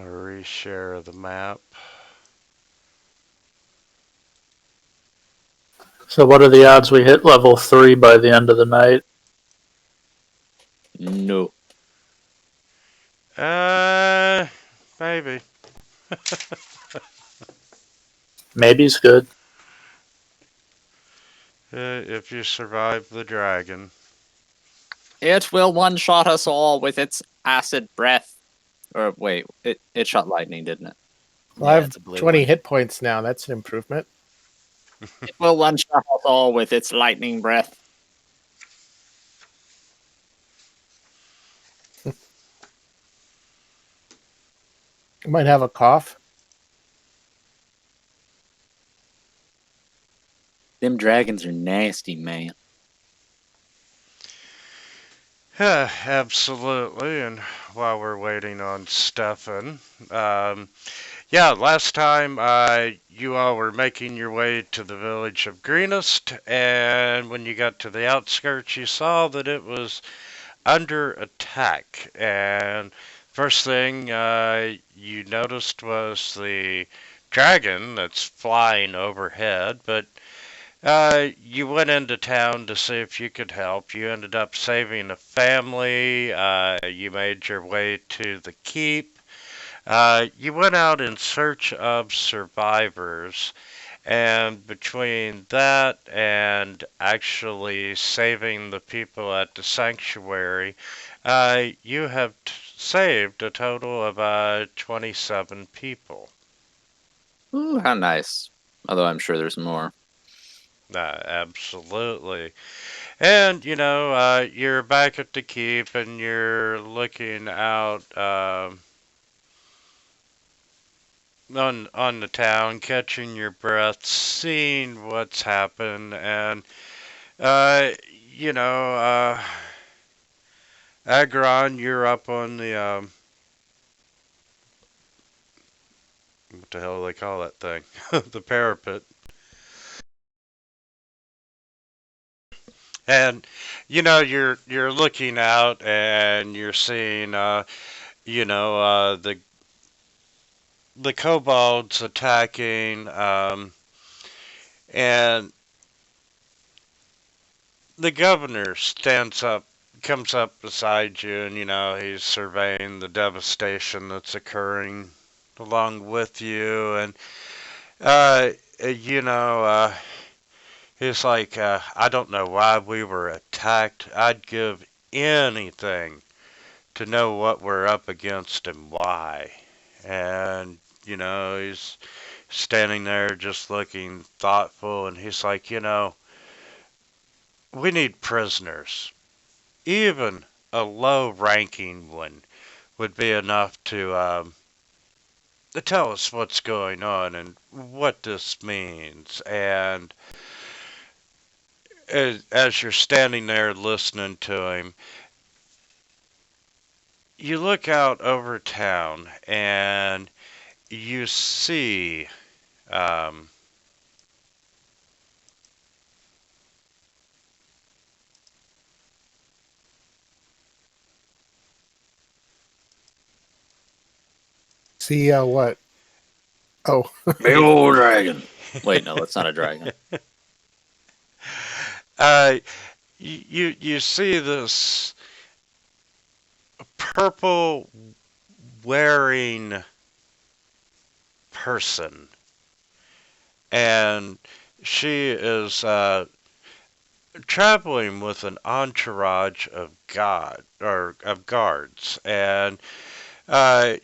I'll reshare the map. So what are the odds we hit level 3 by the end of the night? No. Maybe. Maybe's good. If you survive the dragon. It will one-shot us all with its acid breath. Or wait, it shot lightning, didn't it? Well, I Yeah, have it's a blue 20 one. hit points now. That's an improvement. It will one-shot us all with its lightning breath. You might have a cough. Them dragons are nasty, man. Absolutely, and while we're waiting on Stefan, yeah, last time you all were making your way to the village of Greenest, and when you got to the outskirts, you saw that it was under attack. And first thing you noticed was the dragon that's flying overhead, but you went into town to see if you could help. You ended up saving a family. You made your way to the keep. You went out in search of survivors. And between that and actually saving the people at the sanctuary, you have saved a total of 27 people. Ooh, how nice. Although I'm sure there's more. Absolutely. And, you're back at the keep and you're looking out on the town, catching your breath, seeing what's happened, and, uh, you know, uh, Agron, you're up on the, what the hell do they call that thing? The parapet. And you're looking out and you're seeing the kobolds attacking, and the governor comes up beside you, and he's surveying the devastation that's occurring along with you, and uh, you know, he's like, I don't know why we were attacked. I'd give anything to know what we're up against and why. And he's standing there just looking thoughtful, and he's like, we need prisoners. Even a low-ranking one would be enough to tell us what's going on and what this means. And as you're standing there listening to him, you look out over town and you see um, See what? Oh, Big old dragon. Wait, no, that's not a dragon. uh, you see this purple wearing person, and she is traveling with an entourage of guards, and the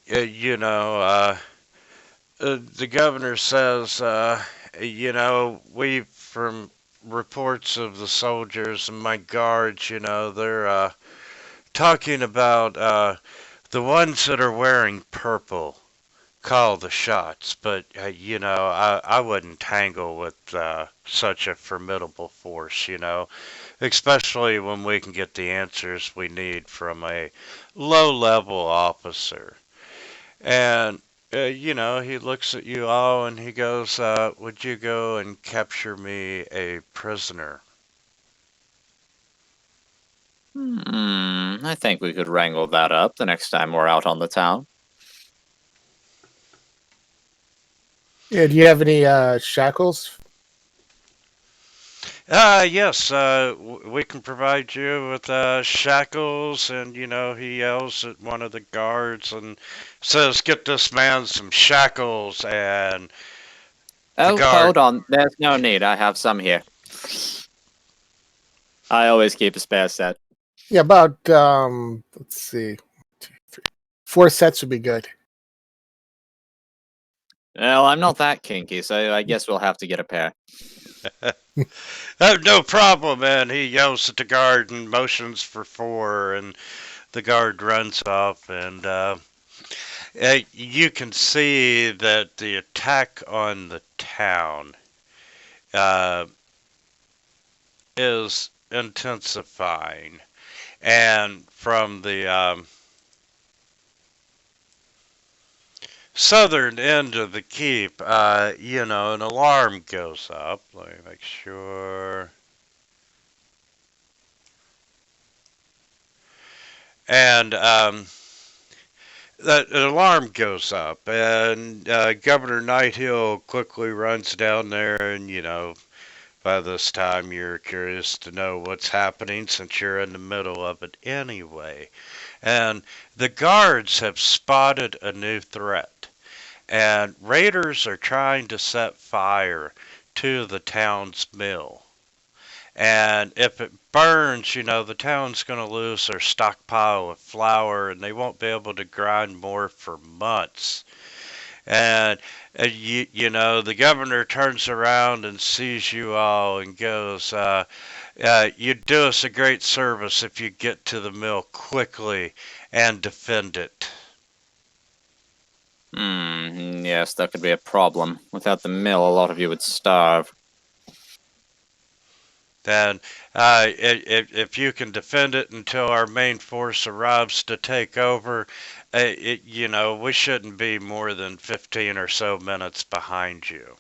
governor says, we from reports of the soldiers and my guards, they're talking about the ones that are wearing purple call the shots, but I wouldn't tangle with such a formidable force, especially when we can get the answers we need from a low-level officer. And he looks at you all and he goes, would you go and capture me a prisoner? I think we could wrangle that up the next time we're out on the town. Yeah, do you have any shackles? Yes, we can provide you with shackles, and he yells at one of the guards and says, "Get this man some shackles." And the Oh, guard, hold on. There's no need. I have some here. I always keep a spare set. Yeah, about let's see, 2, 3, 4 sets would be good. Well, I'm not that kinky, so I guess we'll have to get a pair. "Oh, no problem." And he yells at the guard and motions for four, and the guard runs off, and you can see that the attack on the town uh, is intensifying. And from the southern end of the keep, an alarm goes up. Let me make sure. And that an alarm goes up, and Governor Nighthill quickly runs down there, and by this time you're curious to know what's happening since you're in the middle of it anyway. And the guards have spotted a new threat, and raiders are trying to set fire to the town's mill. And if it burns, the town's going to lose their stockpile of flour, and they won't be able to grind more for months. And the governor turns around and sees you all and goes, "You'd do us a great service if you get to the mill quickly and defend it." Yes, that could be a problem. Without the mill, a lot of you would starve. And if you can defend it until our main force arrives to take over, we shouldn't be more than 15 or so minutes behind you.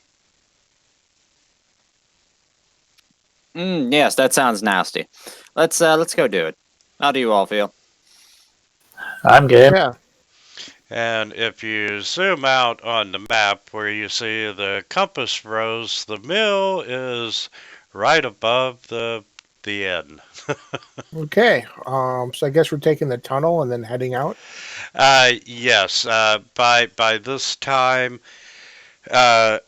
Yes, that sounds nasty. Let's go do it. How do you all feel? I'm game. Yeah. And if you zoom out on the map where you see the compass rose, the mill is right above the inn. Okay. So I guess we're taking the tunnel and then heading out. Yes. By this time, uh,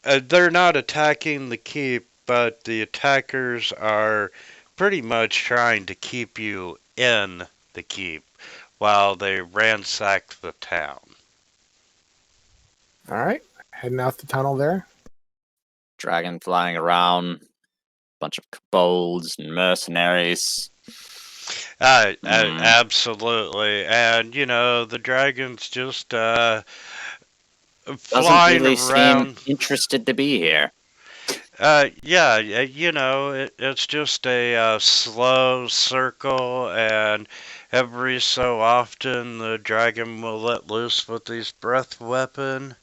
they're not attacking the keep, but the attackers are pretty much trying to keep you in the keep while they ransack the town. All right. Heading out the tunnel there. Dragon flying around, bunch of kobolds and mercenaries. Absolutely. And, the dragon's just Doesn't flying really seem around. interested to be here. Yeah, it's just a slow circle, and every so often the dragon will let loose with his breath weapon.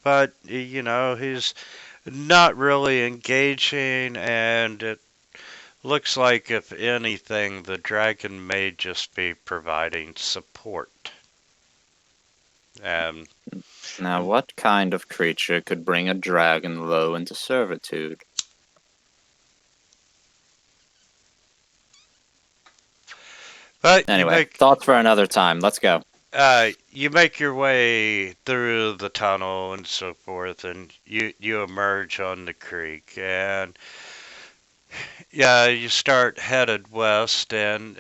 But, he's not really engaging, and it looks like, if anything, the dragon may just be providing support. Um, Now, what kind of creature could bring a dragon low into servitude? but Anyway, thoughts for another time. Let's go. you make your way through the tunnel and so forth, and you emerge on the creek, and yeah, you start headed west, and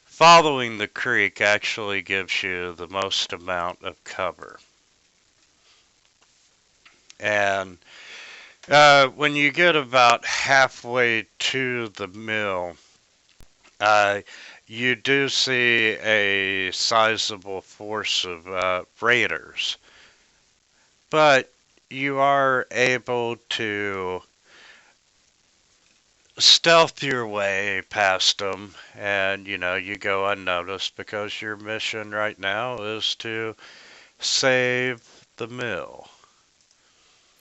following the creek actually gives you the most amount of cover. And when you get about halfway to the mill, uh, you do see a sizable force of raiders, but you are able to stealth your way past them, and you go unnoticed because your mission right now is to save the mill.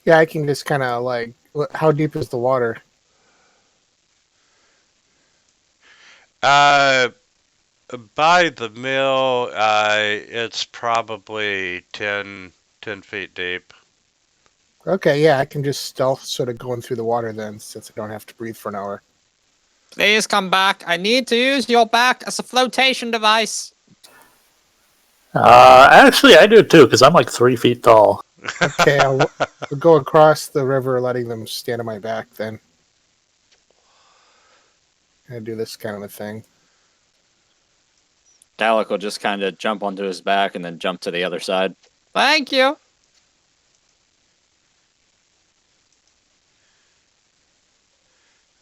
Yeah, I can just kind of like. How deep is the water? Uh, By the mill, it's probably 10 feet deep. Okay, yeah, I can just stealth sort of going through the water then, since I don't have to breathe for an hour. Please come back. I need to use your back as a flotation device. Actually, I do too, because I'm like 3 feet tall. Okay, I'll go across the river, letting them stand on my back then. I do this kind of a thing. Dalek will just kind of jump onto his back and then jump to the other side. Thank you.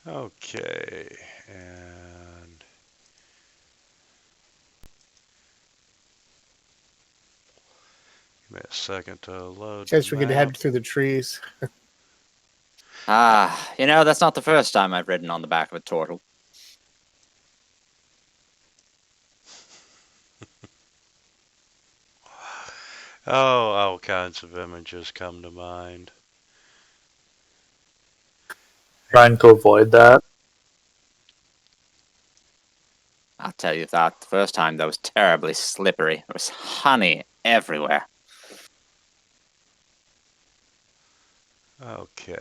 Okay, and give me a second to load Guess the we could map. head through the trees. That's not the first time I've ridden on the back of a turtle. Oh, all kinds of images come to mind. Trying to avoid that. I'll tell you that. The first time that was terribly slippery. There was honey everywhere. Okay,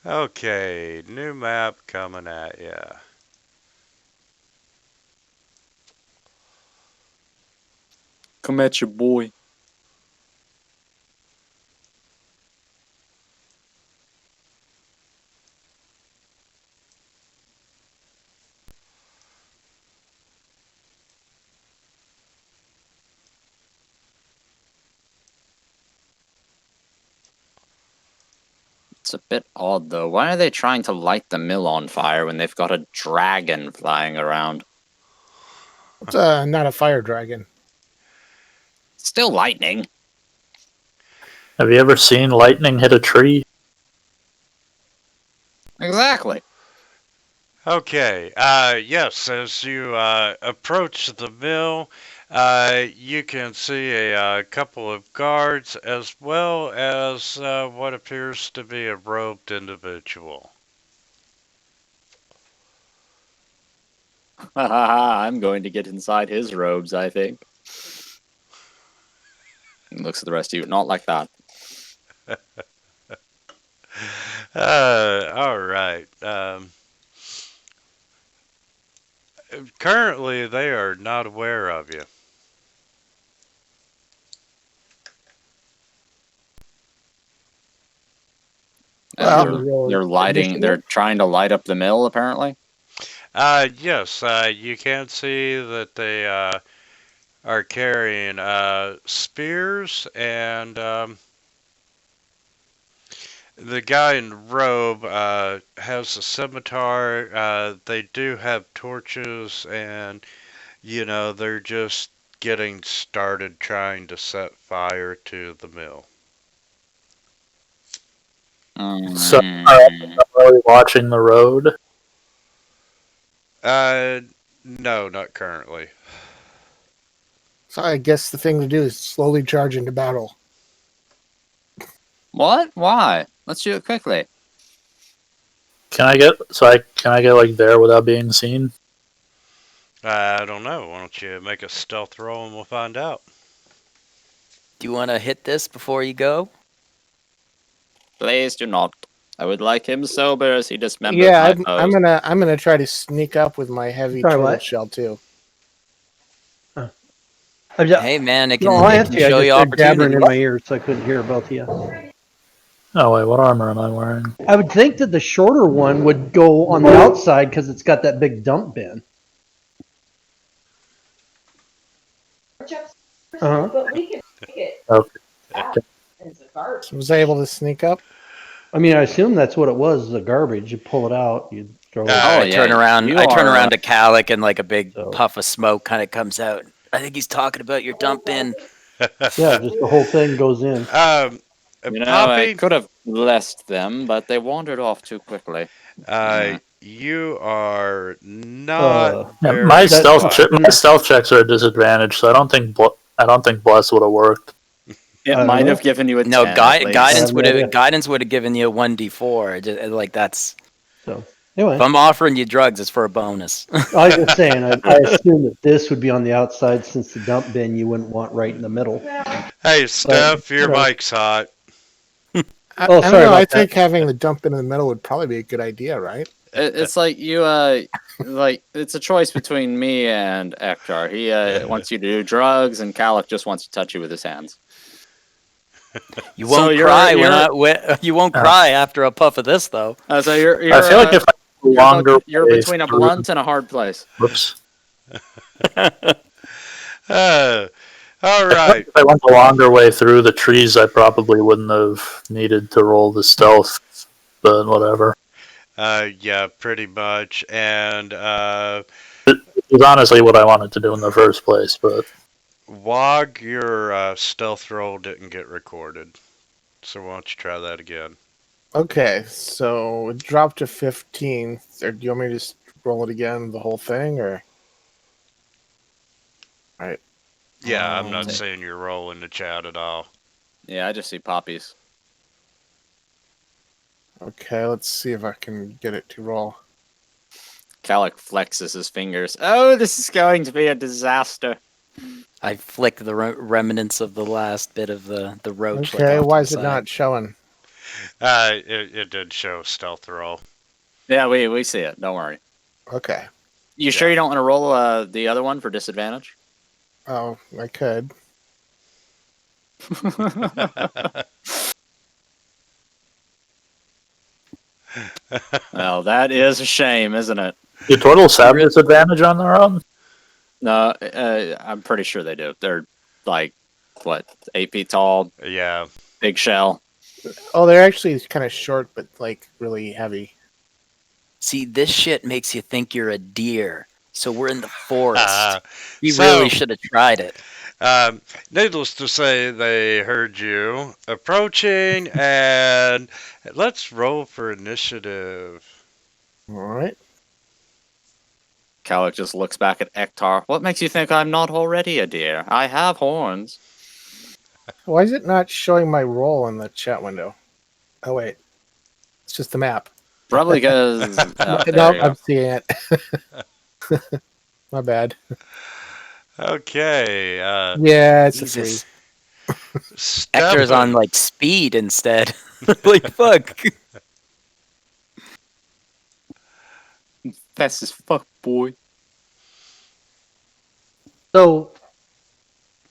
okay, new map coming at ya. Come at your boy. It's a bit odd, though. Why are they trying to light the mill on fire when they've got a dragon flying around? It's not a fire dragon. Still lightning. Have you ever seen lightning hit a tree? Exactly. Okay, yes, as you approach the mill, you can see a couple of guards as well as what appears to be a robed individual. I'm going to get inside his robes, I think. He looks at the rest of you, not like that. All right. Currently, they are not aware of you. And Well, they're lighting. They're trying to light up the mill, apparently. Yes, you can see that they are carrying spears, and the guy in the robe has a scimitar. They do have torches, and they're just getting started trying to set fire to the mill. So, not really watching the road. No, not currently. so I guess the thing to do is slowly charge into battle. What? Why? Let's do it quickly. Can I get like there without being seen? I don't know. Why don't you make a stealth roll and we'll find out. Do you want to hit this before you go? Please do not. I would like him sober as he dismembers Yeah, my I'm foes. gonna try to sneak up with my heavy Sorry, turtle what? shell too. Hey man, it can, No, it can show you I just jabbering opportunity. in my ear, so I couldn't hear both of you. Oh wait, what armor am I wearing? I would think that the shorter one would go on the outside because it's got that big dump bin. Uh-huh. But we can make it. Okay. It's a garbage. So was I able to sneak up? I mean, I assume that's what it was, the garbage. You pull it out, you throw it. Oh, I turn around. you I turn are, around to Calic, and like a big So- puff of smoke kind of comes out. I think he's talking about your dump bin. Yeah, just the whole thing goes in. You know, I Poppy, could have blessed them, but they wandered off too quickly. you are not Yeah, very my stealth checks are a disadvantage, so I don't think bless would have worked. It I don't might know. have given you a No, 10 at least. guidance no would idea. have given you a 1d4. Like that's So anyway, if I'm offering you drugs, it's for a bonus. I was just saying. I assume that this would be on the outside since the dump bin you wouldn't want right in the middle. Hey, Steph, your whatever. mic's hot. I Oh, don't sorry know. I about that. think having the dump in the middle would probably be a good idea, right? It's like you, like, it's a choice between me and Ektar. He wants you to do drugs, and Kalik just wants to touch you with his hands. You So won't you're- cry you're- you won't cry after a puff of this, though. So you're I feel like if I go longer, you're way between a through- blunt and a hard place. Whoops. All right. If I went the longer way through the trees, I probably wouldn't have needed to roll the stealth, but whatever. Yeah, pretty much. And It was honestly what I wanted to do in the first place, but Wog, your stealth roll didn't get recorded. So why don't you try that again? Okay, so it dropped to 15. Or do you want me to just roll it again, the whole thing, or? Right. Yeah, I'm not saying you're rolling the chat at all. Yeah, I just see poppies. Okay, let's see if I can get it to roll. Kalik flexes his fingers. Oh, this is going to be a disaster. I flick the remnants of the last bit of the roach. Okay, off why to is the it side. not showing? It did show stealth roll. Yeah, we see it. Don't worry. Okay. You sure you don't want to roll the other one for disadvantage? Oh, I could. Well, that is a shame, isn't it? do turtles have disadvantage on their own? No, I'm pretty sure they do. They're like, what, 8 feet tall, Yeah. big shell. Oh, they're actually kind of short, but like really heavy. See, this shit makes you think you're a deer. So we're in the forest. You so- really should have tried it. Needless to say, they heard you approaching, and let's roll for initiative. All right. Kalik just looks back at Ektar. What makes you think I'm not already a deer? I have horns. Why is it not showing my roll in the chat window? Oh wait, it's just the map. Probably because... No, I'm seeing it. My bad. Okay. Yeah, it's a Jesus. 3. Hector's on Stefan. like speed instead. Like fuck. Fast as fuck, boy. So,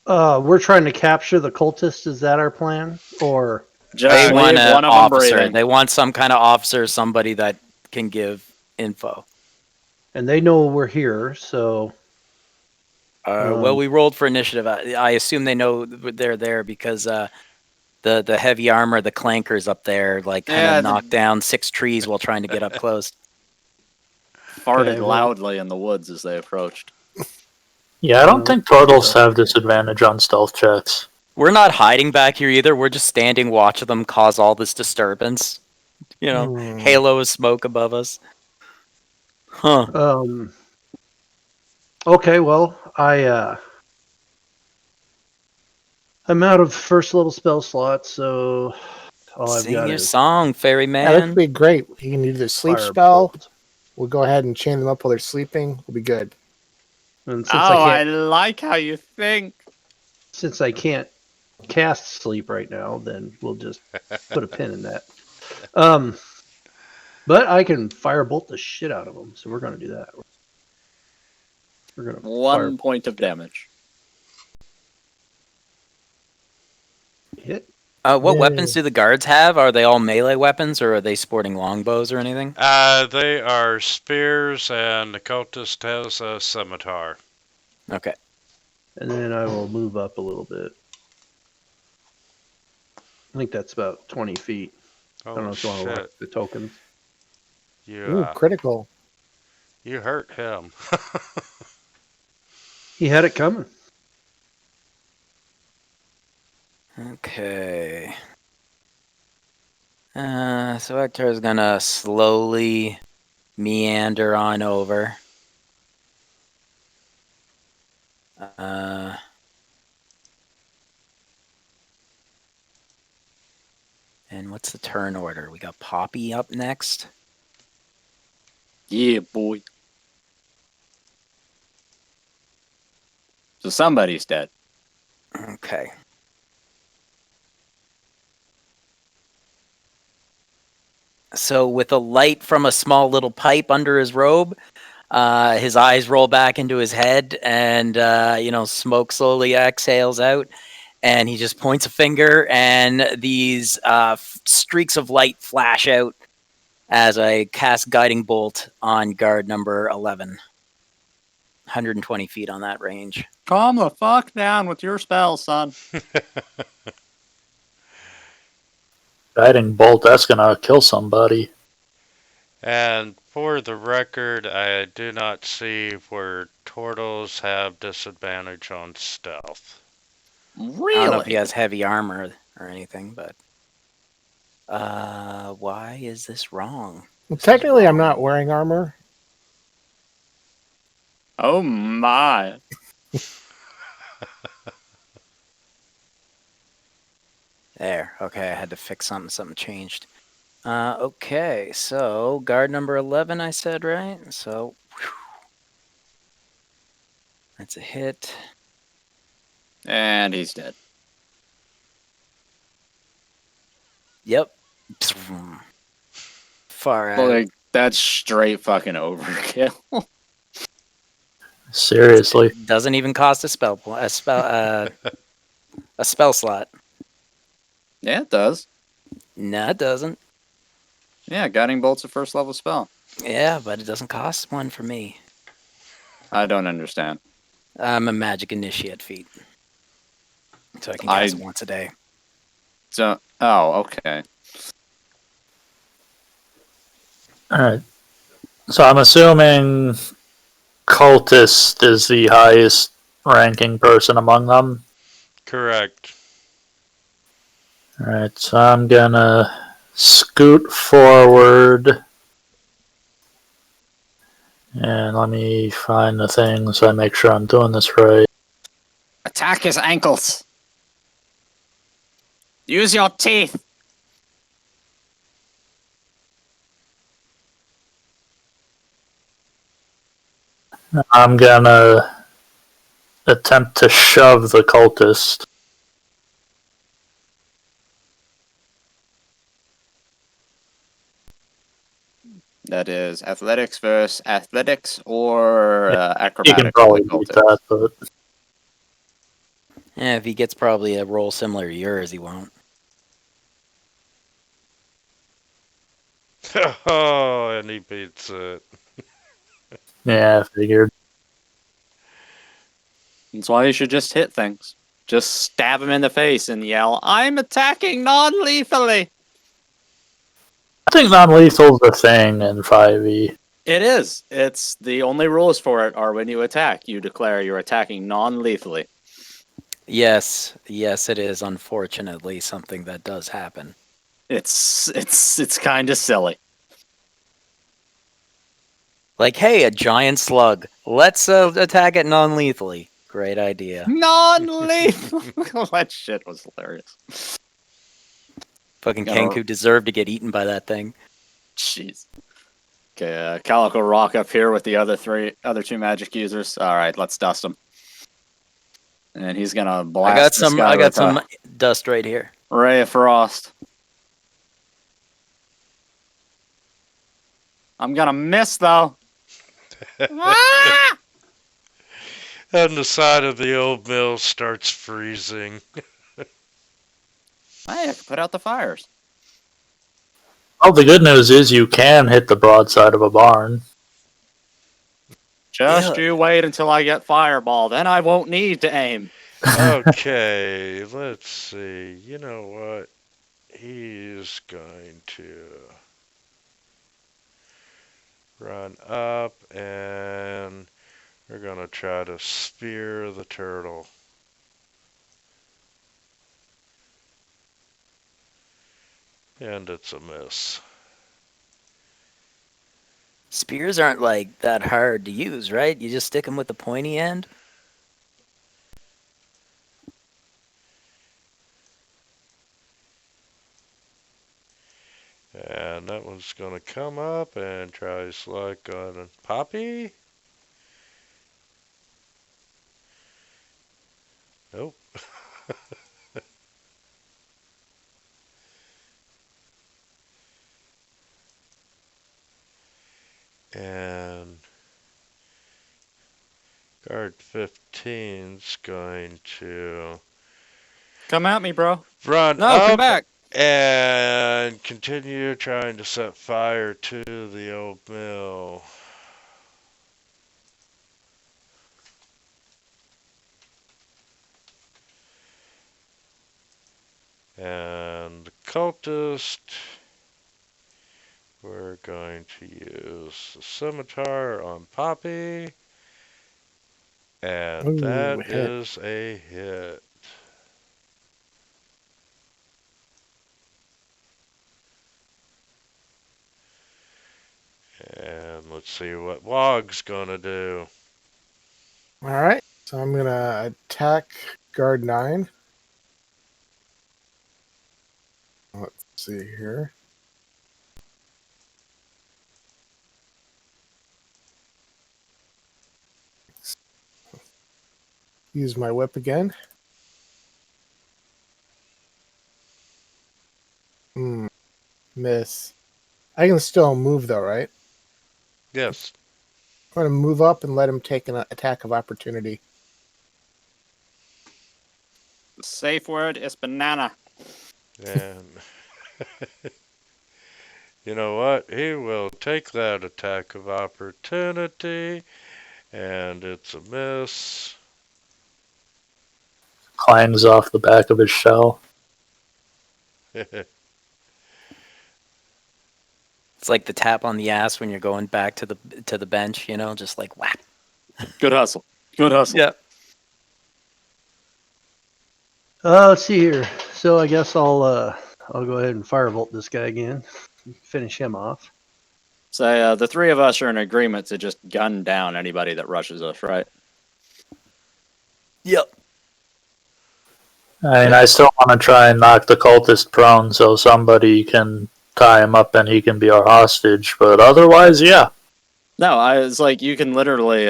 we're trying to capture the cultist. Is that our plan? Or Just They leave want an one of them officer. breathing. They want some kind of officer, somebody that can give info. and they know we're here, so Well, we rolled for initiative. I assume they know they're there because the heavy armor, the clankers up there, like kind of Yeah, knocked down 6 trees while trying to get up close. Farted Okay, well- loudly in the woods as they approached. Yeah, I don't think turtles have disadvantage on stealth checks. We're not hiding back here either. We're just standing, watching them cause all this disturbance. You know, halo of smoke above us. Huh. okay. Well, I'm out of first level spell slots, so all I've Sing got your is song, Yeah, that ferryman. could be great. You can do the sleep spell. We'll go ahead and chain them up while they're sleeping. We'll be good. And since I like how you think. since I can't cast sleep right now, then we'll just put a pin in that. But I can firebolt the shit out of them, so we're gonna do that. We're gonna 1 point of damage. hit. What Yeah. weapons do the guards have? Are they all melee weapons, or are they sporting longbows or anything? They are spears, and the cultist has a scimitar. Okay. And then I will move up a little bit. I think that's about 20 feet. I don't know Oh, if you want to shit. look the tokens. You, Ooh, critical. you hurt him. He had it coming. Okay. So Hector's gonna slowly meander on over. And what's the turn order? We got Poppy up next. Yeah, boy. So somebody's dead. Okay. So with a light from a small little pipe under his robe, his eyes roll back into his head, and smoke slowly exhales out, and he just points a finger, and these streaks of light flash out as I cast Guiding Bolt on guard number 11. 120 feet on that range. Calm the fuck down with your spells, son. Guiding bolt, that's gonna kill somebody. And for the record, I do not see where turtles have disadvantage on stealth. Really? I don't know if he has heavy armor or anything, but why is this wrong? Well, technically, I'm not wearing armor. Oh my. There. Okay, I had to fix something. Something changed. Okay, so guard number 11, I said, right? So that's a hit. And he's dead. Yep. Far out. Like, that's straight fucking overkill. Seriously. Doesn't even cost a spell a spell slot. Yeah, it does. No, it doesn't. Yeah, Guiding Bolt's a first level spell. Yeah, but it doesn't cost one for me. I don't understand. I'm a magic initiate feat, so I can cast it once a day. So, oh, okay. Alright. So I'm assuming cultist is the highest ranking person among them. Correct. Alright, so I'm gonna scoot forward. And let me find the thing so I make sure I'm doing this right. Attack his ankles. Use your teeth. I'm gonna attempt to shove the cultist. That is athletics versus athletics or You acrobatics. can probably like beat cultists. that, but Yeah, if he gets probably a roll similar to yours, he won't. Oh, and he beats it. yeah, I figured. That's why you should just hit things. Just stab him in the face and yell, "I'm attacking non-lethally!" I think non-lethal's a thing in 5e. It is. It's the only rules for it are when you attack, you declare you're attacking non-lethally. Yes, it is unfortunately something that does happen. It's kind of silly. Like, hey, a giant slug. Let's attack it non-lethally. Great idea. Non-lethal. That shit was hilarious. Fucking Gotta- Kenku deserved to get eaten by that thing. Jeez. Okay, Calico Rock up here with the other two magic users. All right, let's dust him. And he's gonna blast. I got some dust right here. Ray of Frost. I'm gonna miss though. Ah! And the side of the old mill starts freezing. Hey, I can put out the fires. Oh, the good news is you can hit the broadside of a barn. Just you wait until I get fireball, then I won't need to aim. Okay, let's see. You know what? He's going to run up and we're going to try to spear the turtle. And it's a miss. Spears aren't like that hard to use, right? You just stick them with the pointy end. And that one's gonna come up and try his luck on a Poppy. Nope. And guard 15's going to Come at me, bro. run No, come up back. and continue trying to set fire to the old mill. And the cultist, we're going to use the scimitar on Poppy. And Ooh, that hit. is a hit. And let's see what Wog's gonna do. All right. So I'm gonna attack guard 9. Let's see here. Use my whip again. Miss. I can still move though, right? Yes. I'm gonna move up and let him take an attack of opportunity. The safe word is banana. And you know what? He will take that attack of opportunity. And it's a miss. Clangs off the back of his shell. It's like the tap on the ass when you're going back to the bench, you know, just like whap. Good hustle. Good hustle. Yeah. Let's see here. So I guess I'll go ahead and firebolt this guy again. Finish him off. So the three of us are in agreement to just gun down anybody that rushes us, right? Yep. I mean, I still want to try and knock the cultist prone so somebody can tie him up and he can be our hostage. But otherwise, yeah. No, it's like you can literally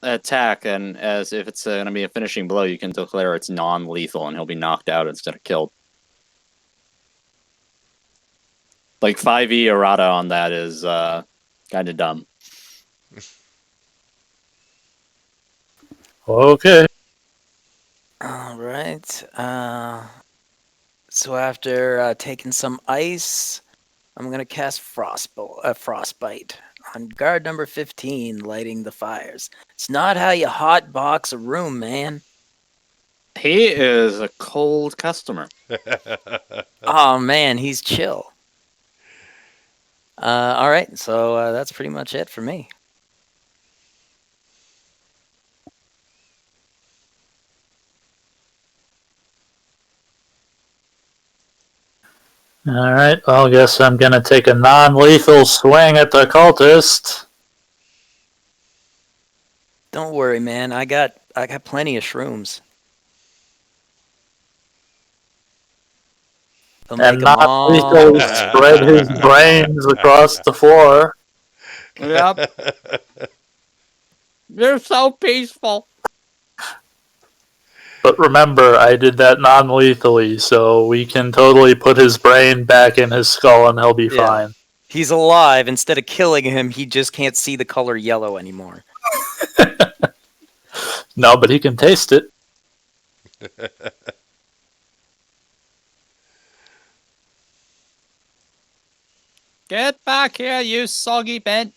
attack, and as if it's going to be a finishing blow, you can declare it's non-lethal, and he'll be knocked out instead of killed. Like 5e errata on that is kind of dumb. Okay. All right. So after taking some ice, I'm gonna cast frostbite on guard number 15, lighting the fires. It's not how you hotbox a room, man. He is a cold customer. Oh man, he's chill. All right, so that's pretty much it for me. Alright, well, I guess I'm gonna take a non-lethal swing at the cultist. Don't worry, man. I got plenty of shrooms. They'll And make 'em all non-lethal right. spread his brains across the floor. Yep. You're so peaceful. But remember, I did that non-lethally, so we can totally put his brain back in his skull and he'll be Yeah. fine. He's alive. Instead of killing him, he just can't see the color yellow anymore. No, but he can taste it. Get back here, you soggy bent.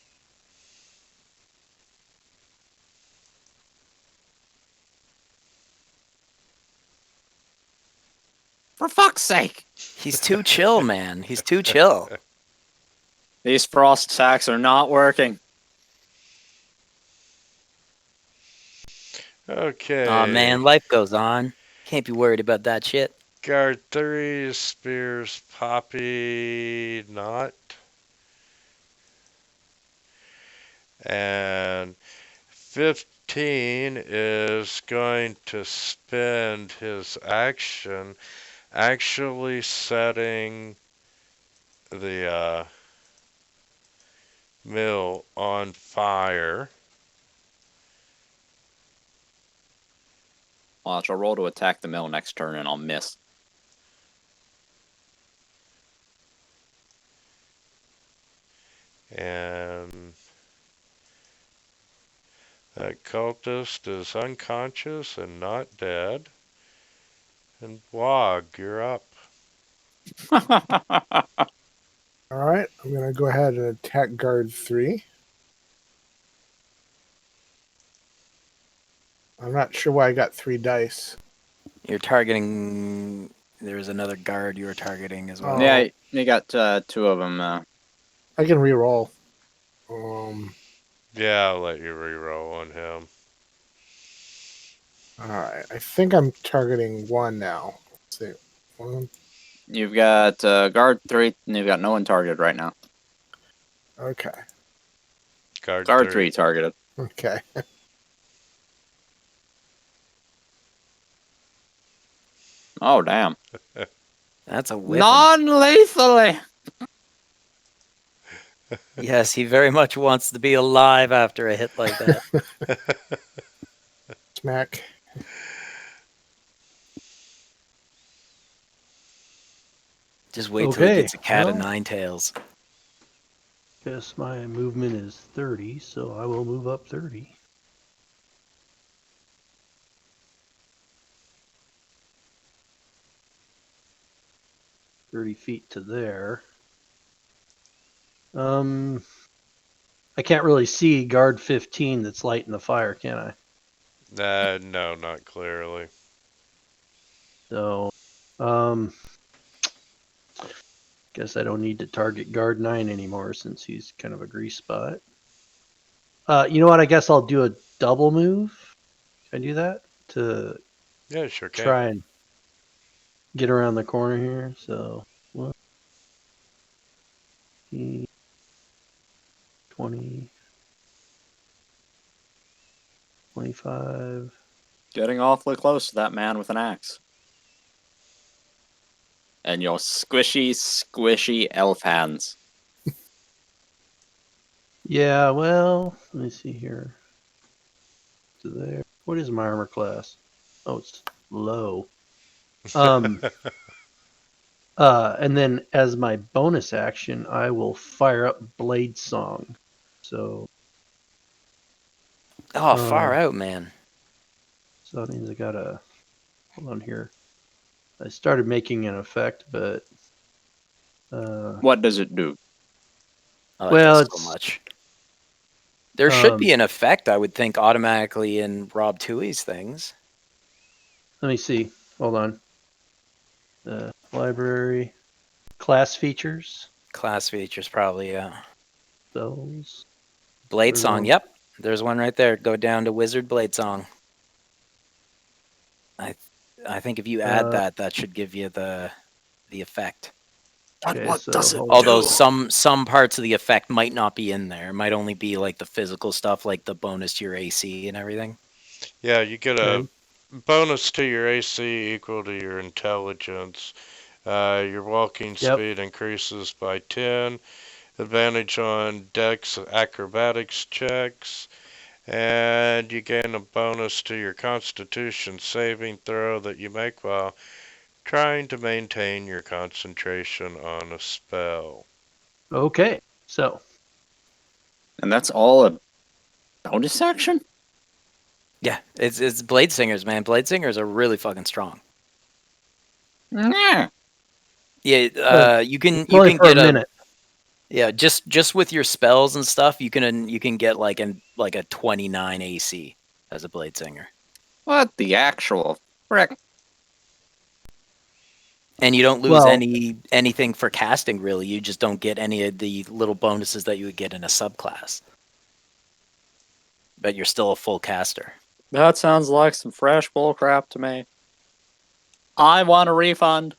For fuck's sake. He's too chill, man. He's too chill. These frost attacks are not working. Okay. Aw, man, life goes on. Can't be worried about that shit. Guard 3 spears Poppy not. And 15 is going to spend his action actually setting the mill on fire. Watch, I'll roll to attack the mill next turn and I'll miss. And that cultist is unconscious and not dead. And Wog, you're up. All right, I'm gonna go ahead and attack guard 3. I'm not sure why I got 3 dice. You're targeting. There's another guard you were targeting as well. Oh. Yeah, you got 2 of them. I can re-roll. Yeah, I'll let you reroll on him. All right, I think I'm targeting 1 now. Let's see. 1. You've got guard 3, and you've got no one targeted right now. Okay. Guard Guard 3. 3 targeted. Okay. Oh, damn. That's a whip. Non-lethally! Yes, he very much wants to be alive after a hit like that. Smack. Just wait till he Okay, gets a cat of well. 9 tails. Guess my movement is 30, so I will move up 30. $30 to there. I can't really see guard 15 that's lighting the fire, can I? No, not clearly. So, guess I don't need to target guard 9 anymore since he's kind of a grease spot. You know what? I guess I'll do a double move. Can I do that? To Yeah, sure can. try and get around the corner here. So, 1, 20, 25. Getting awfully close to that man with an axe. And your squishy, squishy elf hands. Yeah, well, let me see here. To there. What is my armor class? Oh, it's low. And then as my bonus action, I will fire up Blade Song. So, Oh, far out, man. so that means I gotta hold on here. I started making an effect, but What does it do? Oh, Well, it does so much. There should be an effect, I would think, automatically in Rob Toohey's things. let me see. Hold on. Library, class features, Class features, probably, yeah. spells. Blade There's Song, one. yep. There's one right there. Go down to Wizard Blade Song. I think if you add that should give you the effect. Okay, What so does it hold do? Although some parts of the effect might not be in there. It might only be like the physical stuff, like the bonus to your AC and everything. Yeah, you get Okay. a bonus to your AC equal to your intelligence. Your walking Yep. speed increases by 10. Advantage on Dex acrobatics checks. And you gain a bonus to your Constitution saving throw that you make while trying to maintain your concentration on a spell. Okay, so And that's all a bonus action? Yeah, it's Blade Singers, man. Blade Singers are really fucking strong. Nah. Yeah, you can only for get a minute. Yeah, just with your spells and stuff, you can get like a 29 AC as a Blade Singer. What the actual frick? And you don't lose Well- anything for casting, really. You just don't get any of the little bonuses that you would get in a subclass. But you're still a full caster. That sounds like some fresh bull crap to me. I want a refund.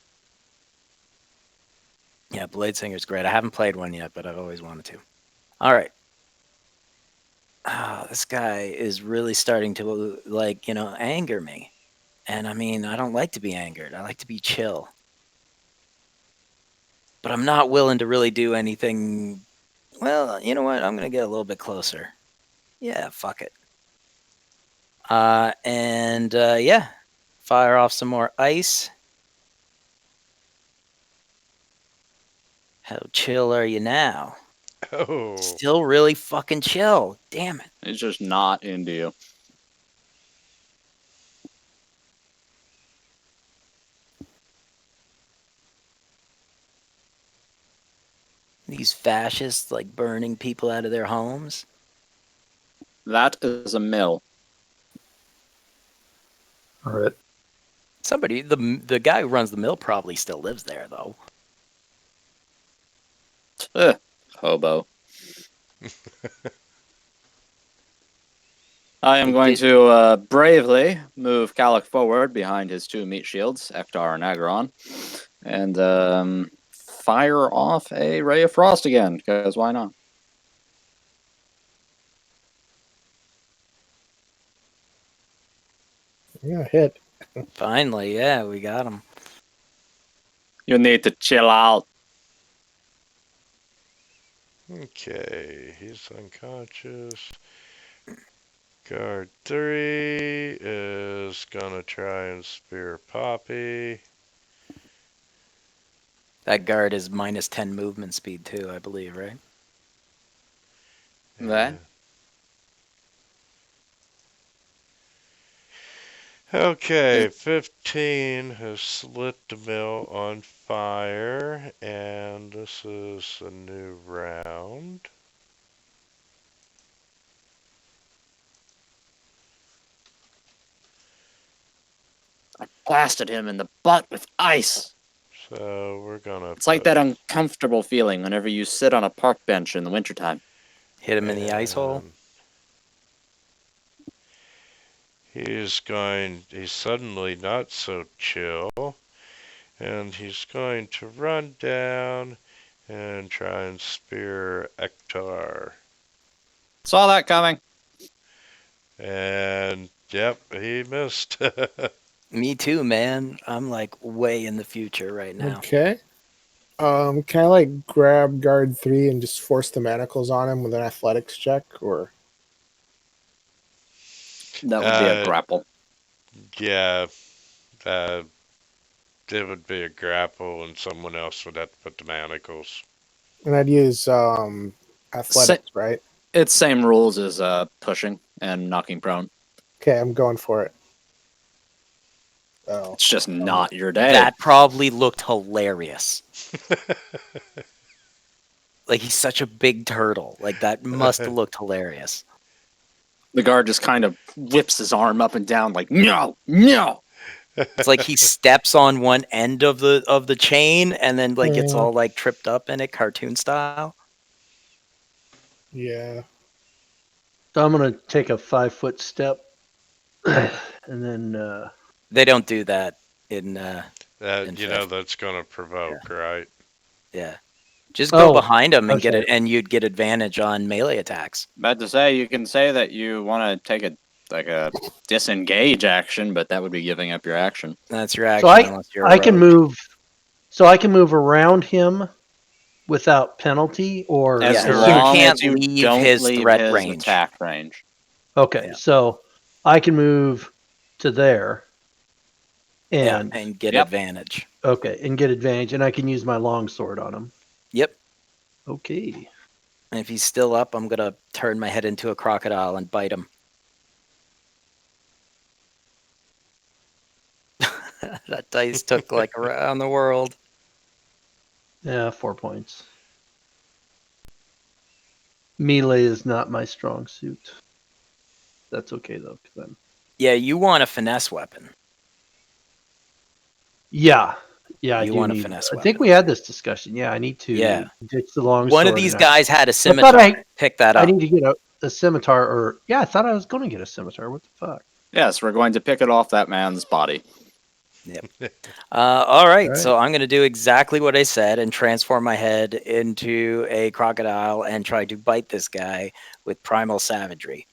Yeah, Blade Singer's great. I haven't played one yet, but I've always wanted to. All right. This guy is really starting to, like, anger me. And I mean, I don't like to be angered. I like to be chill. But I'm not willing to really do anything. Well, you know what? I'm going to get a little bit closer. Yeah, fuck it. Yeah, fire off some more ice. How chill are you now? Oh. Still really fucking chill. Damn it. He's just not into you. These fascists, like, burning people out of their homes. That is a mill. All right. Somebody, the guy who runs the mill probably still lives there, though. Hobo. I am going to bravely move Calic forward behind his two meat shields, Ektar and Agron, and fire off a Ray of Frost again, because why not? Yeah, hit. Finally, yeah, we got him. You need to chill out. Okay, he's unconscious. Guard 3 is gonna try and spear Poppy. That guard is minus 10 movement speed, too, I believe, right? That? Okay, 15 has lit the mill on fire, and this is a new round. I blasted him in the butt with ice. So we're gonna. It's like that uncomfortable feeling whenever you sit on a park bench in the wintertime. Hit him in the ice hole. He's suddenly not so chill, and he's going to run down and try and spear Ektar. Saw that coming. And, yep, he missed. Me too, man. I'm like way in the future right now. Okay. Can I like grab guard 3 and just force the manacles on him with an athletics check, or? That would be a grapple. Yeah, it would be a grapple, and someone else would have to put the manacles. And I'd use athletics, right? It's same rules as pushing and knocking prone. Okay, I'm going for it. Oh, It's just not your day. That probably looked hilarious. Like, he's such a big turtle. Like, that must have looked hilarious. The guard just kind of whips his arm up and down like, no, no. It's like he steps on one end of the chain and then like gets all like tripped up in it, cartoon style. yeah. So I'm gonna take a 5-foot step, and then They don't do that in that's gonna provoke, right? yeah. Just go Oh, behind him and okay. get it, and you'd get advantage on melee attacks. About to say, you can say that you want to take a disengage action, but that would be giving up your action. That's your action. so Unless you're a I can rogue. move. So I can move around him without penalty, or As Yeah, you long can't as you leave don't his leave threat his range. attack range. okay. Yeah. So I can move to there, and and get Yep. advantage. okay, and get advantage, and I can use my longsword on him. Yep. Okay. And if he's still up, I'm gonna turn my head into a crocodile and bite him. That dice took like around the world. Yeah, 4 points. Melee is not my strong suit. That's okay though, 'cause I'm... Yeah, you want a finesse weapon. Yeah, I You do want a need. finesse I weapon. think we had this discussion. Yeah, I need to ditch the longsword. One of these and guys had a thought scimitar. Pick that I up. need to get a scimitar, or yeah, I thought I was going to get a scimitar. What the fuck? Yes, we're going to pick it off that man's body. All right, Right. so I'm going to do exactly what I said and transform my head into a crocodile and try to bite this guy with primal savagery.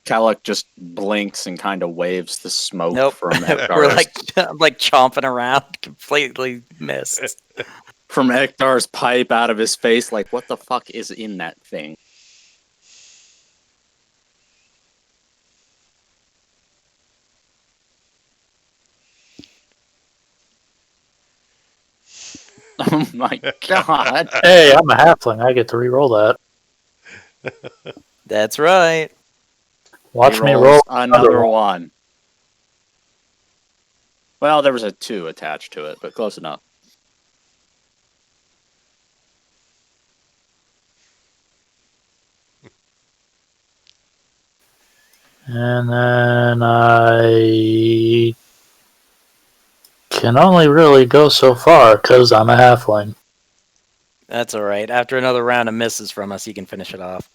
Kalik just blinks and kind of waves the smoke Nope, from we're Ektar's like chomping around, completely missed. from Ektar's pipe out of his face. Like, what the fuck is in that thing? Oh my god! Hey, I'm a halfling. I get to re-roll that. That's right. Watch He me rolls roll another one. Well, there was a 2 attached to it, but close enough. And then I can only really go so far because I'm a halfling. That's all right. After another round of misses from us, you can finish it off.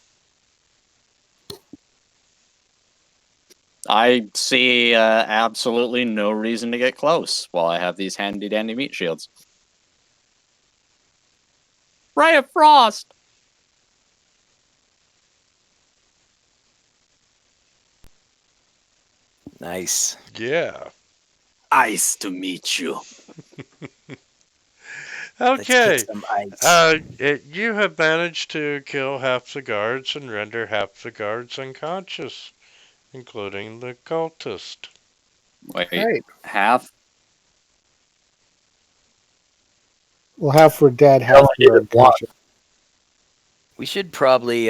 I see absolutely no reason to get close while I have these handy dandy meat shields. Ray of Frost! Nice. Yeah. Nice to meet you. Let's kick Okay. some ice. You have managed to kill half the guards and render half the guards unconscious, including the cultist. Wait, Right. half? Well, half were dead, I half only were needed one. unconscious. We should probably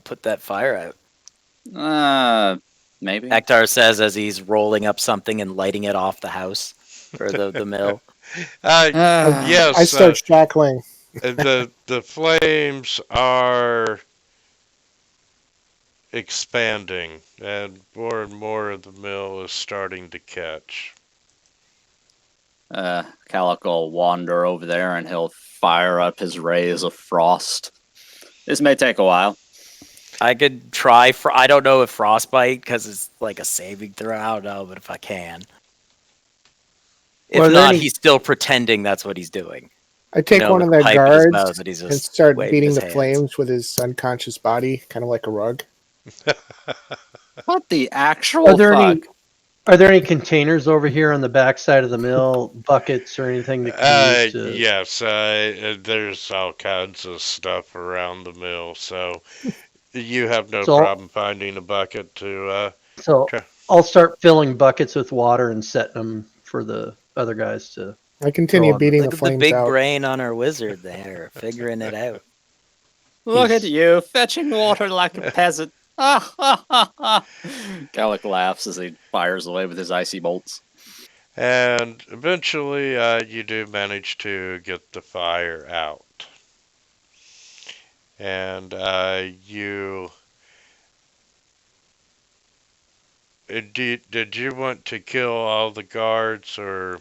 put that fire out. Maybe. Ektar says as he's rolling up something and lighting it off the house or the mill. Yes. I start shackling. The flames are expanding, and more of the mill is starting to catch. Kalik will wander over there and he'll fire up his rays of frost. This may take a while. I could try for. I don't know if frostbite because it's like a saving throw. I don't know, but if I can. If Are there not, any- he's still pretending that's what he's doing. I take one with of the their pipe in his mouth guards that he's and just start waving beating his the hands. flames with his unconscious body, kind of like a rug. What the actual Are there fuck? are there any containers over here on the backside of the mill, buckets or anything that can be used to? Yes, there's all kinds of stuff around the mill, so you have no So- problem finding a bucket to. So Try. I'll start filling buckets with water and setting them for the other guys to. I continue Go on. beating Look the at the flames big out. brain on our wizard there, figuring it out. Look at He's- you, fetching water like a peasant. Ah, ha, ha, ha. Kalik laughs as he fires away with his icy bolts. And eventually, you do manage to get the fire out. And you. Did you want to kill all the guards, or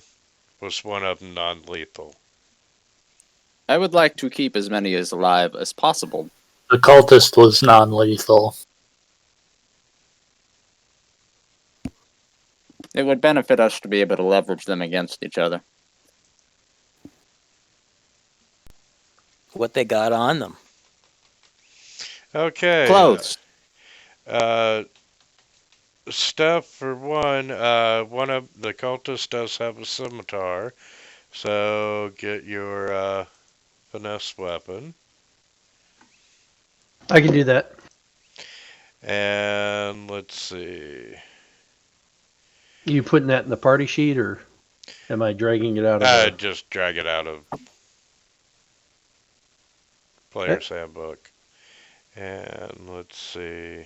was one of them non lethal? I would like to keep as many as alive as possible. The cultist was non-lethal. It would benefit us to be able to leverage them against each other. What they got on them? Okay. Clothes. Stuff for one. One of the cultists does have a scimitar, so get your finesse weapon. I can do that. And let's see. You putting that in the party sheet, or am I dragging it out of the? Just drag it out of Player's Handbook. And let's see.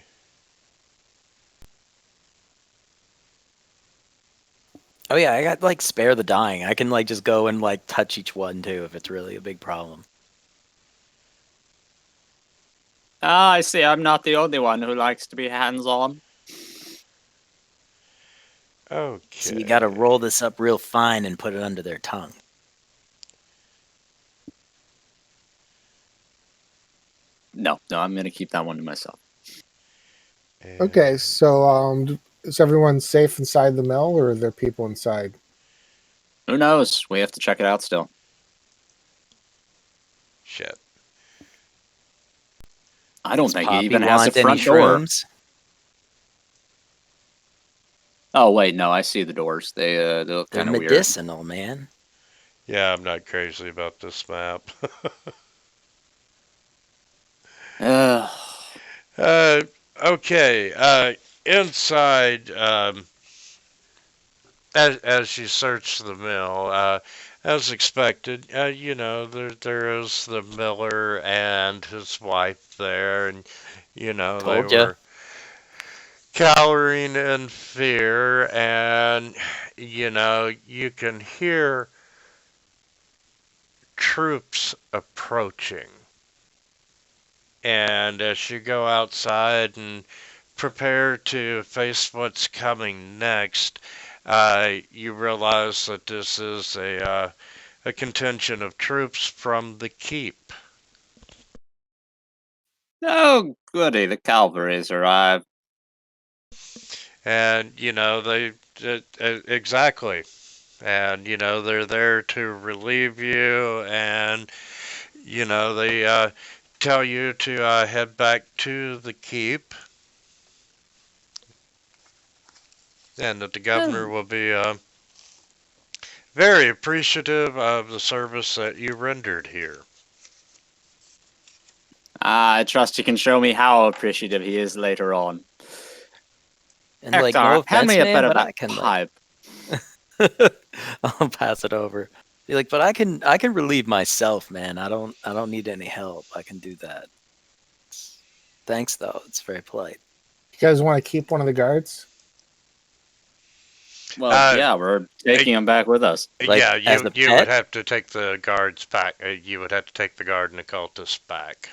Oh yeah, I got like spare the dying. I can like just go and like touch each one too if it's really a big problem. Ah, I see. I'm not the only one who likes to be hands-on. Okay. So you got to roll this up real fine and put it under their tongue. No, I'm going to keep that one to myself. Okay, so Is everyone safe inside the mill, or are there people inside? Who knows? We have to check it out still. Shit. I don't Does think he Poppy even has a want any front door. shrooms? Oh wait, no, I see the doors. They look They're kind of weird. medicinal, man. Yeah, I'm not crazy about this map. Uh, Okay. Inside, as you search the mill, as expected, there is the miller and his wife there, and they Told ya. were cowering in fear, and you can hear troops approaching. And as you go outside and prepare to face what's coming next, you realize that this is a contingent of troops from the keep. oh goody, the cavalry's arrived. And, exactly. And, they're there to relieve you, and, they tell you to head back to the keep, and that the governor will be very appreciative of the service that you rendered here. I trust you can show me how appreciative he is later on. And like, Hector, no hand offense, me a man, bit of but I that can pipe. I'll pass it over. Be like, but I can relieve myself, man. I don't need any help. I can do that. Thanks, though. It's very polite. You guys want to keep one of the guards? Well, yeah, we're taking him back with us. Like, Yeah, as a you pet? would have to take the guards back. You would have to take the guard and the cultist back.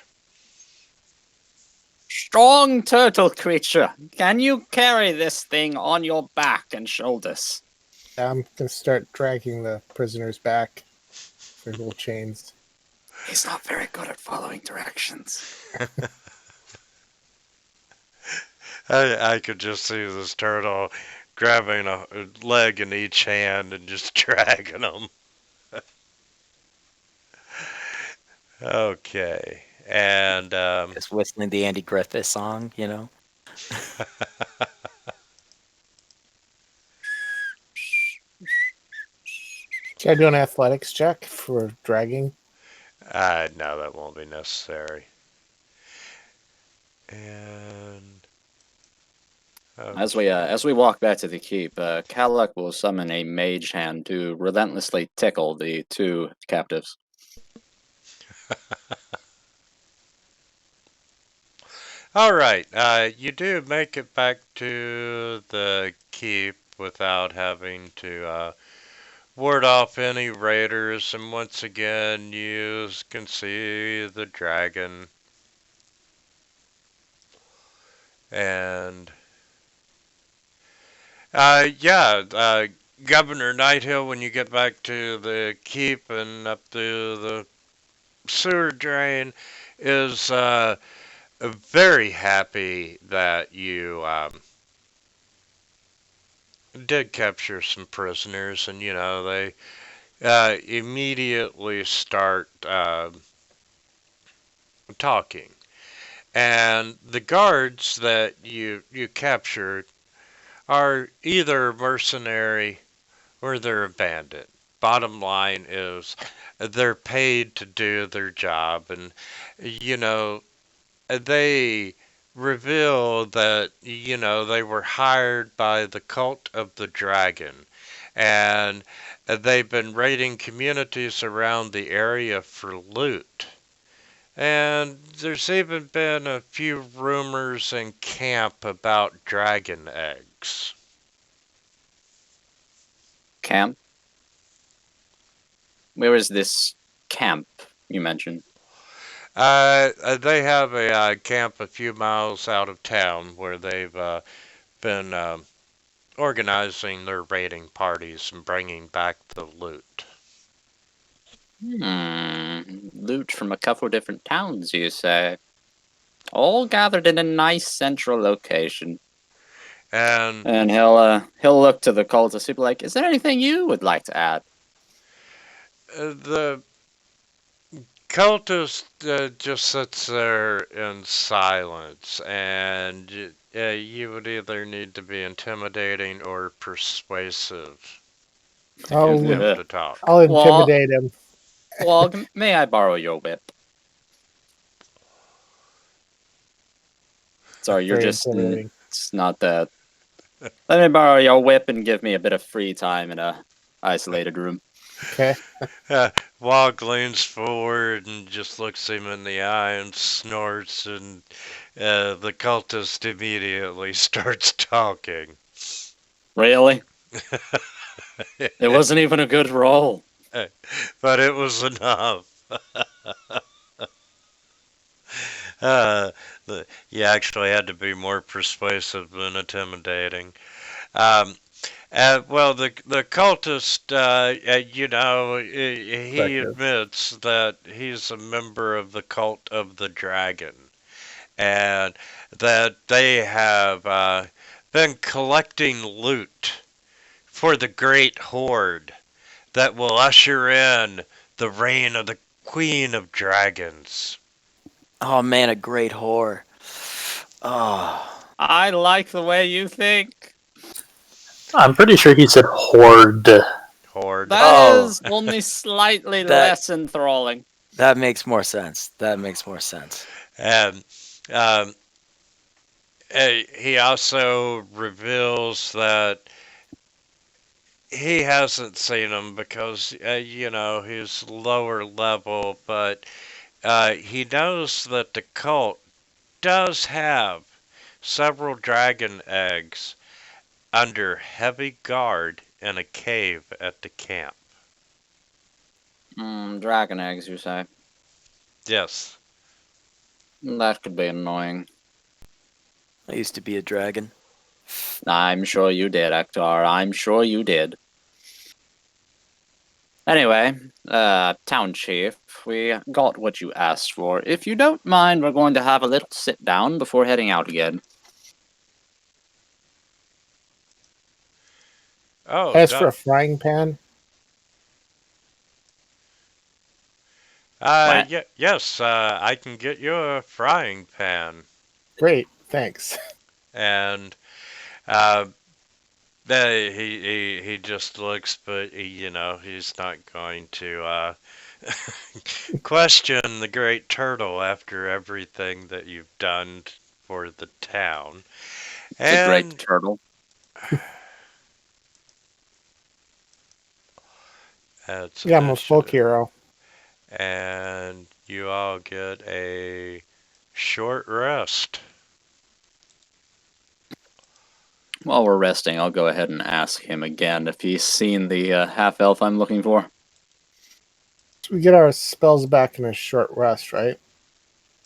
Strong turtle creature, can you carry this thing on your back and shoulders? I'm going to start dragging the prisoners back. Their little chains. He's not very good at following directions. I could just see this turtle grabbing a leg in each hand and just dragging them. Okay. And Just whistling the Andy Griffith song, Can I do an athletics check for dragging? no, that won't be necessary. And As we walk back to the keep, Kalak will summon a mage hand to relentlessly tickle the two captives. all right, you do make it back to the keep without having to ward off any raiders, and once again you can see the dragon. And Governor Nighthill, when you get back to the keep and up to the sewer drain, is very happy that you did capture some prisoners, and they immediately start talking. And the guards that you captured are either mercenary or they're a bandit. Bottom line is they're paid to do their job, and they reveal that they were hired by the cult of the dragon, and they've been raiding communities around the area for loot. And there's even been a few rumors in camp about dragon eggs. Camp? Where is this camp you mentioned? They have a camp a few miles out of town where they've been organizing their raiding parties and bringing back the loot. Loot from a couple different towns, you say? All gathered in a nice central location. And he'll look to the cultist. He'll be like, "Is there anything you would like to add?" The cultist just sits there in silence, and you would either need to be intimidating or persuasive to I'll, get him to talk. I'll intimidate him. Well, may I borrow your whip? Sorry, you're Very just intimidating. it's not that. Let me borrow your whip and give me a bit of free time in a isolated room. Okay. Wog leans forward and just looks him in the eye and snorts, and the cultist immediately starts talking. Really? It wasn't even a good roll. But it was enough. You actually had to be more persuasive than intimidating. Well, the cultist, he Effective. admits that he's a member of the cult of the dragon, and that they have been collecting loot for the great Hoard that will usher in the reign of the Queen of Dragons. Oh man, a great whore. Oh, I like the way you think. I'm pretty sure he said Hoard. Hoard. That Oh. is only slightly That- less enthralling. that makes more sense. That makes more sense. And he also reveals that he hasn't seen him because, he's lower level, but he knows that the cult does have several dragon eggs under heavy guard in a cave at the camp. Dragon eggs, you say? Yes. That could be annoying. I used to be a dragon. I'm sure you did, Hector. I'm sure you did. Anyway, town chief, we got what you asked for. If you don't mind, we're going to have a little sit down before heading out again. Oh, As for a frying pan, What? yes, I can get you a frying pan. great, thanks. And he just looks, but he's not going to question the great turtle after everything that you've done for the town. The great And turtle. that's Yeah, I'm a folk initiative. hero. And you all get a short rest. While we're resting, I'll go ahead and ask him again if he's seen the half-elf I'm looking for. So we get our spells back in a short rest, right?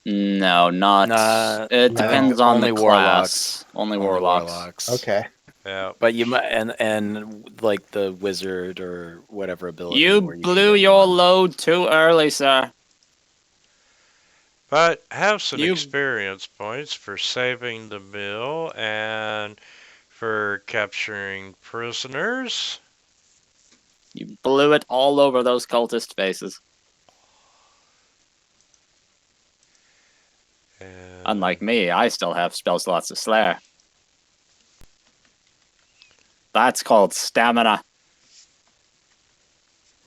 No, not. Nah, it no. depends on Only the warlocks. class. Only warlocks. Okay. Yeah. But you might, and like the wizard or whatever ability. You where can blew get your one. load too early, sir. But have some You- experience points for saving the meal and for capturing prisoners. You blew it all over those cultist faces. And Unlike me, I still have spell slots to slay. That's called stamina.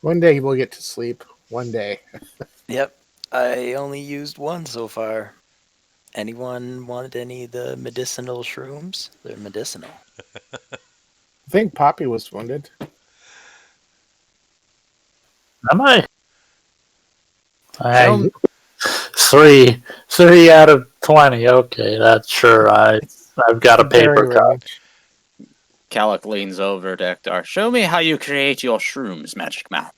One day we'll get to sleep. One day. Yep, I only used one so far. Anyone wanted any of the medicinal shrooms? They're medicinal. I think Poppy was wounded. Am I? Show- Three out of 20. Okay, that's sure. I've got a paper Very cut. range. Calic leans over to Ektar. Show me how you create your shrooms, Magic Man.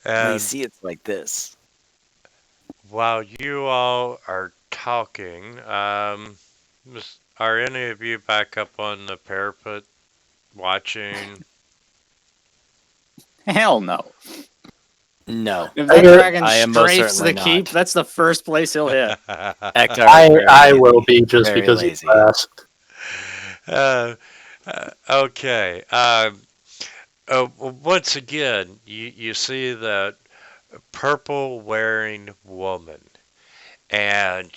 Well, you and see, it's like this. while you all are talking, are any of you back up on the parapet watching? Hell no. No. If that I- dragon I am most strafes the certainly keep, not. that's the first place he'll hit. Ektar I will be just very because lazy. you asked. Okay. Once again, you see that purple wearing woman, and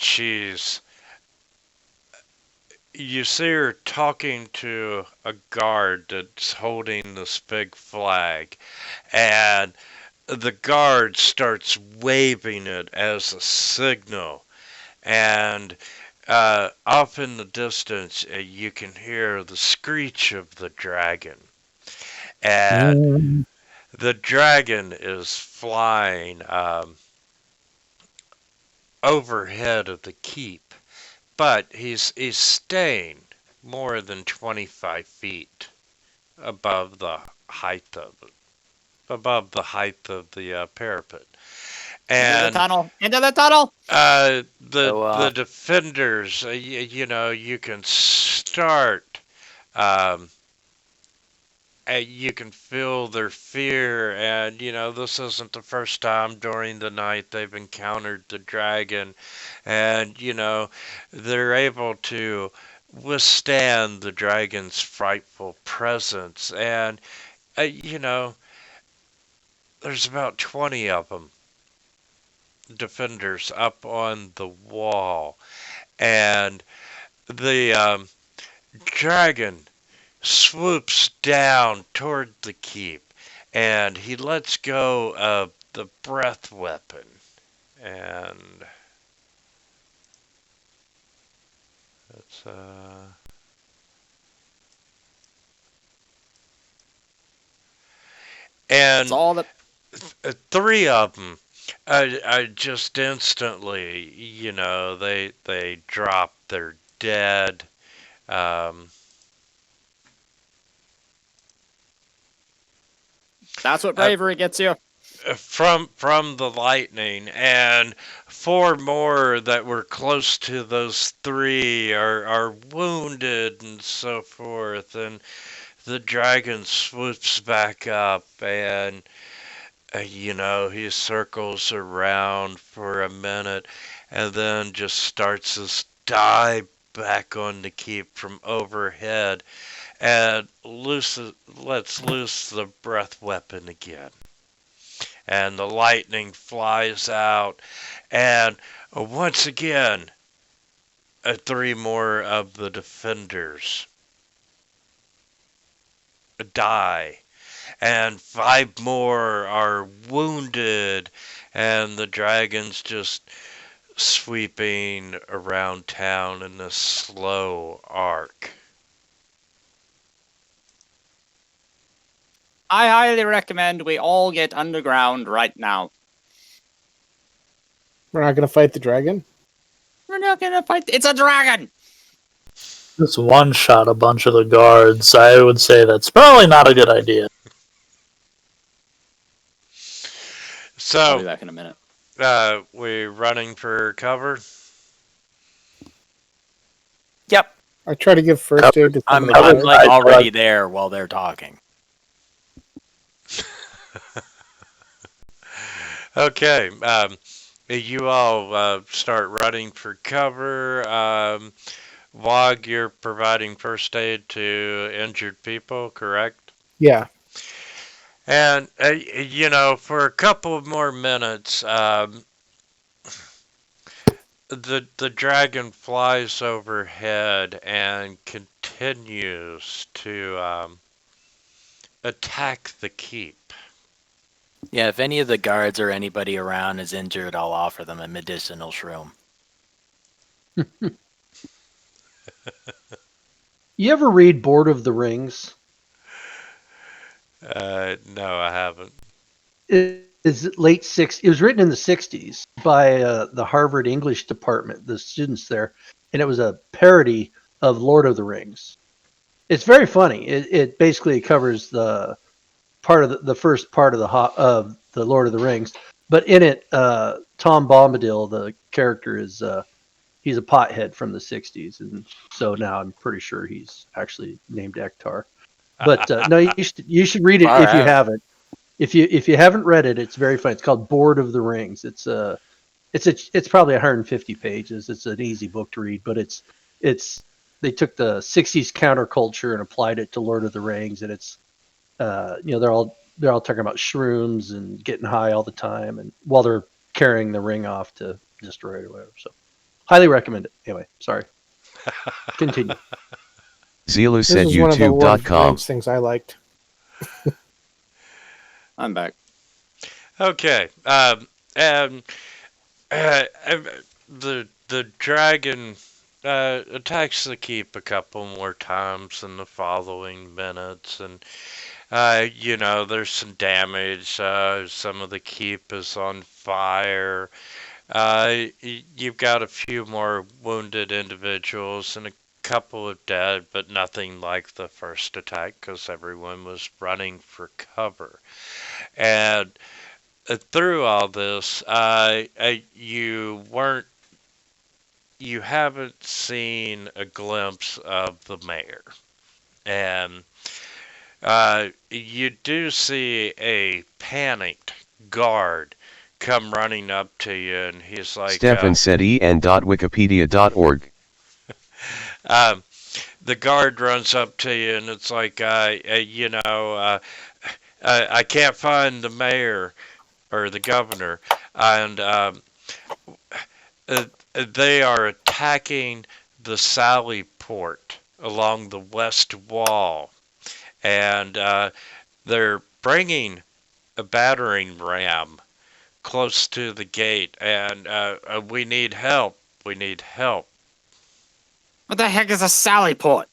you see her talking to a guard that's holding this big flag, and the guard starts waving it as a signal, and off in the distance you can hear the screech of the dragon, and Mm, the dragon is flying overhead of the keep, but he's staying more than 25 feet above the height of it, above the height of the parapet. Into the And tunnel! Into the tunnel! the defenders, you can start. Um, you can feel their fear, and this isn't the first time during the night they've encountered the dragon, and they're able to withstand the dragon's frightful presence, and there's about 20 of them, defenders, up on the wall, and the dragon swoops down toward the keep, and he lets go of the breath weapon, and it's That's and all that. three of them, I just instantly, they drop. They're dead. Um, That's what bravery gets you. from the lightning, and four more that were close to those three are wounded and so forth, and the dragon swoops back up, and he circles around for a minute and then just starts his dive back on the keep from overhead and lets loose the breath weapon again, and the lightning flies out, and once again, three more of the defenders die, and five more are wounded, and the dragon's just sweeping around town in this slow arc. I highly recommend we all get underground right now. We're not going to fight the dragon? We're not gonna fight. It's a dragon! Just one shot a bunch of the guards. I would say that's probably not a good idea. I'll be So, back in a minute. we're running for cover. Yep. I try to give first aid to I'm, somebody. I'm else. like already there while they're talking. Okay, you all start running for cover. Wog, you're providing first aid to injured people, correct? Yeah. And, for a couple of more minutes, the dragon flies overhead and continues to attack the keep. Yeah, if any of the guards or anybody around is injured, I'll offer them a medicinal shroom. You ever read Board of the Rings? No, I haven't. It is late 60s. It was written in the 60s by the Harvard English department, the students there, and it was a parody of Lord of the Rings. It's very funny. It basically covers the part of the first part of the Lord of the Rings, but in it, Tom Bombadil, the character, is he's a pothead from the 60s, and so now I'm pretty sure he's actually named Ektar. But no, you should read it if you haven't. If you haven't read it, it's very fun. It's called Board of the Rings. It's probably 150 pages. It's an easy book to read, but it's they took the 60s counterculture and applied it to Lord of the Rings, and it's they're all talking about shrooms and getting high all the time, and while they're carrying the ring off to destroy it or whatever. So, highly recommend it. Anyway, sorry. Continue. Zelu This said is one of the Lord of the YouTube.com. Rings things I liked. I'm back. Okay. And the dragon attacks the keep a couple more times in the following minutes, and there's some damage. Some of the keep is on fire. You've got a few more wounded individuals and a couple of dead, but nothing like the first attack because everyone was running for cover. And through all this, you haven't seen a glimpse of the mayor, and you do see a panicked guard come running up to you, and he's like, Stefan said en.wikipedia.org. the guard runs up to you, and it's like, I can't find the mayor or the governor, and they are attacking the Sally Port along the west wall, and they're bringing a battering ram close to the gate, and we need help. We need help. What the heck is a Sally Port?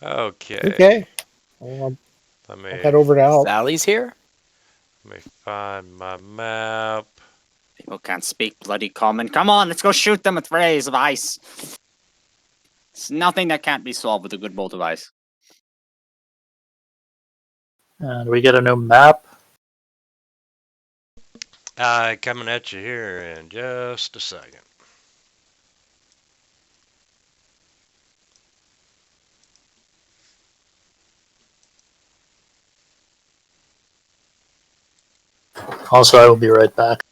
Okay. Okay. Well, Let I'll head over me to help. Sally's here. find my map. People can't speak bloody common. Come on, let's go shoot them with rays of ice. It's nothing that can't be solved with a good bolt of ice. And we get a new map. Coming at you here in just a second. Also, I will be right back.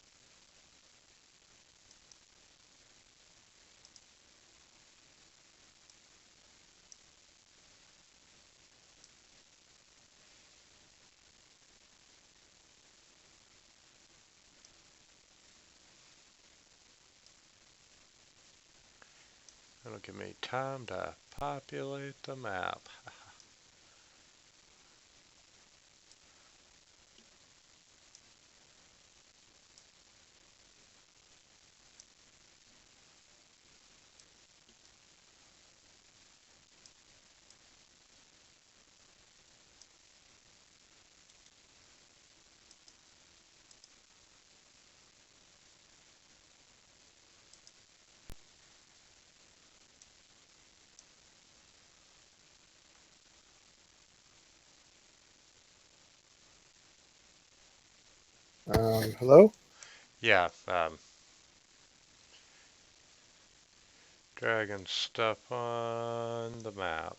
It'll give me time to populate the map. Hello? Yeah, dragging stuff on the map.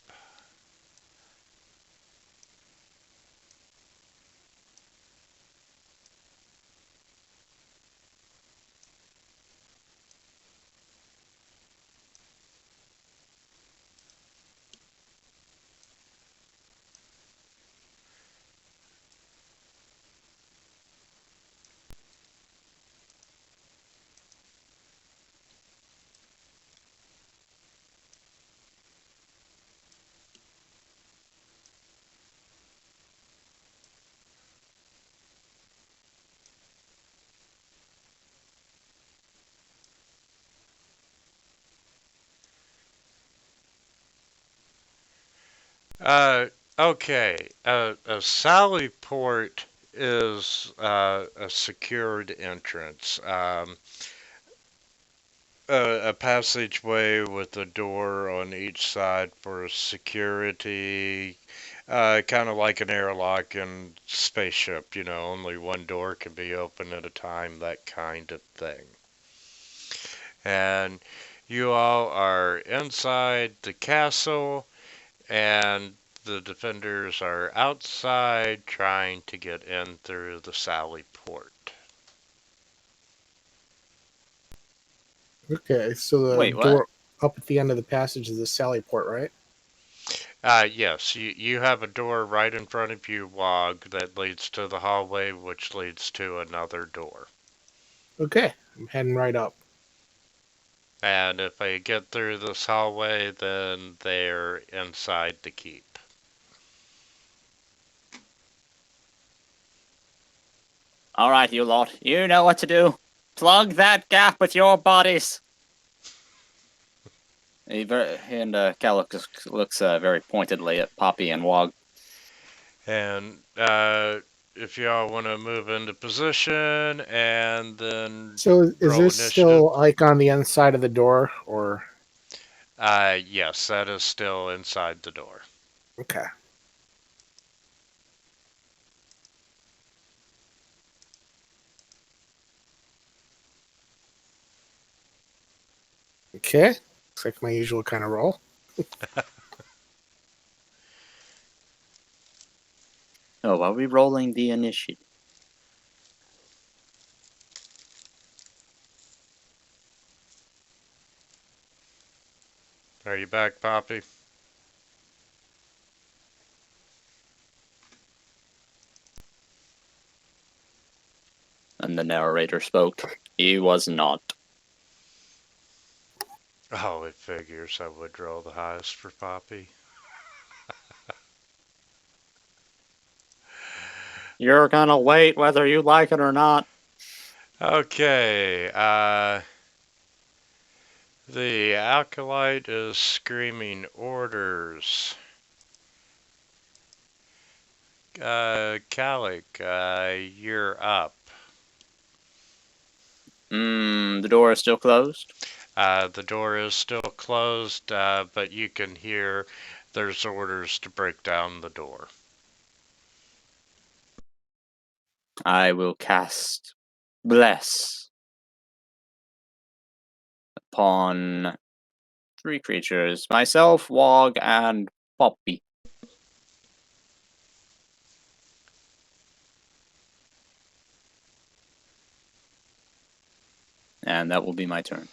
Okay. A Sally Port is a secured entrance. A passageway with a door on each side for security. Kind of like an airlock in spaceship, only one door can be open at a time, that kind of thing. And you all are inside the castle, and the defenders are outside trying to get in through the Sally port. Okay, so the Wait, what? door up at the end of the passage is the Sally port, right? Yes, you have a door right in front of you, Wog, that leads to the hallway, which leads to another door. Okay, I'm heading right up. And if they get through this hallway, then they're inside the keep. All right, you lot. You know what to do. Plug that gap with your bodies. Cal looks very pointedly at Poppy and Wog. And if y'all want to move into position and then So is roll this initiative. still like on the inside of the door, or? Yes, that is still inside the door. Okay. Okay. Looks like my usual kind of roll. Oh, are we rolling the initiative? Are you back, Poppy? And the narrator spoke. He was not. Oh, it figures I would roll the highest for Poppy. You're gonna wait whether you like it or not. Okay, the acolyte is screaming orders. Calic, you're up. The door is still closed. The door is still closed, but you can hear there's orders to break down the door. I will cast Bless upon 3 creatures. Myself, Wog, and Poppy. And that will be my turn.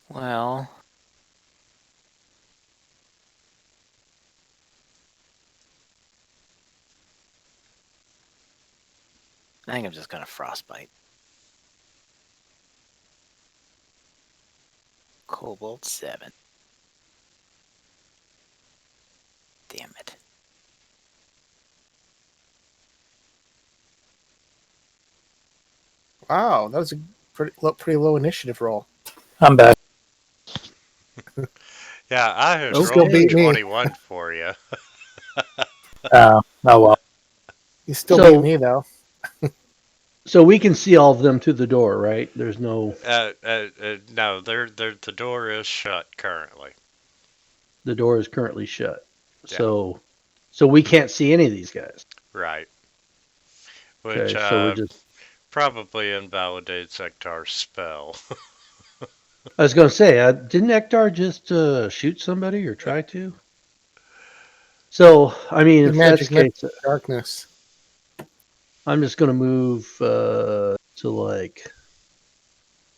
Well, I think I'm just gonna frostbite. Cobalt 7. Damn it. Wow, that was a pretty low initiative roll. I'm back. Yeah, I had Okay. Still rolled a beat me. 21 for you. Oh well. You still So- beat me though. So we can see all of them through the door, right? There's no. No, the door is shut currently. The door is currently shut. Yeah. So we can't see any of these guys. Right. Which Okay, so we're just. probably invalidates Ektar's spell. I was gonna say, didn't Ektar just shoot somebody or try to? So I mean, The if that's magic the case, darkness. I'm just gonna move to like.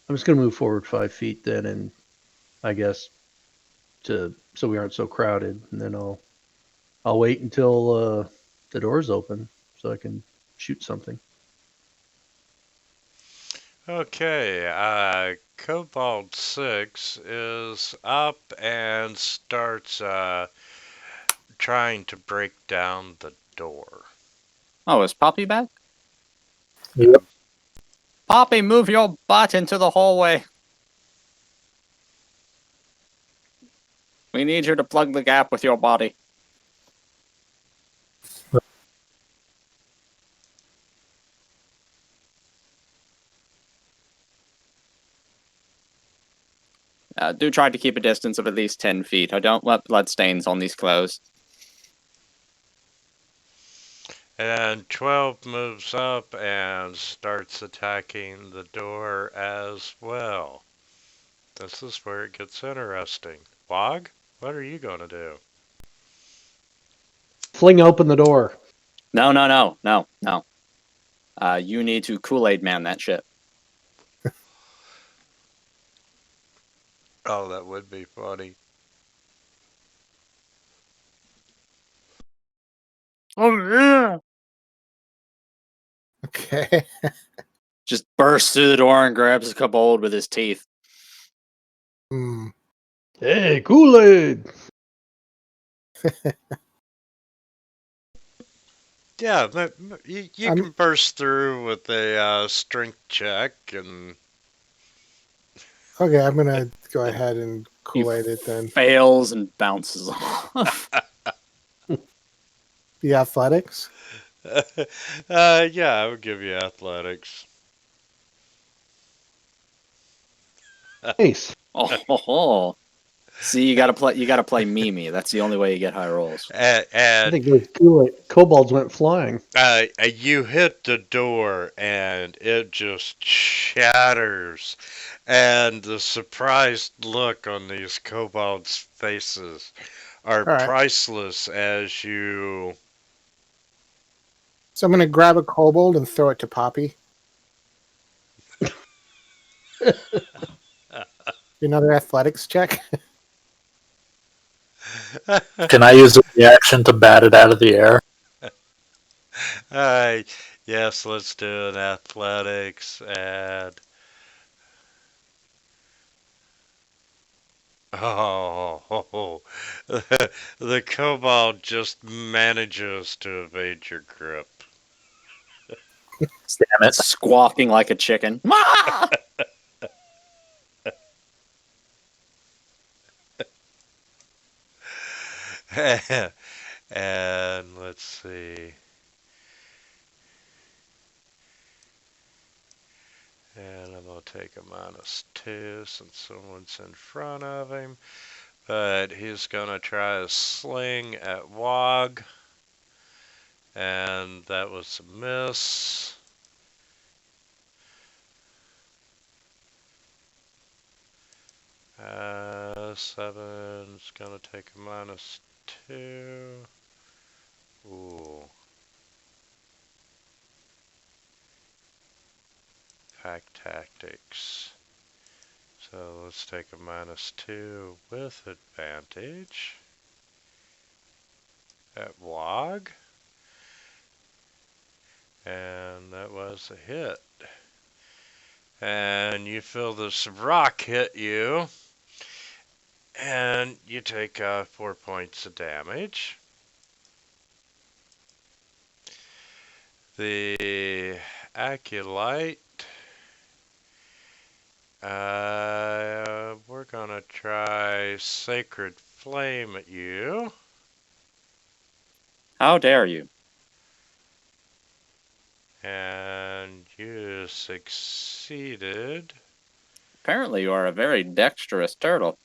I'm just gonna move forward 5 feet then, and I guess so we aren't so crowded, and then I'll wait until the door's open so I can shoot something. Okay, Cobalt 6 is up and starts trying to break down the door. Oh, is Poppy back? Yep. Poppy, move your butt into the hallway. We need you to plug the gap with your body. Do try to keep a distance of at least 10 feet. I don't want blood stains on these clothes. And 12 moves up and starts attacking the door as well. This is where it gets interesting. Wog, what are you going to do? Fling open the door. No. You need to Kool-Aid man that shit. Oh, that would be funny. Oh yeah. Okay. Just bursts through the door and grabs a kobold with his teeth. Hmm. Hey, Kool-Aid! Yeah, you I'm can burst through with a strength check and okay. I'm gonna go ahead and He Kool-Aid it then. fails and bounces off. The athletics. yeah, I would give you athletics. Nice. Oh. See, you gotta play Mimi. That's the only way you get high rolls. And, I think those kobolds went flying. you hit the door and it just shatters. And the surprised look on these kobolds' faces are All right. priceless as you. So I'm gonna grab a kobold and throw it to Poppy. Another athletics check. Can I use the reaction to bat it out of the air? uh, yes, let's do an athletics and. Oh, the kobold just manages to evade your grip. Damn it. Squawking like a chicken. Ma! And let's see. And I'm going to take a -2 since someone's in front of him. But he's going to try a sling at Wog. And that was a miss. Seven's going to take a -2. Ooh. Pack tactics. So let's take a -2 with advantage at Wog. And that was a hit. And you feel this rock hit you. And you take 4 points of damage. The Acolyte. We're going to try Sacred Flame at you. How dare you? And you succeeded. Apparently, you are a very dexterous turtle.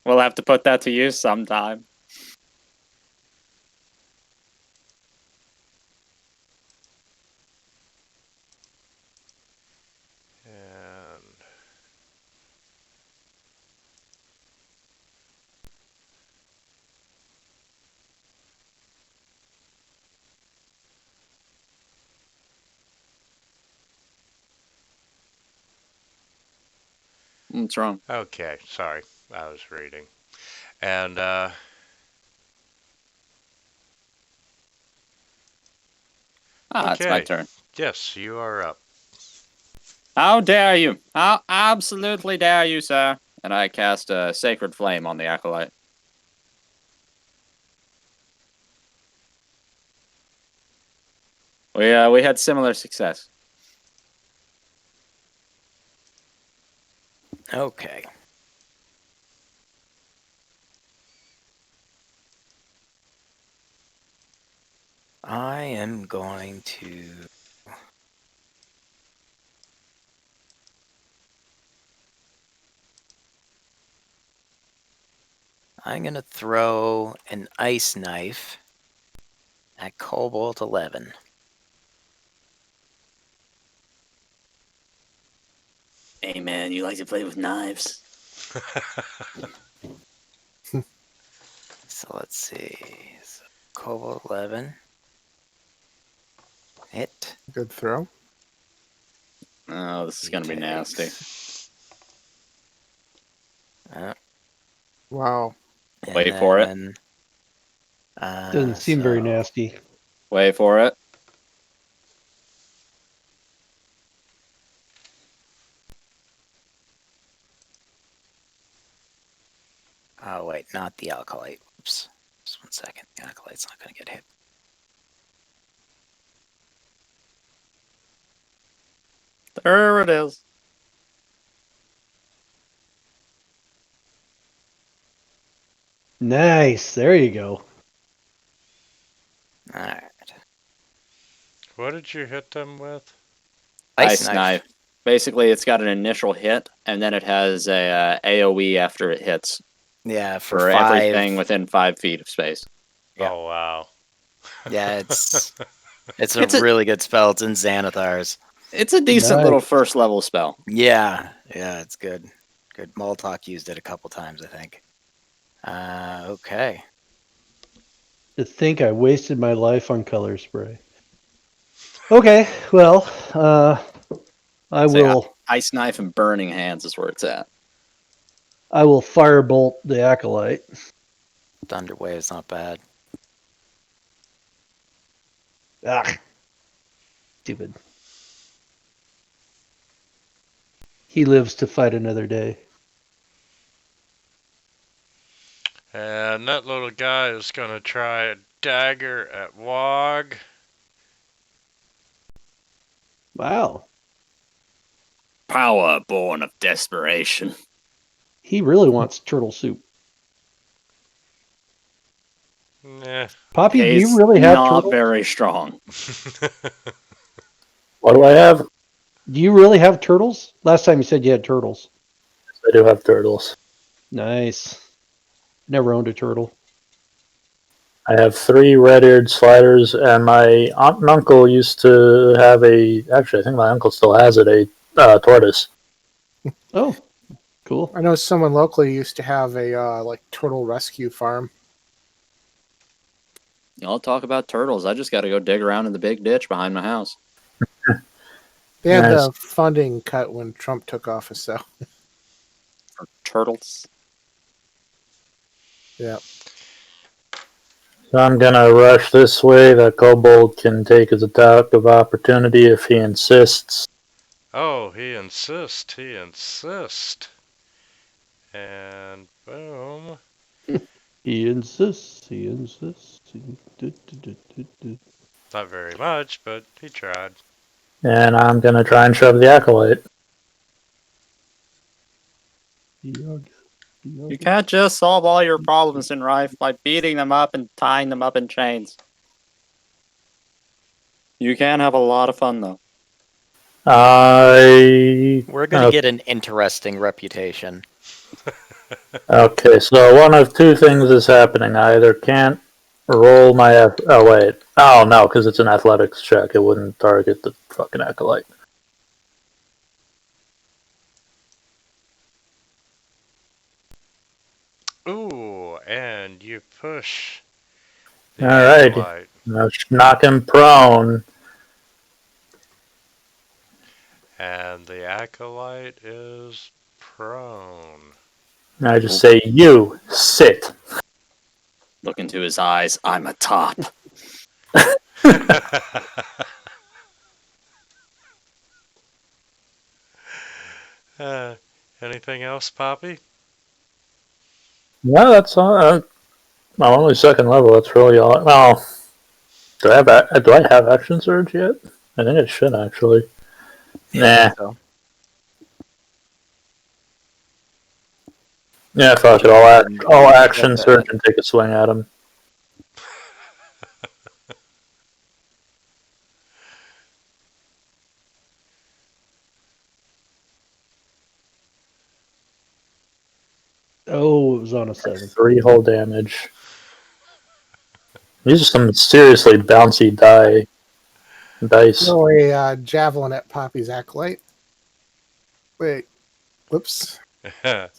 We'll have to put that to use sometime. And What's wrong? okay, sorry, I was reading. And It's my okay, turn. yes, you are up. How dare you? How absolutely dare you, sir? And I cast a Sacred Flame on the Acolyte. We had similar success. Okay. I am going to. I'm going to throw an ice knife At Cobalt 11. Hey man, you like to play with knives? So let's see. So Cobalt 11. Hit. Good throw. Oh, this is gonna be nasty. Wow. Wait for it. Doesn't seem very nasty. Wait for it. Oh, wait, not the Alkalite. Oops. Just 1 second. The Alkalite's not going to get hit. There it is. Nice. There you go. Alright. What did you hit them with? Ice knife. Basically, it's got an initial hit, and then it has a AOE after it hits Yeah, for 5. everything within 5 feet of space. Yeah. Oh, wow. Yeah, it's a really good spell. It's in Xanathar's. It's a decent Nice. little first level spell. Yeah, it's good. Good. Moltok used it a couple times, I think. Okay. To think I wasted my life on color spray. Okay, well, I Say, will. Ice knife and burning hands is where it's at. I will firebolt the acolyte. Thunderwave is not bad. Ah, stupid. He lives to fight another day. And that little guy is going to try a dagger at Wog. Wow, Power born of desperation. he really wants turtle soup. Nah. Poppy, do He's you really have not turtles? very strong. What do I have? Do you really have turtles? Last time you said you had turtles. I do have turtles. Nice. Never owned a turtle. I have 3 red-eared sliders, and my aunt and uncle used to have actually, I think my uncle still has it, a tortoise. Oh, cool. I know someone locally used to have a like turtle rescue farm. Y'all talk about turtles. I just got to go dig around in the big ditch behind my house. They had Nice. the funding cut when Trump took office, so For turtles. yeah. So I'm gonna rush this way. The kobold can take his attack of opportunity if he insists. Oh, he insists. And boom. He insists. Not very much, but he tried. And I'm gonna try and shove the acolyte. You can't just solve all your problems in life by beating them up and tying them up in chains. You can have a lot of fun, though. I We're going to get an interesting reputation. Okay, so one of 2 things is happening. I either can't roll my oh wait. Oh no, because it's an athletics check. It wouldn't target the fucking acolyte. Ooh, and you push the Alrighty. acolyte. Let's knock him prone. And the acolyte is prone. And I just say, you sit. Look into his eyes. I'm a top. Anything else, Poppy? No, that's all. I'm only 2nd level. That's really all. Well, do I have action surge yet? I think I should actually. Nah. So. Yeah, fuck it. All action surge and take a swing at him. Oh, it was on a 7. 3 whole damage. These are some seriously bouncy dice. Throw a javelin at Poppy's acolyte. Wait, whoops. Okay.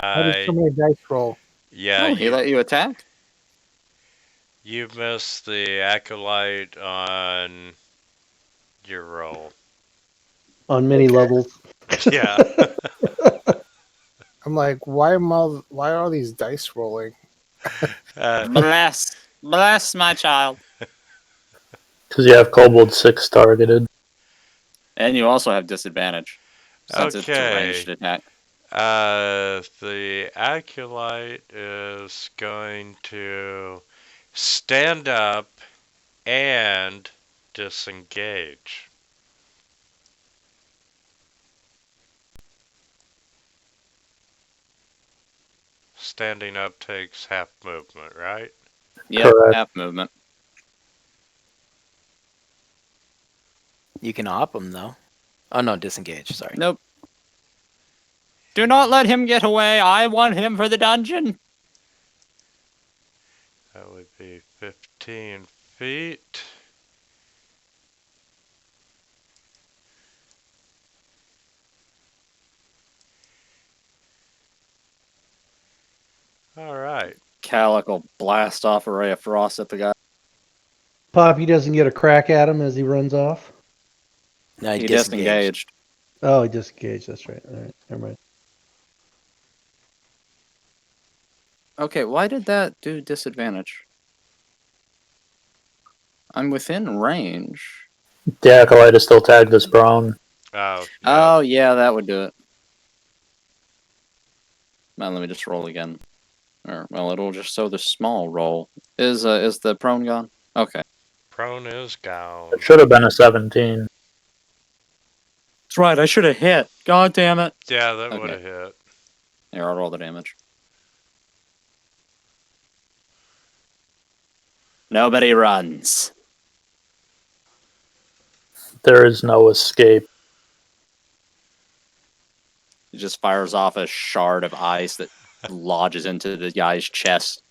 How did so many dice roll? Yeah, Oh, he let you attack? you missed the acolyte on your roll. On many Okay. levels. Yeah. I'm like, why are all these dice rolling? Bless my child. Because you have Kobold 6 targeted. And you also have disadvantage since it's a Okay. ranged attack. The acolyte is going to stand up and disengage. Standing up takes half movement, right? Yep, Correct. half movement. You can op him though. Oh no, disengage. Sorry. Nope. Do not let him get away. I want him for the dungeon. That would be 15 feet. All right. Calic will blast off a ray of frost at the guy. Poppy doesn't get a crack at him as he runs off. No, He disengaged. disengaged. Oh, he disengaged. That's right. All right, never mind. Okay, why did that do disadvantage? I'm within range. The Acolyte is still tagged as prone. Oh, Oh, yeah, that would do it. Well, let me just roll again. Or, well, it'll just show the small roll. Is the prone gone? Okay. prone is gone. It should have been a 17. That's right, I should have hit. God damn it. Yeah, that Okay. would have hit. Here, I'll roll the damage. Nobody runs. There is no escape. It just fires off a shard of ice that lodges into the guy's chest.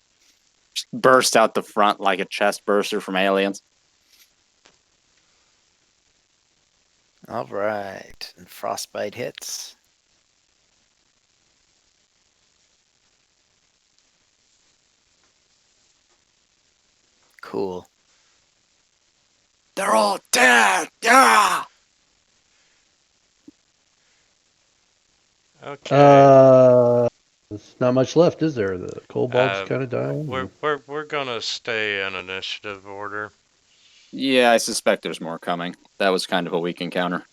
Just bursts out the front like a chest burster from Aliens. All right, and frostbite hits. Cool. They're all dead! Yeah! Okay. There's not much left, is there? The kobold's Uh, kind of dying. we're gonna stay in initiative order. Yeah, I suspect there's more coming. That was kind of a weak encounter.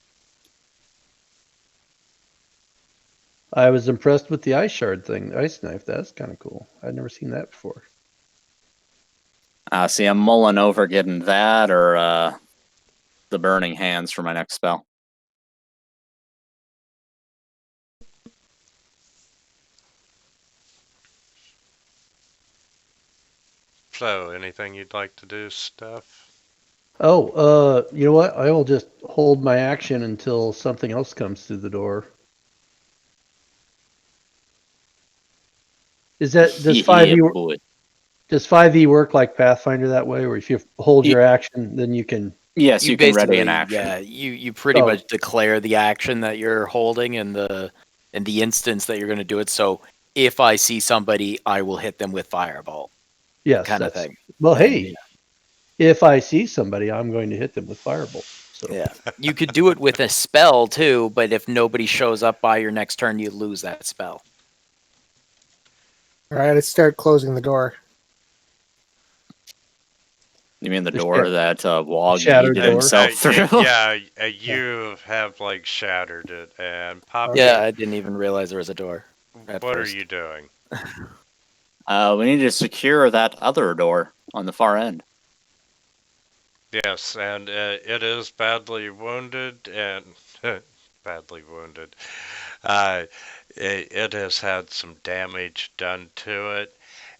I was impressed with the ice shard thing, the ice knife. That's kind of cool. I'd never seen that before. See, I'm mulling over getting that or the Burning Hands for my next spell. So, anything you'd like to do, Steph? Oh, you know what? I will just hold my action until something else comes through the door. Does 5e boy. does 5e work like Pathfinder that way, where if you hold your action, then you can? Yes, you can ready an basically, action. yeah, you pretty much declare the action that you're holding and the instance that you're going to do it. So if I see somebody, I will hit them with fireball. Yes, kind of that's- thing. Well, And, hey, if I see somebody, I'm going to hit them with firebolt. So yeah, you could do it with a spell too, but if nobody shows up by your next turn, you lose that spell. All right, let's start closing the door. You mean the The door that Wog shattered yeeted door? himself through? Yeah, you have like shattered it, and Poppy. Yeah, I didn't even realize there was a door. What are you doing? We need to secure that other door on the far end. Yes, and it is badly wounded, and badly wounded. It has had some damage done to it,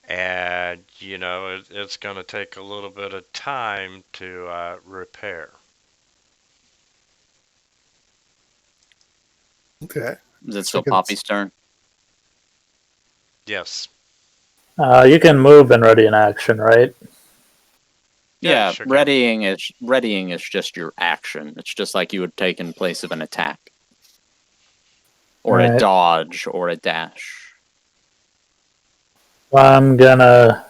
and you know it's going to take a little bit of time to repair. Okay. Is it still Seconds. Poppy's turn? Yes. You can move and ready in action, right? Yeah, sure can. readying is just your action. It's just like you would take in place of an attack. Or a Right. dodge or a dash. I'm gonna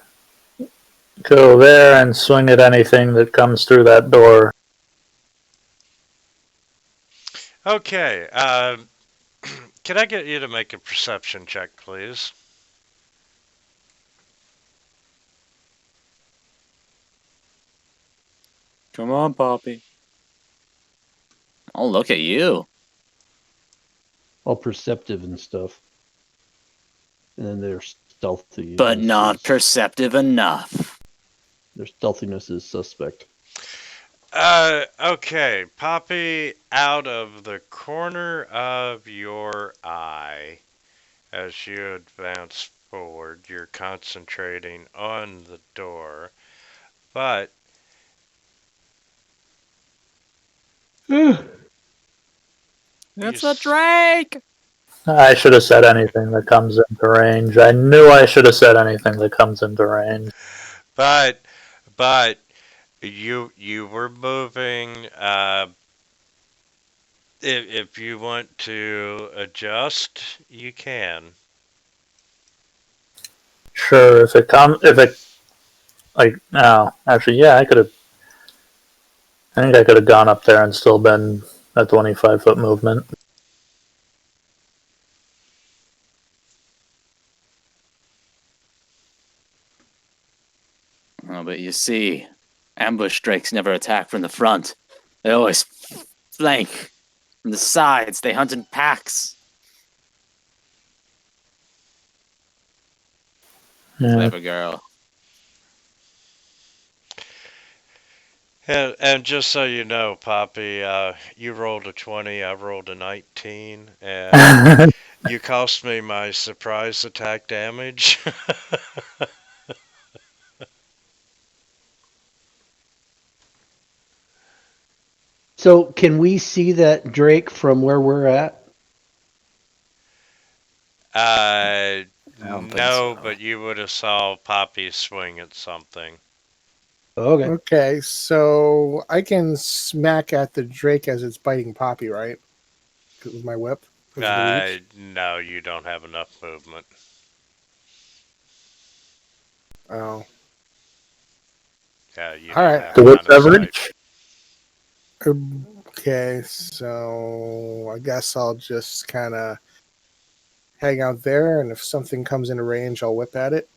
go there and swing at anything that comes through that door. Okay. Can I get you to make a perception check, please? Come on, Poppy. Oh, look at you. All perceptive and stuff. And then they're stealthy. But not perceptive enough. Their stealthiness is suspect. Okay, Poppy, out of the corner of your eye, as you advance forward, you're concentrating on the door, but It's you a Drake! I should have said anything that comes into range. I knew I should have said anything that comes into range. but you were moving. If you want to adjust, you can. Sure, if it, like, no, actually, yeah, I think I could have gone up there and still been a 25-foot movement. Oh, but you see, ambush Drakes never attack from the front. They always flank from the sides. They hunt in packs. Yeah. Clever girl. And just so you know, Poppy, you rolled a 20, I rolled a 19, and you cost me my surprise attack damage. So can we see that Drake from where we're at? uh, don't think no, so. but you would have saw Poppy swing at something. Okay. Okay, so I can smack at the Drake as it's biting Poppy, right? With my whip. Because of the reach. No, you don't have enough movement. Oh. Yeah, you All don't right. have So what's line of sight. average? Okay, so I guess I'll just kind of hang out there, and if something comes into range, I'll whip at it.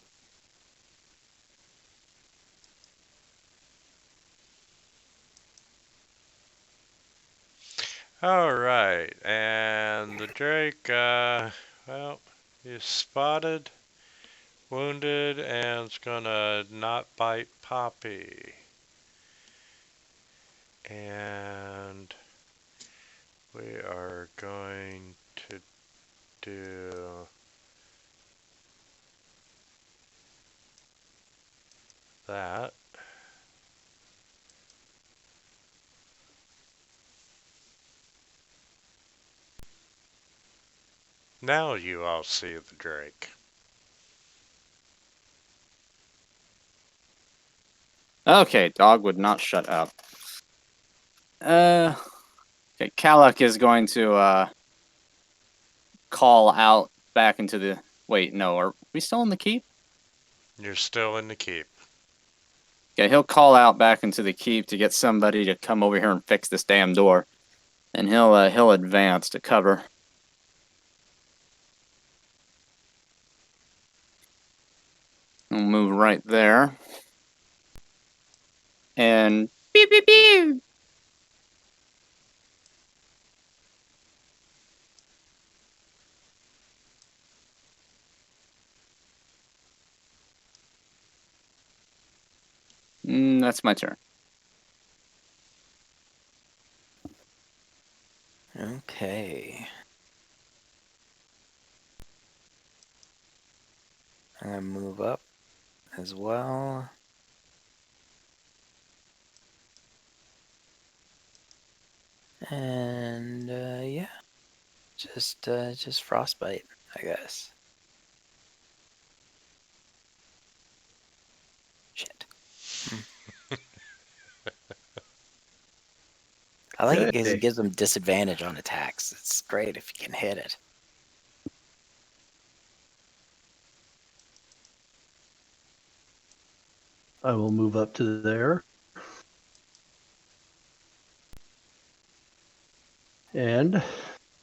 Alright, and the Drake, well, he's spotted, wounded, and it's gonna not bite Poppy. And we are going to do that. Now you all see the Drake. Okay, dog would not shut up. Okay, Kalak is going to call out back into the. Wait, no, are we still in the keep? You're still in the keep. Okay, he'll call out back into the keep to get somebody to come over here and fix this damn door, and he'll advance to cover. We'll move right there, and beep beep beep. That's my turn. Okay. I'm gonna move up as well. And yeah, just frostbite, I guess. I like it because Okay. it gives them disadvantage on attacks. It's great if you can hit it. I will move up to there. And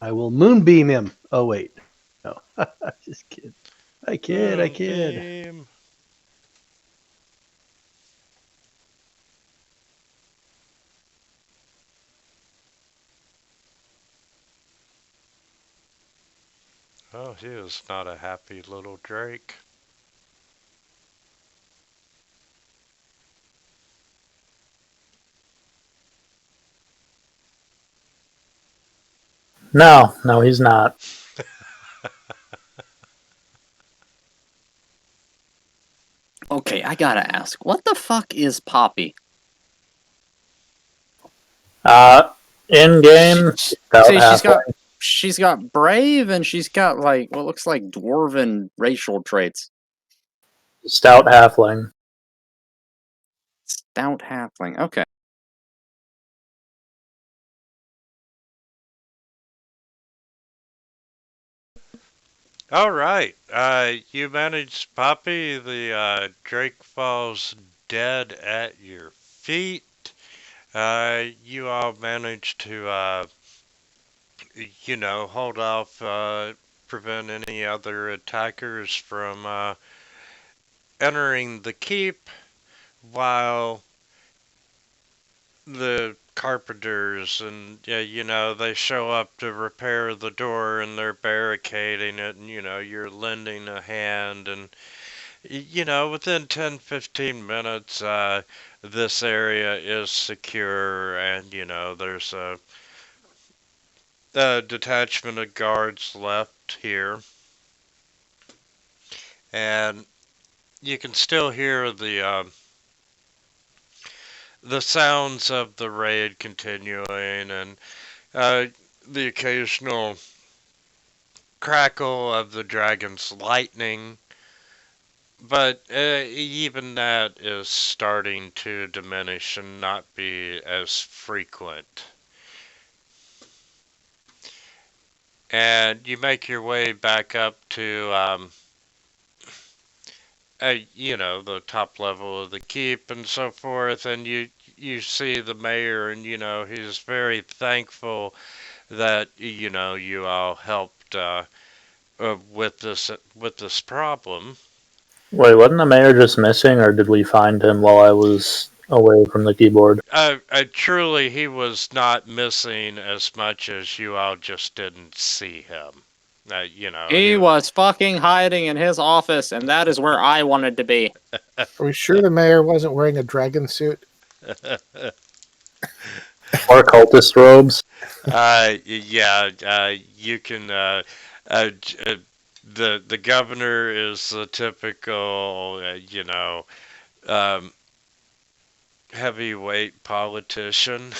I will moonbeam him. Oh, wait. No. Just kidding. I kid. Moonbeam. Oh, he is not a happy little Drake. No, no, he's not. Okay, I gotta ask, what the fuck is Poppy? In game, stout See, halfling. she's got brave and she's got like what looks like dwarven racial traits. Stout halfling. Stout halfling. Okay. All right. You managed Poppy. The Drake falls dead at your feet. You all managed to, hold off, prevent any other attackers from entering the keep, while the carpenters and they show up to repair the door and they're barricading it, and you're lending a hand, and within 10-15 minutes this area is secure, and there's a detachment of guards left here, and you can still hear the sounds of the raid continuing, and the occasional crackle of the dragon's lightning. But even that is starting to diminish and not be as frequent. And you make your way back up to, the top level of the keep and so forth, and you see the mayor, and he's very thankful that you all helped with this problem. Wait, wasn't the mayor just missing, or did we find him while I was away from the keyboard? Truly, he was not missing as much as you all just didn't see him. He was fucking hiding in his office, and that is where I wanted to be. Are we sure the mayor wasn't wearing a dragon suit? Or cultist robes? Yeah, you can. The governor is the typical, um, heavyweight politician.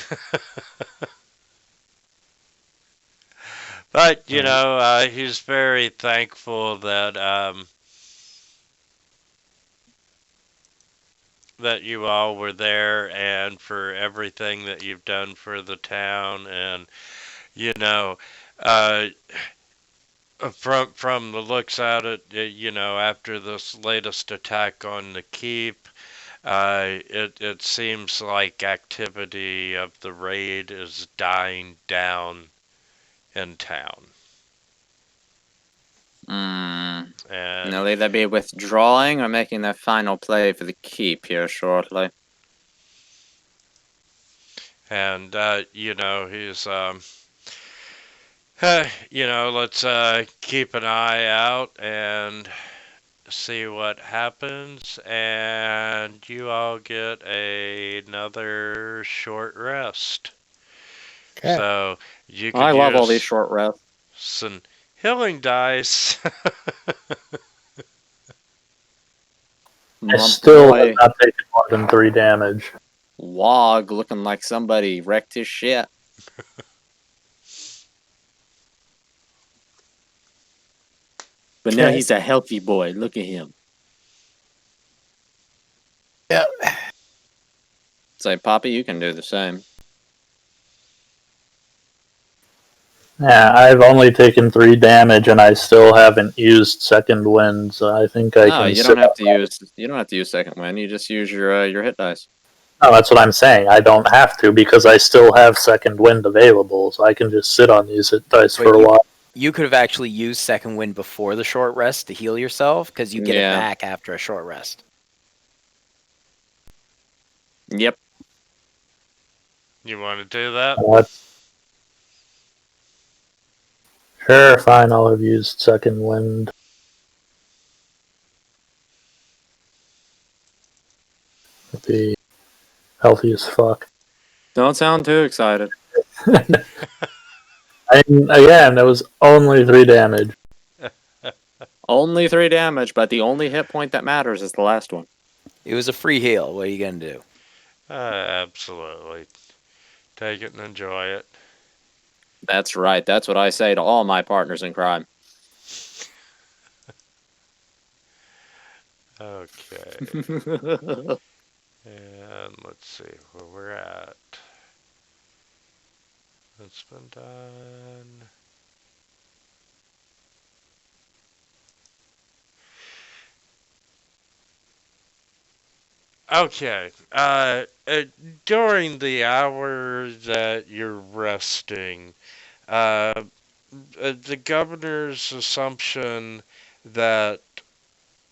But he's very thankful that you all were there, and for everything that you've done for the town, and uh, from the looks at it, after this latest attack on the keep, it seems like activity of the raid is dying down in town. And They'll either be withdrawing or making their final play for the keep here shortly. and he's let's keep an eye out and see what happens, and you all get another short rest. Okay. So you can I love all these use short rests. some healing dice. I still have not taken more than 3 damage. Wog looking like somebody wrecked his shit. But now Okay. he's a healthy boy. Look at him. Yeah. Say, Poppy, you can do the same. Yeah, I've only taken 3 damage, and I still haven't used second wind. So I think I No, can. you don't have to use. You don't have to use second wind. You just use your hit dice. No, that's what I'm saying. I don't have to because I still have second wind available, so I can just sit on these hit dice But for a while. You could have actually used second wind before the short rest to heal yourself because you get it Yeah. back after a short rest. Yep. You want to do that? What? Sure, fine. I'll have used second wind. It'll be healthy as fuck. Don't sound too excited. And again, it was only 3 damage. Only 3 damage, but the only hit point that matters is the last one. It was a free heal. What are you gonna do? Absolutely. Take it and enjoy it. That's right. That's what I say to all my partners in crime. Okay. And let's see where we're at. It's been done. Okay. During the hour that you're resting, the governor's assumption that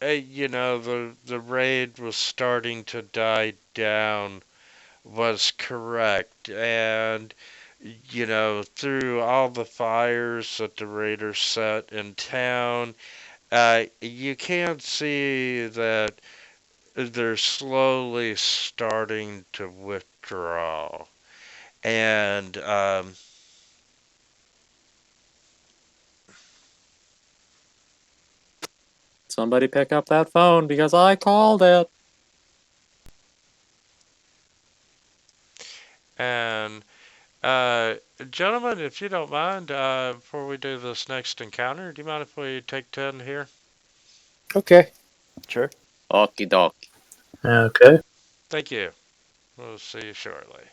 the raid was starting to die down was correct, and through all the fires that the raiders set in town, you can see that they're slowly starting to withdraw. And Somebody pick up that phone because I called it. and uh, gentlemen, if you don't mind, before we do this next encounter, do you mind if we take 10 here? Okay. Sure. Okie doke. Okay. Thank you. We'll see you shortly.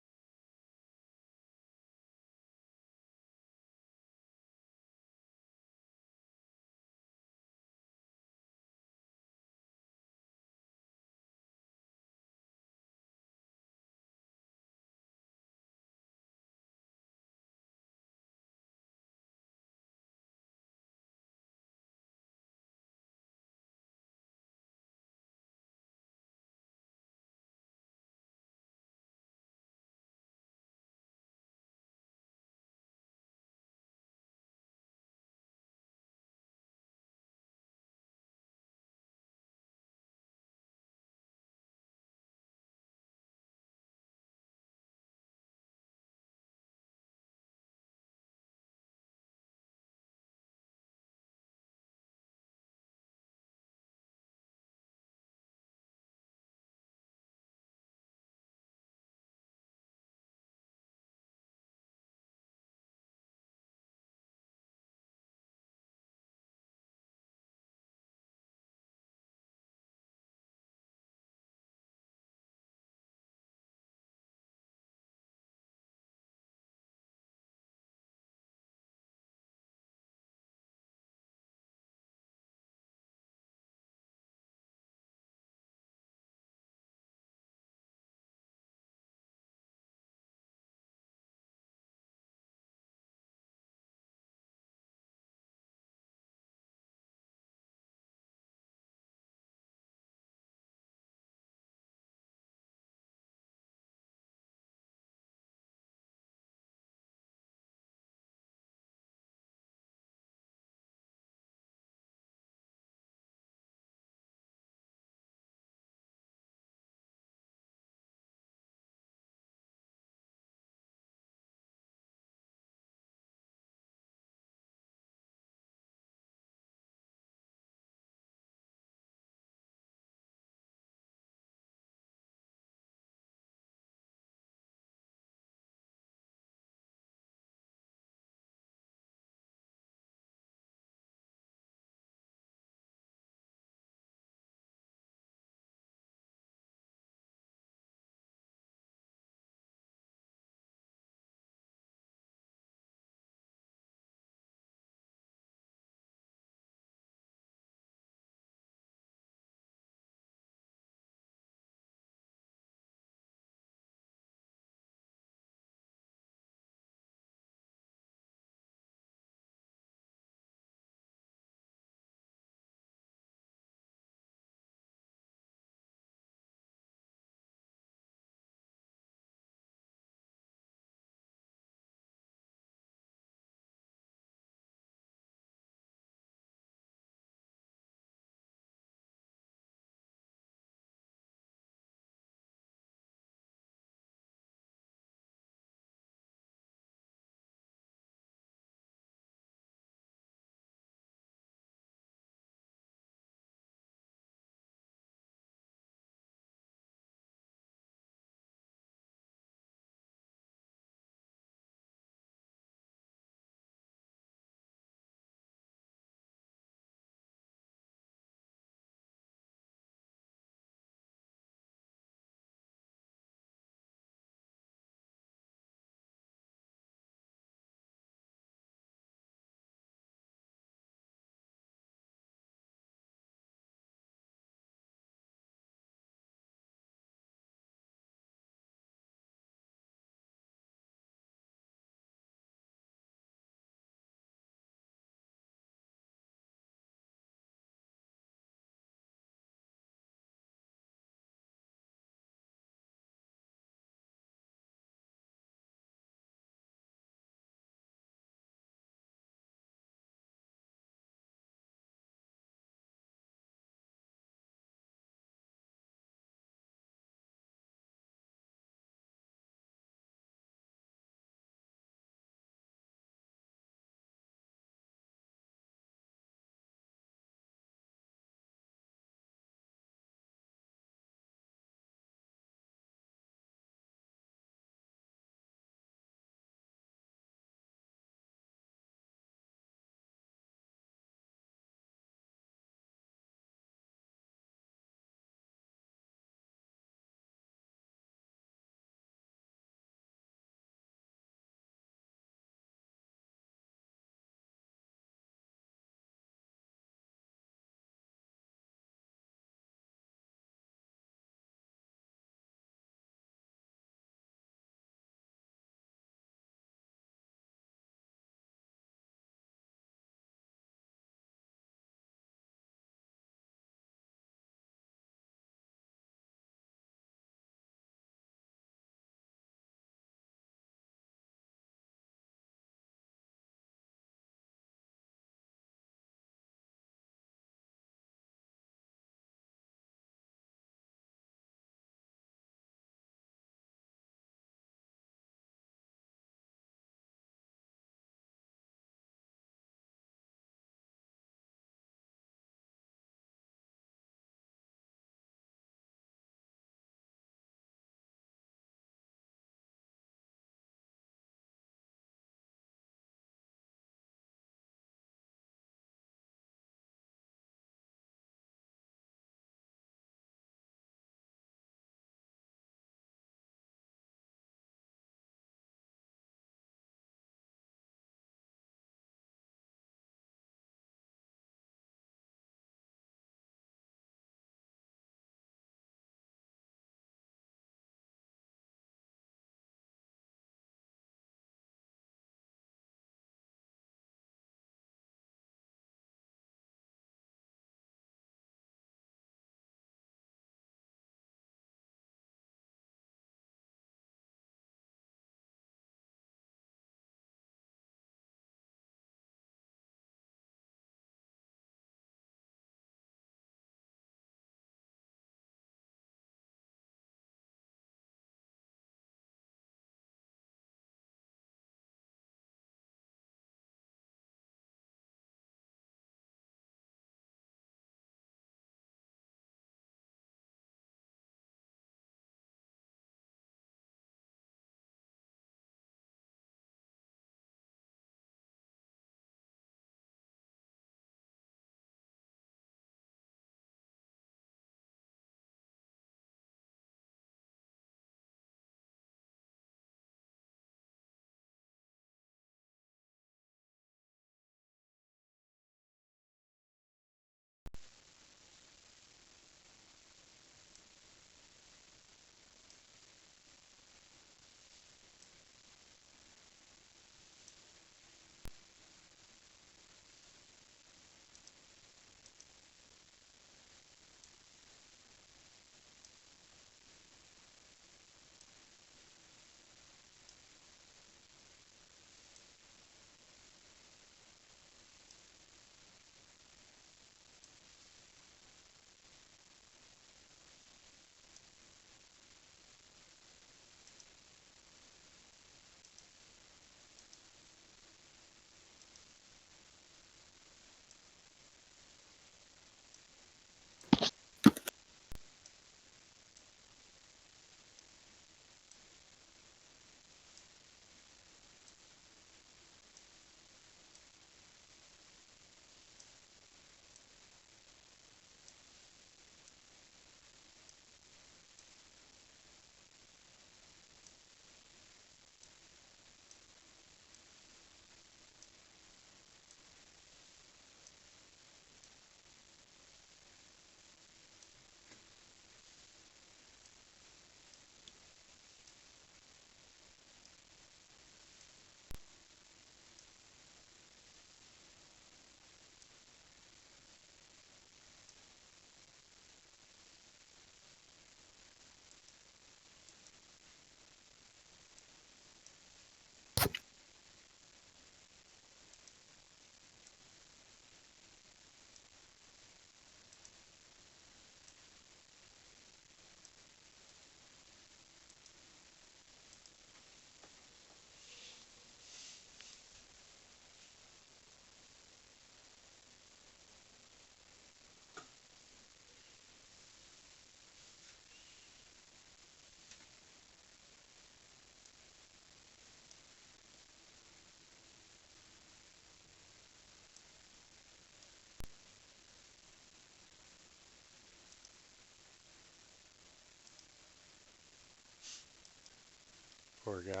Poor guy.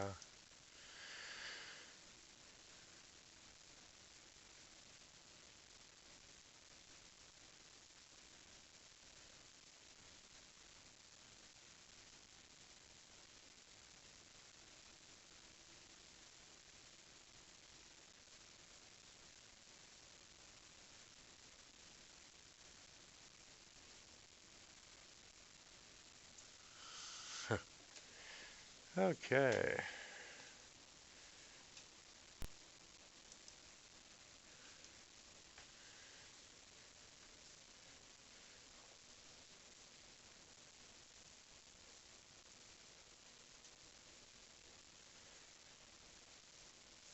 Okay.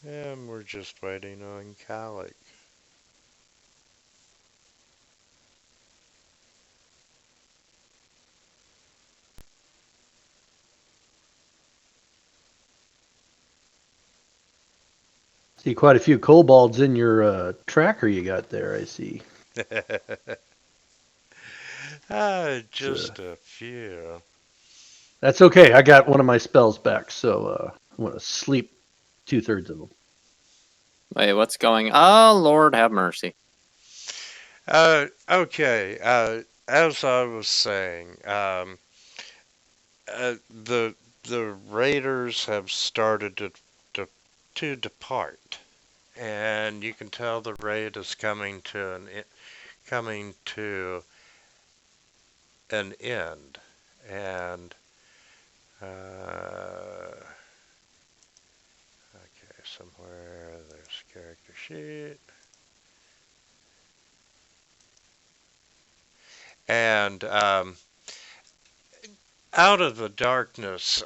And we're just waiting on Calic. See quite a few kobolds in your tracker you got there, I see. Just a few. That's okay. I got one of my spells back, so I'm going to sleep 2/3 of them. Wait, what's going? Oh, Lord have mercy. Okay. As I was saying, the raiders have started to depart, and you can tell the raid is coming to an end, and okay, somewhere there's character sheet. And out of the darkness,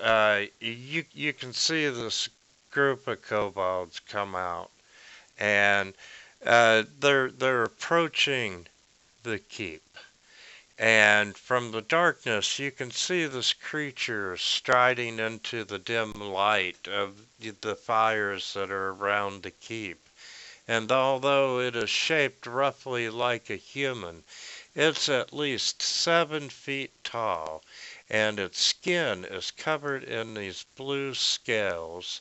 you can see this group of kobolds come out, and they're approaching the keep. And from the darkness, you can see this creature striding into the dim light of the fires that are around the keep. And although it is shaped roughly like a human, it's at least 7 feet tall, and its skin is covered in these blue scales.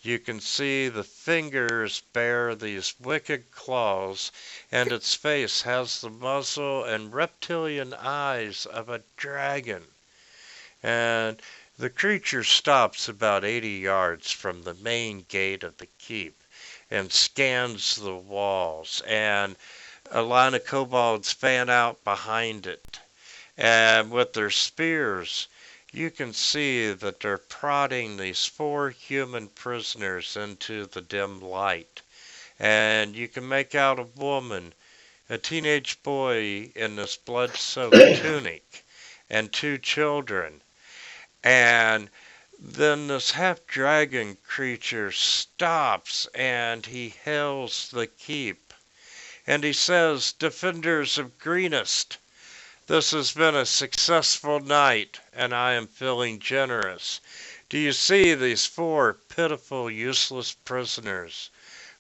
You can see the fingers bear these wicked claws, and its face has the muzzle and reptilian eyes of a dragon. And the creature stops about 80 yards from the main gate of the keep and scans the walls, and a line of kobolds fan out behind it. And with their spears, you can see that they're prodding these 4 human prisoners into the dim light. And you can make out a woman, a teenage boy in this blood-soaked tunic, and 2 children. And then this half-dragon creature stops and he hails the keep. And he says, "Defenders of Greenest, this has been a successful night, and I am feeling generous. Do you see these 4 pitiful, useless prisoners?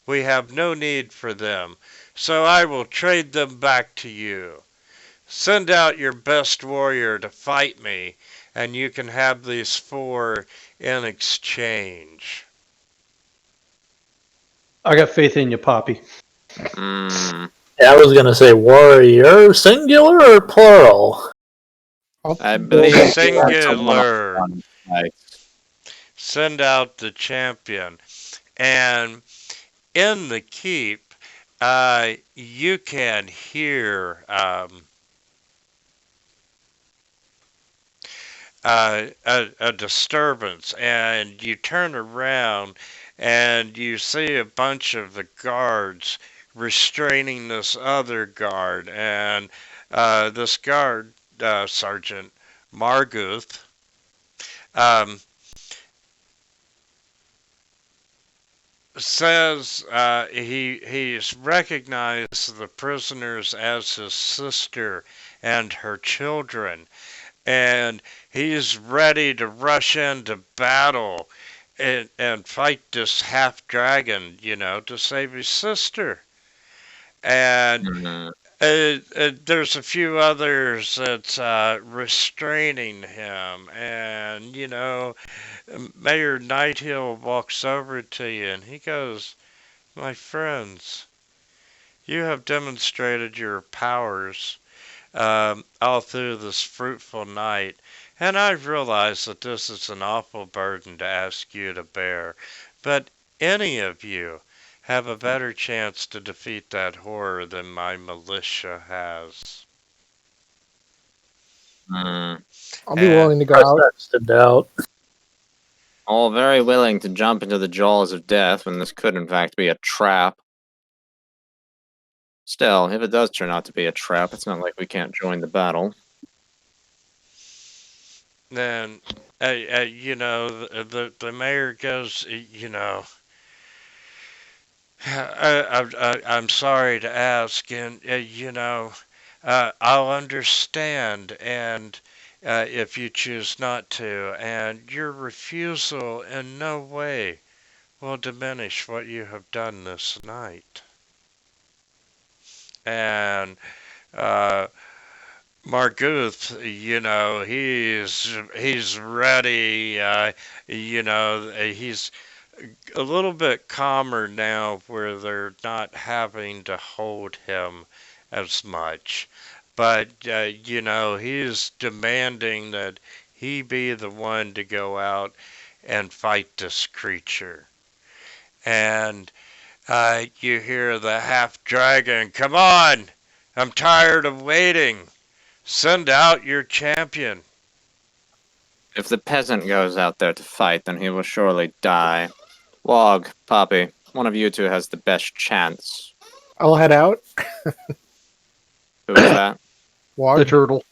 We have no need for them, so I will trade them back to you. Send out your best warrior to fight me, and you can have these 4 in exchange." I got faith in you, Poppy. Hmm. Yeah, I was gonna say warrior, singular or plural? I believe that's a Singular. one-on-one fight. Send out the champion. And in the keep, you can hear a disturbance, and you turn around and you see a bunch of the guards restraining this other guard, and this guard, Sergeant Marguth, um, says he's recognized the prisoners as his sister and her children, and he's ready to rush into battle and fight this half dragon, to save his sister. And Mhm. there's a few others that's restraining him, and Mayor Nighthill walks over to you and he goes, "My friends, you have demonstrated your powers all through this fruitful night, and I realize that this is an awful burden to ask you to bear, but any of you have a better chance to defeat that horror than my militia has." Hmm. I'll be And willing to go Press out. X to doubt. All very willing to jump into the jaws of death when this could in fact be a trap. Still, if it does turn out to be a trap, it's not like we can't join the battle. then, the mayor goes, I'm sorry to ask, and I'll understand, and if you choose not to, and your refusal in no way will diminish what you have done this night. And uh, Marguth, he's ready. He's a little bit calmer now, where they're not having to hold him as much. But he's demanding that he be the one to go out and fight this creature. And you hear the half dragon, "Come on! I'm tired of waiting. Send out your champion." If the peasant goes out there to fight, then he will surely die. Wog, Poppy, one of you two has the best chance. I'll head out. Who is that? The Walk. turtle.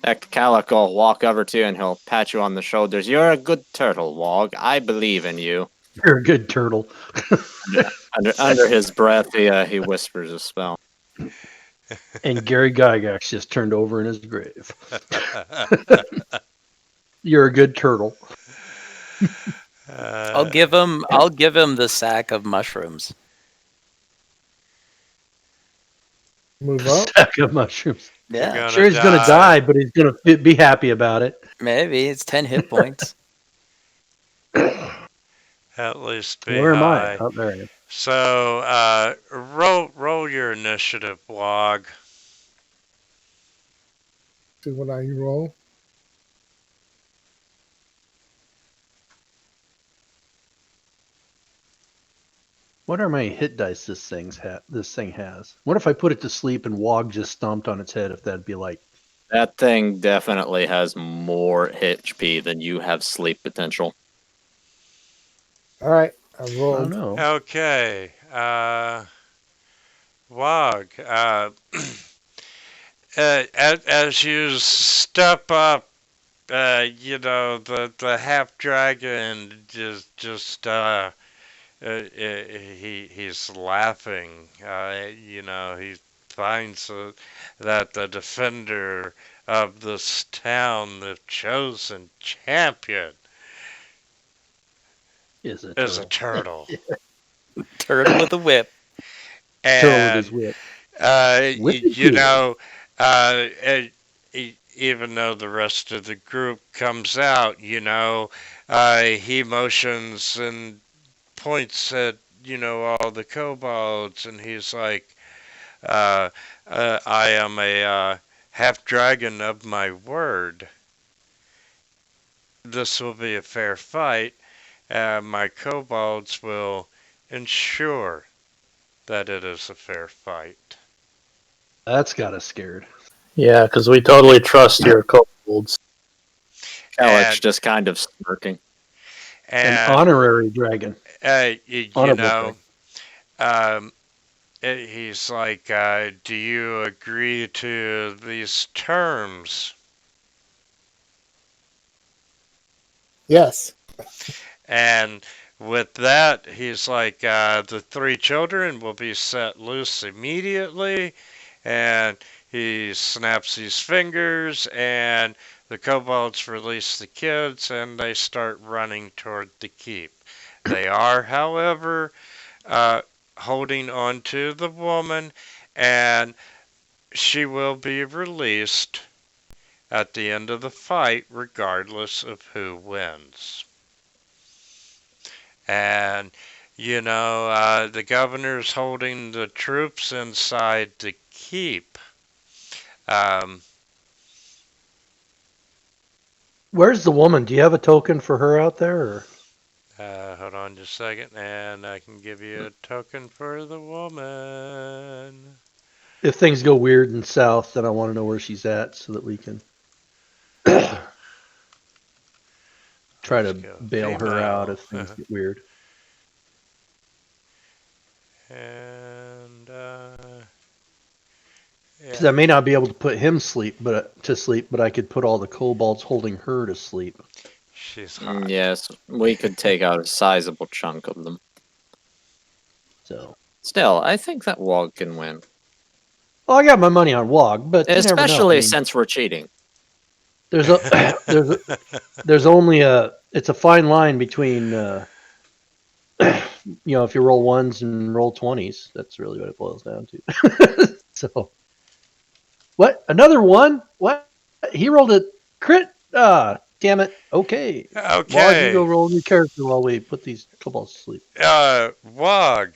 Calic will walk over to you and he'll pat you on the shoulders. You're a good turtle, Wog. I believe in you. You're a good turtle. Under his breath, he whispers a spell. And Gary Gygax just turned over in his grave. You're a good turtle. I'll give him the sack of mushrooms. Move up. Sack of mushrooms. Yeah, gonna Sure, he's gonna die, but he's gonna be happy about it. maybe it's 10 hit points. At least be Where am high. I? Oh, there I am. So roll your initiative, Wog. See what I roll. What are my hit dice this thing has? What if I put it to sleep and Wog just stomped on its head? If that'd be like, That thing definitely has more HP than you have sleep potential. All right, I I don't rolled. know. Okay. Wog. As you step up, the half dragon he's laughing. He finds that the defender of this town, the chosen champion, Is a is a turtle. turtle. Turtle with a whip. Turtle with his And whip. y- Whip is you good. know, even though the rest of the group comes out, he motions and points at, all the kobolds, and he's like, I am a half dragon of my word. This will be a fair fight. My kobolds will ensure that it is a fair fight. That's got us scared. Yeah, because we totally trust your kobolds. Calic's And, just kind of smirking. An and honorary dragon. you Honorable know, he's like, do you agree to these terms? Yes. And with that, he's like, the three children will be set loose immediately. And he snaps his fingers, and the kobolds release the kids, and they start running toward the keep. They are, however, holding on to the woman, and she will be released at the end of the fight, regardless of who wins. And, the governor's holding the troops inside to keep. Um, Where's the woman? Do you have a token for her out there? Or? hold on just a second, and I can give you a token for the woman. If things go weird in south, then I want to know where she's at so that we can try Let's to go bail her out if things female. get weird. And, Because I may not be able to put him to sleep, but I could put all the kobolds holding her to sleep. she's hot. Yes, we could take out a sizable chunk of them. So, Still, I think that Wog can win. well, I got my money on Wog, but you never know. Especially I mean, since we're cheating. there's only it's a fine line between if you roll ones and roll 20s, that's really what it boils down to. So, what? Another one? What? He rolled a crit? Ah, damn it. Okay. Wog, you go Okay. roll a new character while we put these kobolds to sleep. Wog,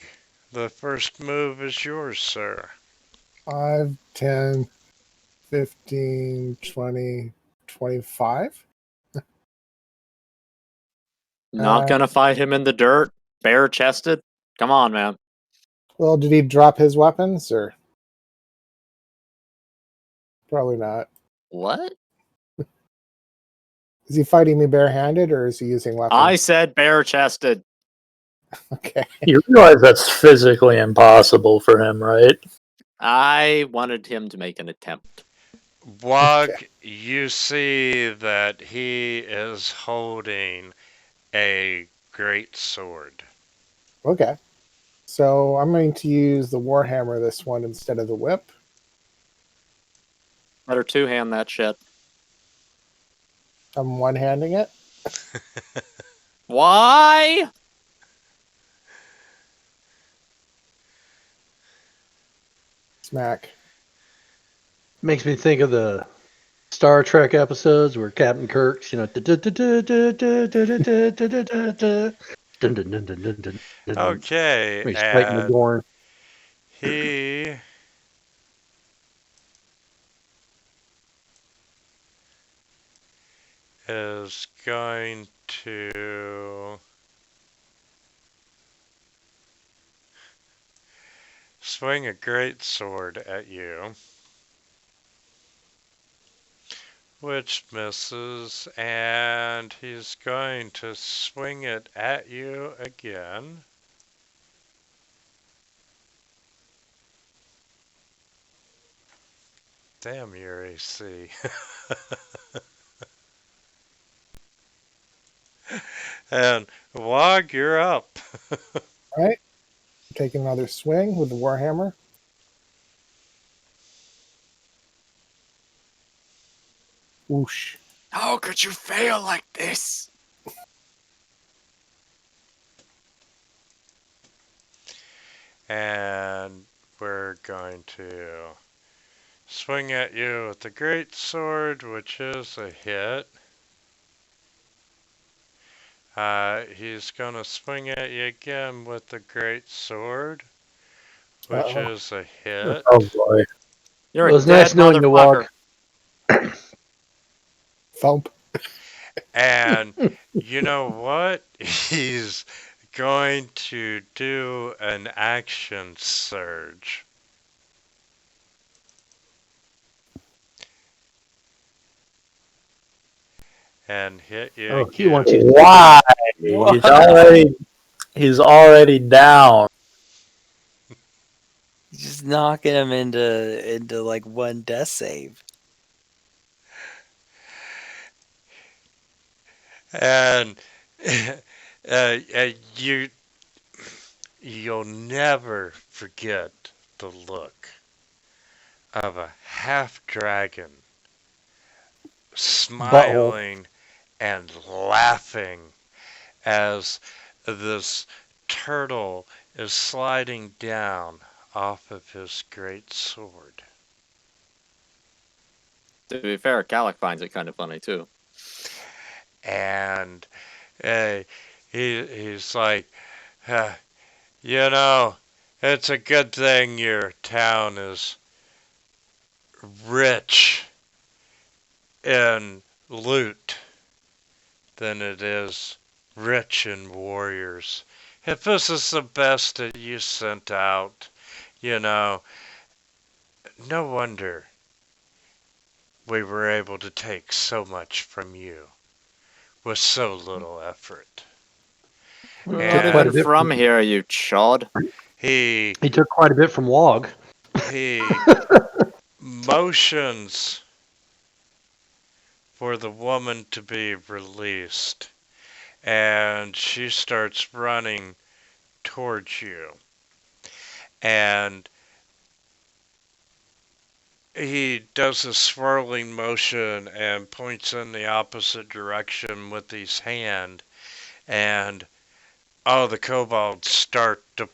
the first move is yours, sir. 5, 10, 15, 20, 25. Not gonna fight him in the dirt, bare chested. Come on, man. Well, did he drop his weapons or? Probably not. What? Is he fighting me barehanded or is he using weapons? I said bare chested. Okay. You realize that's physically impossible for him, right? I wanted him to make an attempt. Wog, Okay. you see that he is holding a great sword. Okay. So I'm going to use the Warhammer this one instead of the whip. Better two-hand that shit. I'm one-handing it. Why? Smack. Makes me think of the Star Trek episodes where Captain Kirk's, Okay, he's fighting the and Gorn. he is going to swing a great sword at you, which misses, and he's going to swing it at you again. Damn your AC. And Wog, you're up. All right. Take another swing with the Warhammer. Whoosh. How could you fail like this? And we're going to swing at you with the great sword, which is a hit. He's going to swing at you again with the great sword, which Uh-oh. is a hit. Oh boy. You're It a was dead nice knowing you, motherfucker. Wog. Thump. And you know what? He's going to do an action surge. And hit you Oh, again. he wants you to Why? He's already down. Just knocking him into like one death save. And you'll never forget the look of a half dragon smiling and laughing as this turtle is sliding down off of his great sword. To be fair, Calic finds it kind of funny too. And uh, he's like, "Huh, you know, it's a good thing your town is rich in loot than it is rich in warriors. If this is the best that you sent out, you know, no wonder we were able to take so much from you with so little effort." Not quite a even bit from here, you chod. He He took quite a bit from Wog. he motions for the woman to be released, and she starts running towards you. And he does a swirling motion and points in the opposite direction with his hand, and all the kobolds start to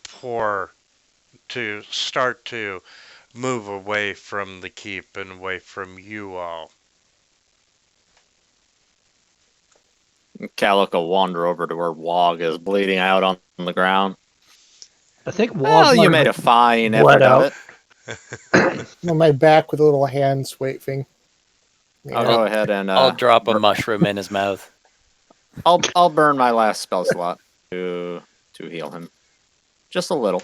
move away from the keep and away from you all. Calic will wander over to where Wog is bleeding out on the ground. I think Wog Well, might you have made a fine bled effort of out. it. On my back with little hands waving. I'll go ahead and I'll drop a mushroom in his mouth. I'll burn my last spell slot to heal him. Just a little.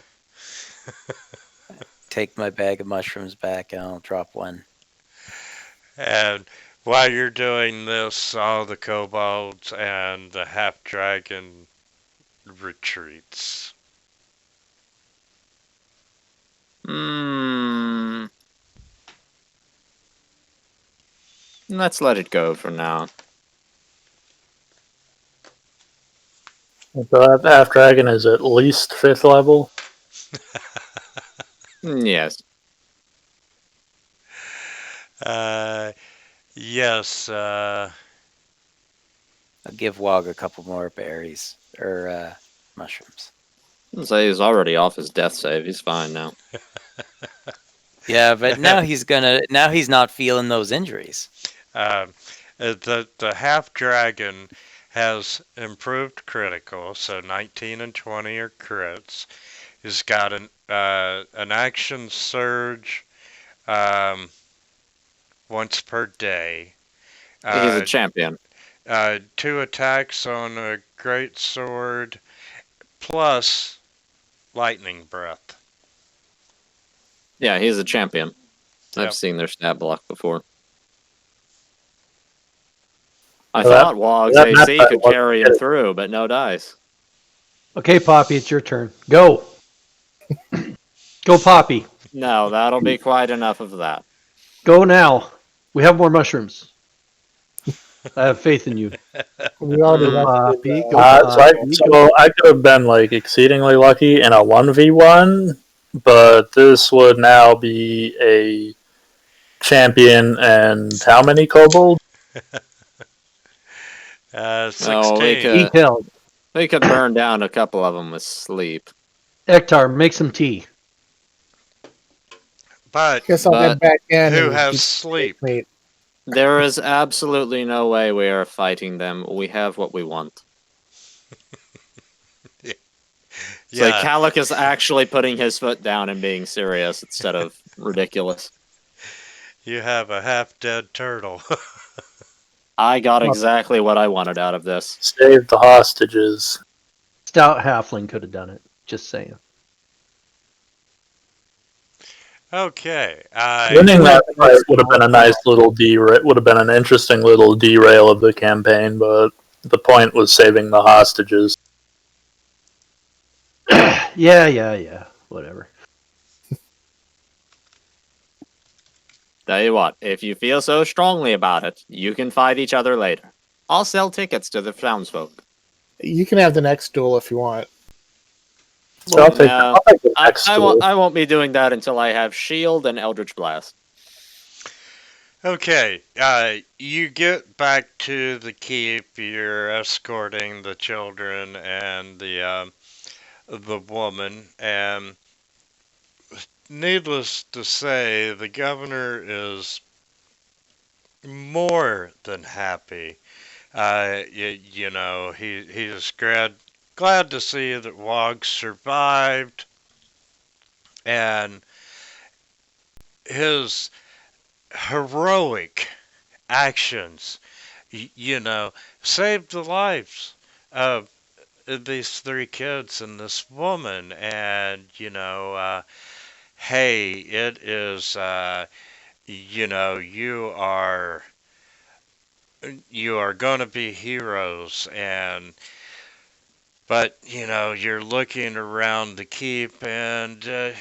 Take my bag of mushrooms back and I'll drop one. And while you're doing this, all the kobolds and the half dragon retreats. Let's let it go for now. So that half dragon is at least 5th level. Yes. Yes, I'll give Wog a couple more berries or mushrooms. I'll say he's already off his death save. He's fine now. Yeah, but now he's not feeling those injuries. the half dragon has improved critical, so 19 and 20 are crits. He's got an action surge once per day. He's a champion. 2 attacks on a great sword, plus lightning breath. Yeah, he's a champion. Yep. I've seen their stat block before. I Well, thought Wog's that- AC that- could that- carry him through, but no dice. Okay, Poppy, it's your turn. Go. Go, Poppy. No, that'll be quite enough of that. Go now. We have more mushrooms. I have faith in you. We already Go, went Poppy. through, Go, So I could have been like exceedingly lucky in a 1v1, but this would now be a champion and how many kobolds? 16. Oh, we could, Detailed. we could burn down a couple of them with sleep. Ektar, make some tea. But guess I'll But head back in. who and has keep sleep? mate. There is absolutely no way we are fighting them. We have what we want. So Yeah, Calic is actually putting his foot down and being serious instead of ridiculous. you have a half-dead turtle. I got exactly what I wanted out of this. Save the hostages. Stout halfling could have done it. Just saying. Okay. Winning that fight would have been a nice little would have been an interesting little derail of the campaign, but the point was saving the hostages. Yeah. Whatever. Tell you what, if you feel so strongly about it, you can fight each other later. I'll sell tickets to the townsfolk. You can have the next duel if you want. So I'll take the next duel. I won't be doing that until I have Shield and Eldritch Blast. Okay. You get back to the keep. You're escorting the children and the woman, and needless to say, the governor is more than happy. He's glad to see that Wog survived, and his heroic actions, saved the lives of these three kids and this woman. And, hey, it is, you are going to be heroes. But, you're looking around the keep, and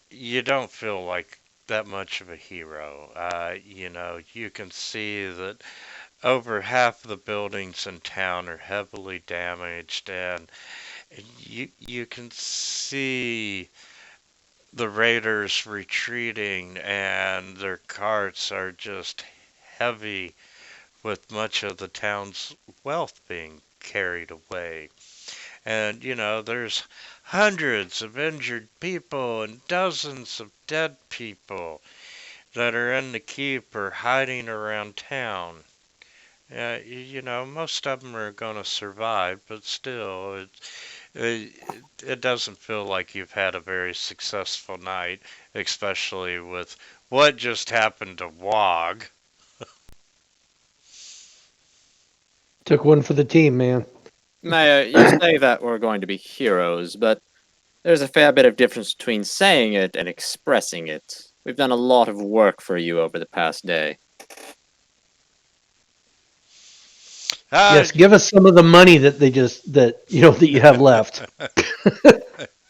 you don't feel like that much of a hero. You can see that over half the buildings in town are heavily damaged, and you can see the raiders retreating, and their carts are just heavy with much of the town's wealth being carried away. And, there's hundreds of injured people and dozens of dead people that are in the keep or hiding around town. Most of them are going to survive, but still, it doesn't feel like you've had a very successful night, especially with what just happened to Wog. Took one for the team, man. Mayor, you say that we're going to be heroes, but there's a fair bit of difference between saying it and expressing it. We've done a lot of work for you over the past day. Yes, give us some of the money that that you have left.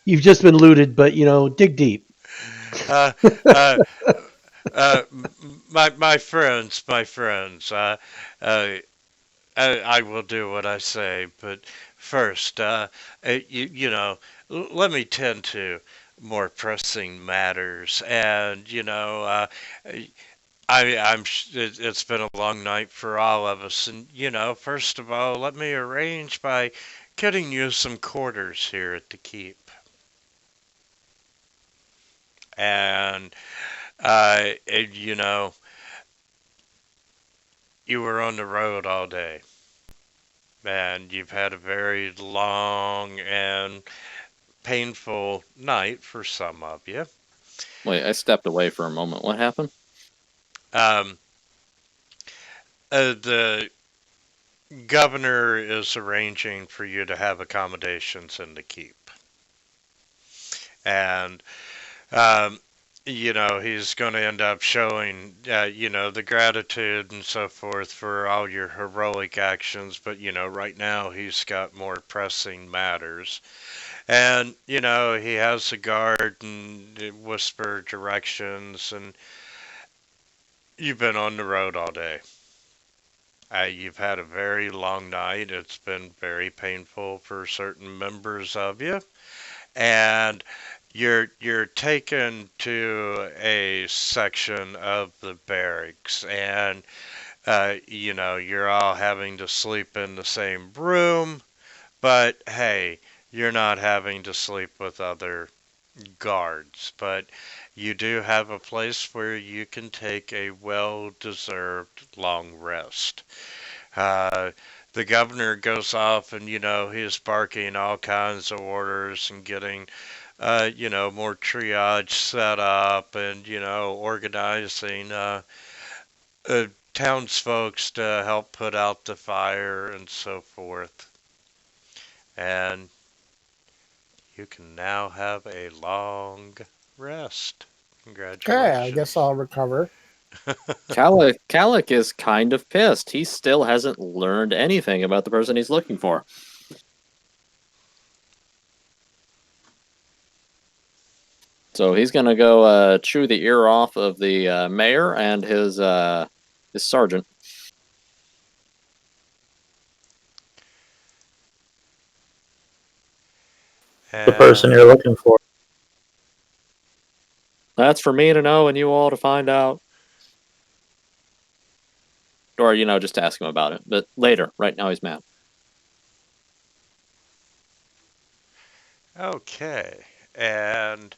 You've just been looted, but dig deep. uh, uh, my friends, I will do what I say, but first, let me tend to more pressing matters. And, it's been a long night for all of us. And, first of all, let me arrange by getting you some quarters here at the keep. And, you were on the road all day. And you've had a very long and painful night for some of you. Wait, I stepped away for a moment. What happened? The governor is arranging for you to have accommodations in the keep. And, he's going to end up showing, the gratitude and so forth for all your heroic actions. But, right now he's got more pressing matters. And, he has a guard and whisper directions. And you've been on the road all day. You've had a very long night. It's been very painful for certain members of you. And you're taken to a section of the barracks, and you're all having to sleep in the same room, but hey, you're not having to sleep with other guards, but you do have a place where you can take a well-deserved long rest. Uh, the governor goes off, and he's barking all kinds of orders and getting more triage set up, and organizing townsfolks to help put out the fire and so forth. And you can now have a long rest. Okay, I Congratulations. guess I'll recover. Calic is kind of pissed. He still hasn't learned anything about the person he's looking for. So he's gonna go chew the ear off of the mayor and his sergeant. The person you're looking for. That's for me to know and you all to find out. Or, just ask him about it. But later. Right now he's mad. Okay. And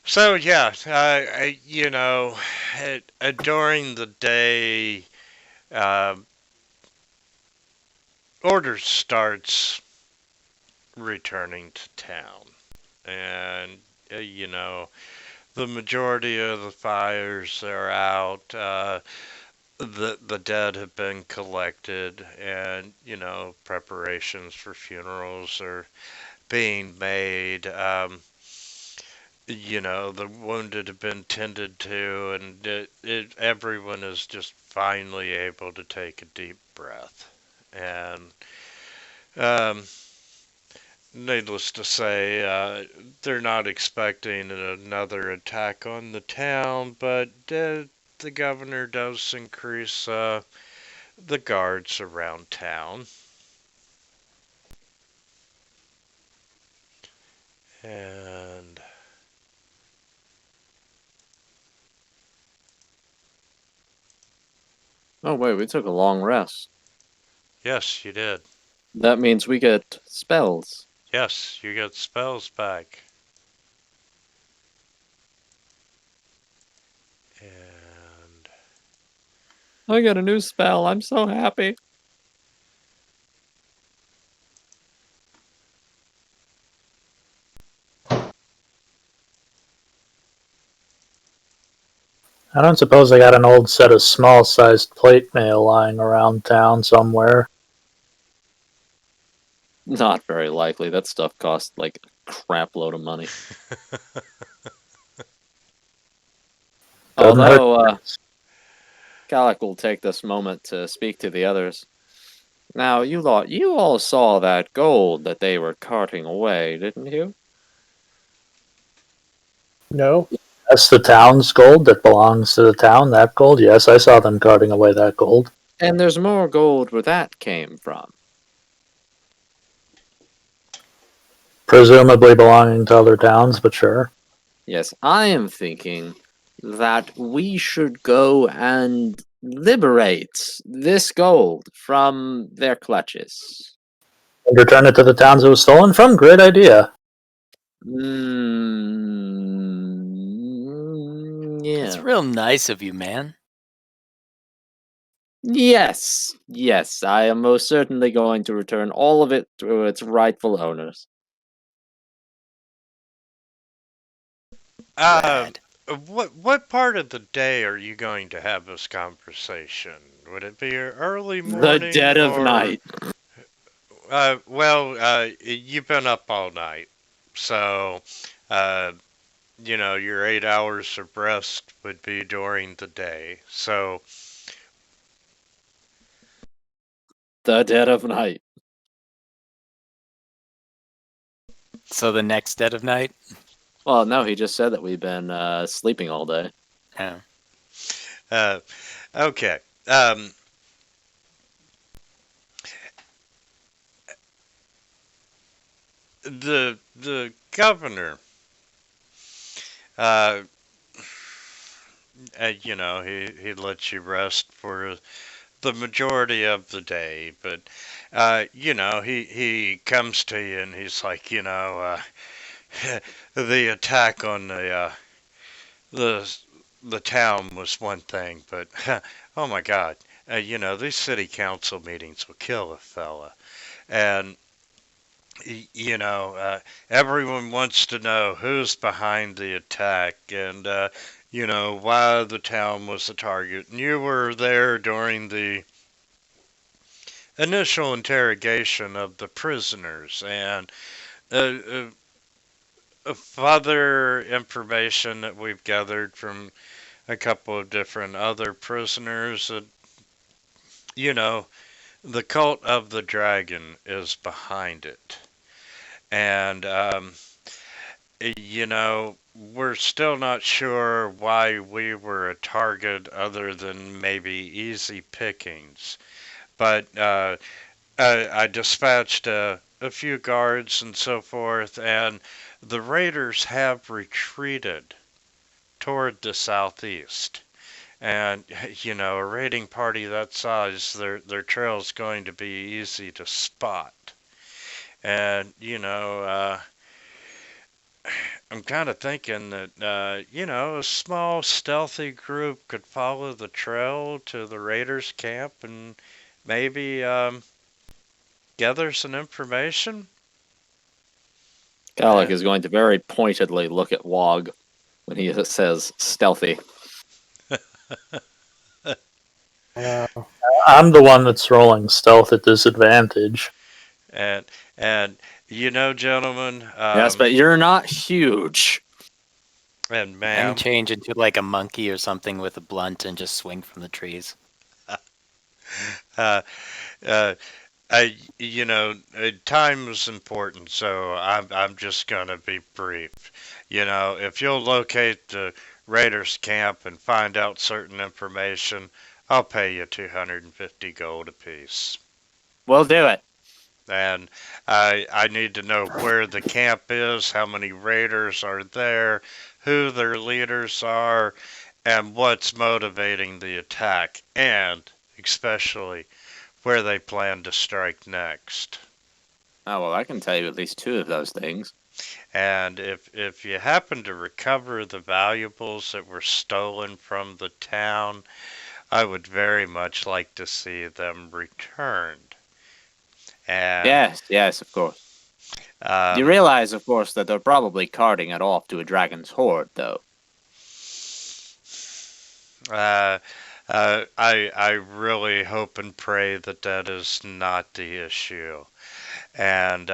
So yeah, during the day, uh, order starts returning to town, and the majority of the fires are out. The dead have been collected, and preparations for funerals are being made. The wounded have been tended to, and everyone is just finally able to take a deep breath. And um, needless to say, they're not expecting another attack on the town, but the governor does increase the guards around town. And Oh wait, we took a long rest. yes, you did. That means we get spells. Yes, you get spells back. And I got a new spell. I'm so happy. I don't suppose I got an old set of small-sized plate mail lying around town somewhere. Not very likely. That stuff costs like a crap load of money. Doesn't hurt. Although, Gallic will take this moment to speak to the others. Now, you all saw that gold that they were carting away, didn't you? No, That's the town's gold that belongs to the town, that gold? Yes, I saw them carting away that gold. And there's more gold where that came from. Presumably belonging to other towns, but sure. Yes, I am thinking that we should go and liberate this gold from their clutches. And return it to the towns it was stolen from? Great idea. It's Yeah. real nice of you, man. Yes, I am most certainly going to return all of it to its rightful owners. um, Rad. what part of the day are you going to have this conversation? Would it be early The morning dead of or? night. You've been up all night, so uh, your 8 hours of rest would be during the day. So The dead of night. So the next dead of night? Well, no, he just said that we've been sleeping all day. Yeah. uh, okay. The governor, uh, he lets you rest for the majority of the day, but he comes to you and he's like, the attack on the the town was one thing, but oh my God, these city council meetings will kill a fella, and everyone wants to know who's behind the attack and why the town was the target. And you were there during the initial interrogation of the prisoners, and further information that we've gathered from a couple of different other prisoners. You know, the cult of the dragon is behind it. And, we're still not sure why we were a target other than maybe easy pickings. But I dispatched a few guards and so forth, and the raiders have retreated toward the southeast. And a raiding party that size, their trail is going to be easy to spot. And I'm kind of thinking that, a small stealthy group could follow the trail to the raiders' camp and maybe gather some information. Gallic is going to very pointedly look at Wog when he says stealthy. Uh, I'm the one that's rolling stealth at disadvantage. And gentlemen, Yes, but you're not huge. and And ma'am, change into like a monkey or something with a blunt and just swing from the trees. uh, uh, time is important, so I'm just gonna be brief. If you'll locate the raiders' camp and find out certain information, I'll pay you 250 gold apiece. We'll do it. And I need to know where the camp is, how many raiders are there, who their leaders are, and what's motivating the attack, and especially where they plan to strike next. Oh, well, I can tell you at least two of those things. And if you happen to recover the valuables that were stolen from the town, I would very much like to see them returned. And Yes, of course. um, You realize, of course, that they're probably carting it off to a dragon's hoard, though. I really hope and pray that that is not the issue. And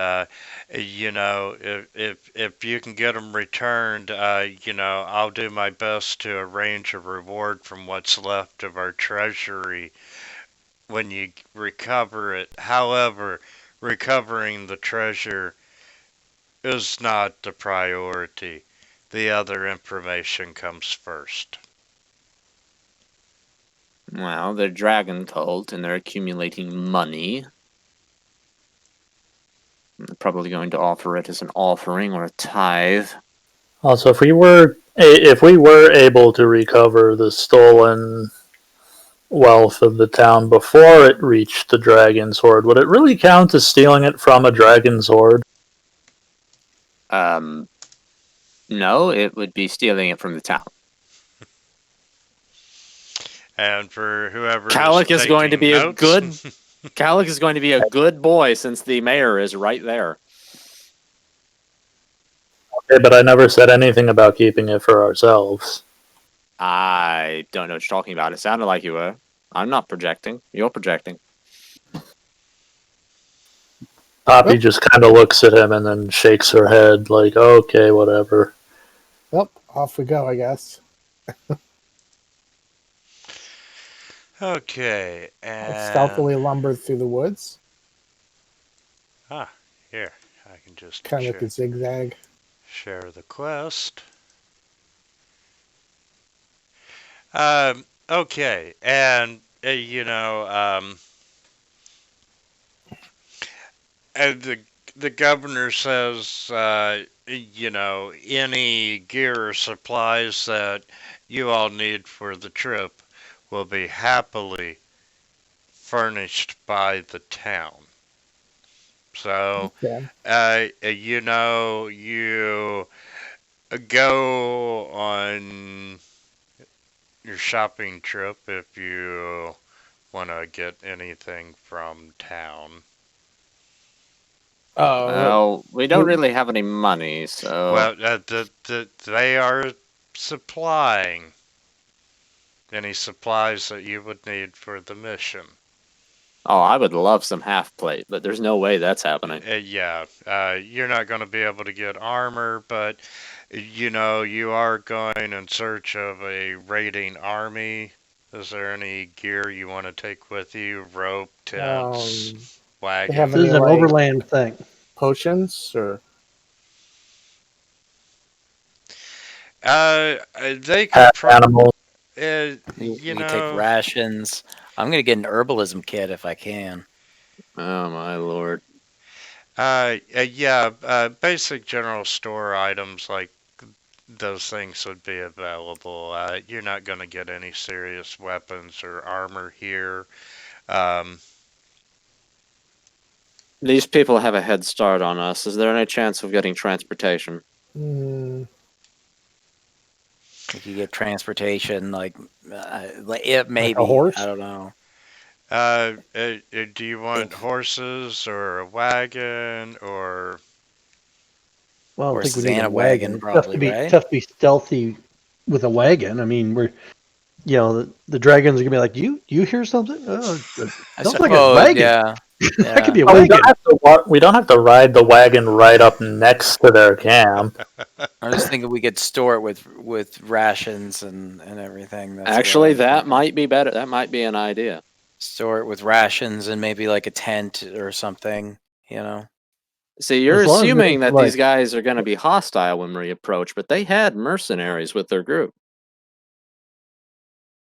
if you can get them returned, I'll do my best to arrange a reward from what's left of our treasury when you recover it. However, recovering the treasure is not the priority. The other information comes first. Well, they're dragon cult and they're accumulating money. They're probably going to offer it as an offering or a tithe. Also, if we were able to recover the stolen wealth of the town before it reached the dragon's hoard, would it really count as stealing it from a dragon's hoard? No, it would be stealing it from the town. And for whoever Calic is going to taking be a notes, good Calic is going to be a good boy since the mayor is right there. Okay, but I never said anything about keeping it for ourselves. I don't know what you're talking about. It sounded like you were. I'm not projecting. You're projecting. Poppy just kind of looks at him and then shakes her head like, okay, whatever. well, off we go, I guess. okay, I and stealthily lumbered through the woods, here I can just kind of like a zigzag. share the quest. Okay, and and the governor says, any gear or supplies that you all need for the trip will be happily furnished by the town. So, Okay. you go on your shopping trip if you want to get anything from town. Well, we don't really have any money, so... Well, they are supplying any supplies that you would need for the mission. Oh, I would love some half plate, but there's no way that's happening. You're not going to be able to get armor, but you are going in search of a raiding army. Is there any gear you want to take with you? Rope, tents, wagons? have This is an overland thing. Potions or They could Animals. You can take rations. I'm gonna get an herbalism kit if I can. Oh my lord. Basic general store items like those things would be available. You're not going to get any serious weapons or armor here. These people have a head start on us. Is there any chance of getting transportation? We could get transportation, like it maybe. horse? I don't know. Do you want horses or a wagon or? Well, I don't think we Horses need and a a wagon, wagon. probably, right? Tough to be stealthy with a wagon. I mean, the dragons are gonna be like, you hear something? Oh, it I sounds like a suppose, wagon. yeah. That could be a Oh, wagon. we don't have to ride the wagon right up next to their camp. I was thinking we could store it with rations and everything. That's Actually, what I was that thinking. might be better. That might be an idea. Store it with rations and maybe like a tent or something. You know. See, you're As long as assuming it's that these like- guys are going to be hostile when we approach, but they had mercenaries with their group.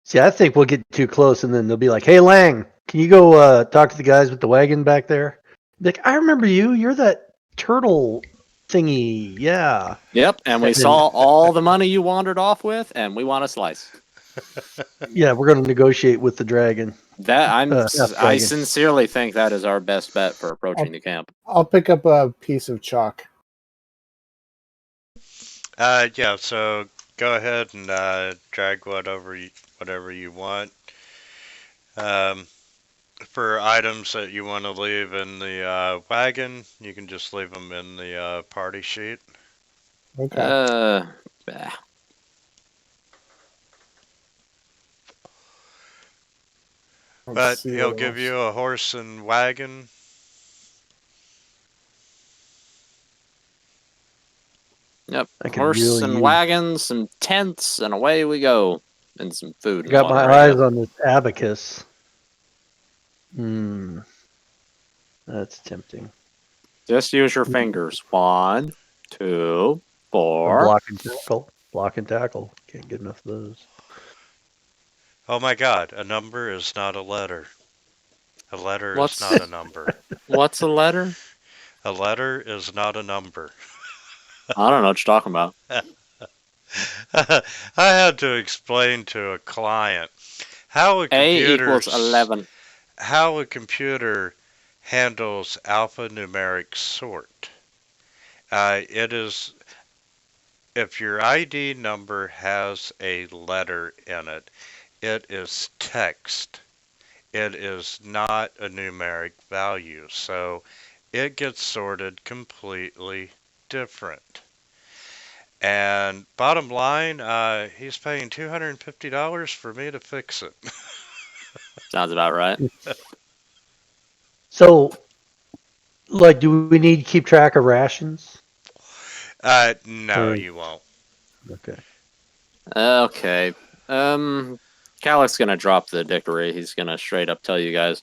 See, I think we'll get too close, and then they'll be like, "Hey, Lang, can you go talk to the guys with the wagon back there?" Like, I remember you. You're that turtle thingy. Yeah. Yep, and we And then- saw all the money you wandered off with, and we want a slice. Yeah, we're gonna negotiate with the dragon. I dragon. sincerely think that is our best bet for approaching the camp. I'll pick up a piece of chalk. Yeah. So go ahead and drag whatever you want. For items that you want to leave in the wagon, you can just leave them in the party sheet. Okay. Bah. Let's But see he'll what give else. you a horse and wagon. Yep, I could horse really and use- wagons, some tents, and away we go. And some food. And Got my water, I eyes guess. on this abacus. That's tempting. Just use your fingers. 1, 2, 4. Block and tackle. Block and tackle. Can't get enough of those. Oh my God! A number is not a letter. A letter What's- is not a number. What's a letter? A letter is not a number. I don't know what you're talking about. I had to explain to a client how a A computer equals 11. how a computer handles alphanumeric sort. It is if your ID number has a letter in it, it is text. It is not a numeric value, so it gets sorted completely different. And bottom line, he's paying $250 for me to fix it. Sounds about right. So, like, do we need to keep track of rations? No, you won't. Okay. Okay. Calic's gonna drop the dickery. He's gonna straight up tell you guys.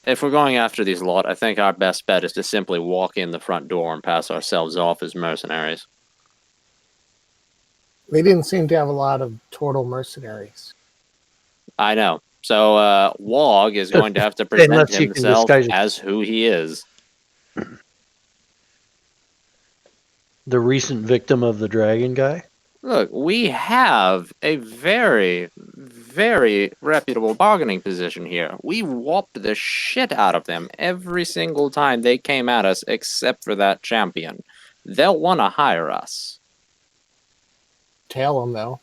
If we're going after these lot, I think our best bet is to simply walk in the front door and pass ourselves off as mercenaries. They didn't seem to have a lot of total mercenaries. I know. So Wog is going to have to present Unless you can himself disguise- as who he is. The recent victim of the dragon guy? Look, we have a very, very reputable bargaining position here. We whopped the shit out of them every single time they came at us, except for that champion. They'll want to hire us. Tail them though.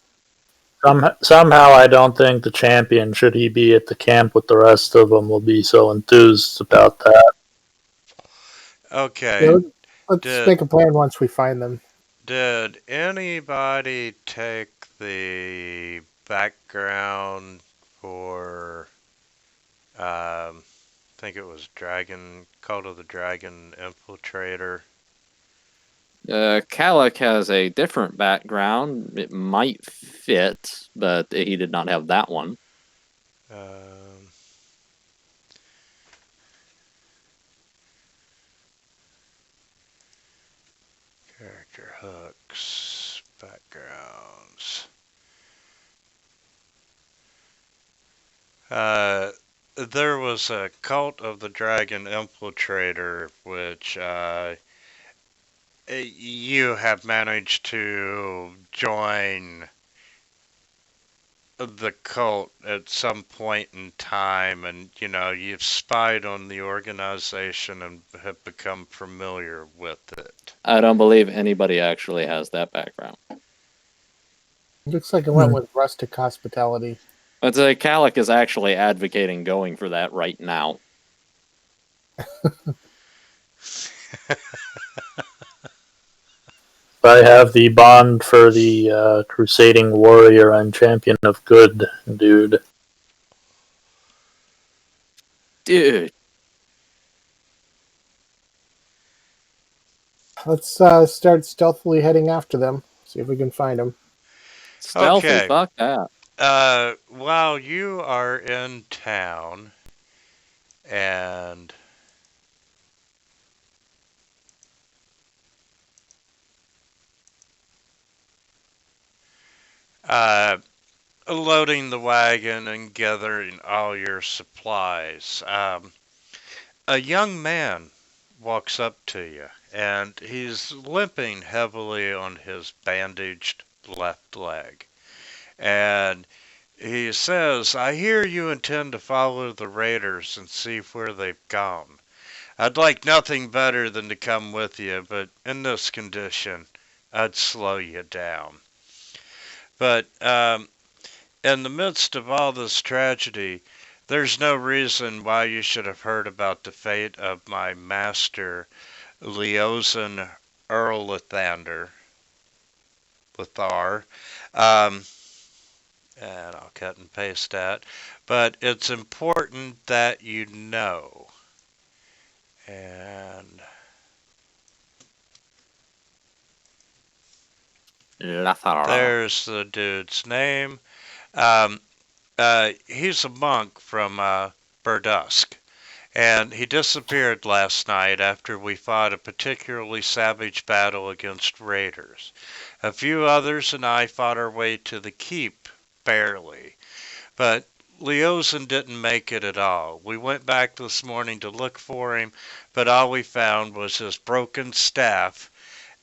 Somehow, I don't think the champion, should he be at the camp with the rest of them, will be so enthused about that. Okay. So let's Did- make a plan once we find them. Did anybody take the background for, I think it was Cult of the Dragon Infiltrator? Calic has a different background. It might fit, but he did not have that one. Character hooks, backgrounds. There was a Cult of the Dragon Infiltrator, which you have managed to join the cult at some point in time, and you've spied on the organization and have become familiar with it. I don't believe anybody actually has that background. Looks like it went with rustic hospitality. But Calic is actually advocating going for that right now. I have the bond for the crusading warrior and champion of good, dude. Dude, Let's start stealthily heading after them. See if we can find them. stealthy, Okay. fuck that. While you are in town and uh, loading the wagon and gathering all your supplies, a young man walks up to you, and he's limping heavily on his bandaged left leg. And he says, I hear you intend to follow the raiders and see where they've gone. I'd like nothing better than to come with you, but in this condition, I'd slow you down. But in the midst of all this tragedy, there's no reason why you should have heard about the fate of my master, Leosin Earl Lithar. Um, and I'll cut and paste that. But it's important that you know. And Lathar. there's the dude's name. He's a monk from Burdusk, and he disappeared last night after we fought a particularly savage battle against raiders. A few others and I fought our way to the keep, barely. But Leosin didn't make it at all. We went back this morning to look for him, but all we found was his broken staff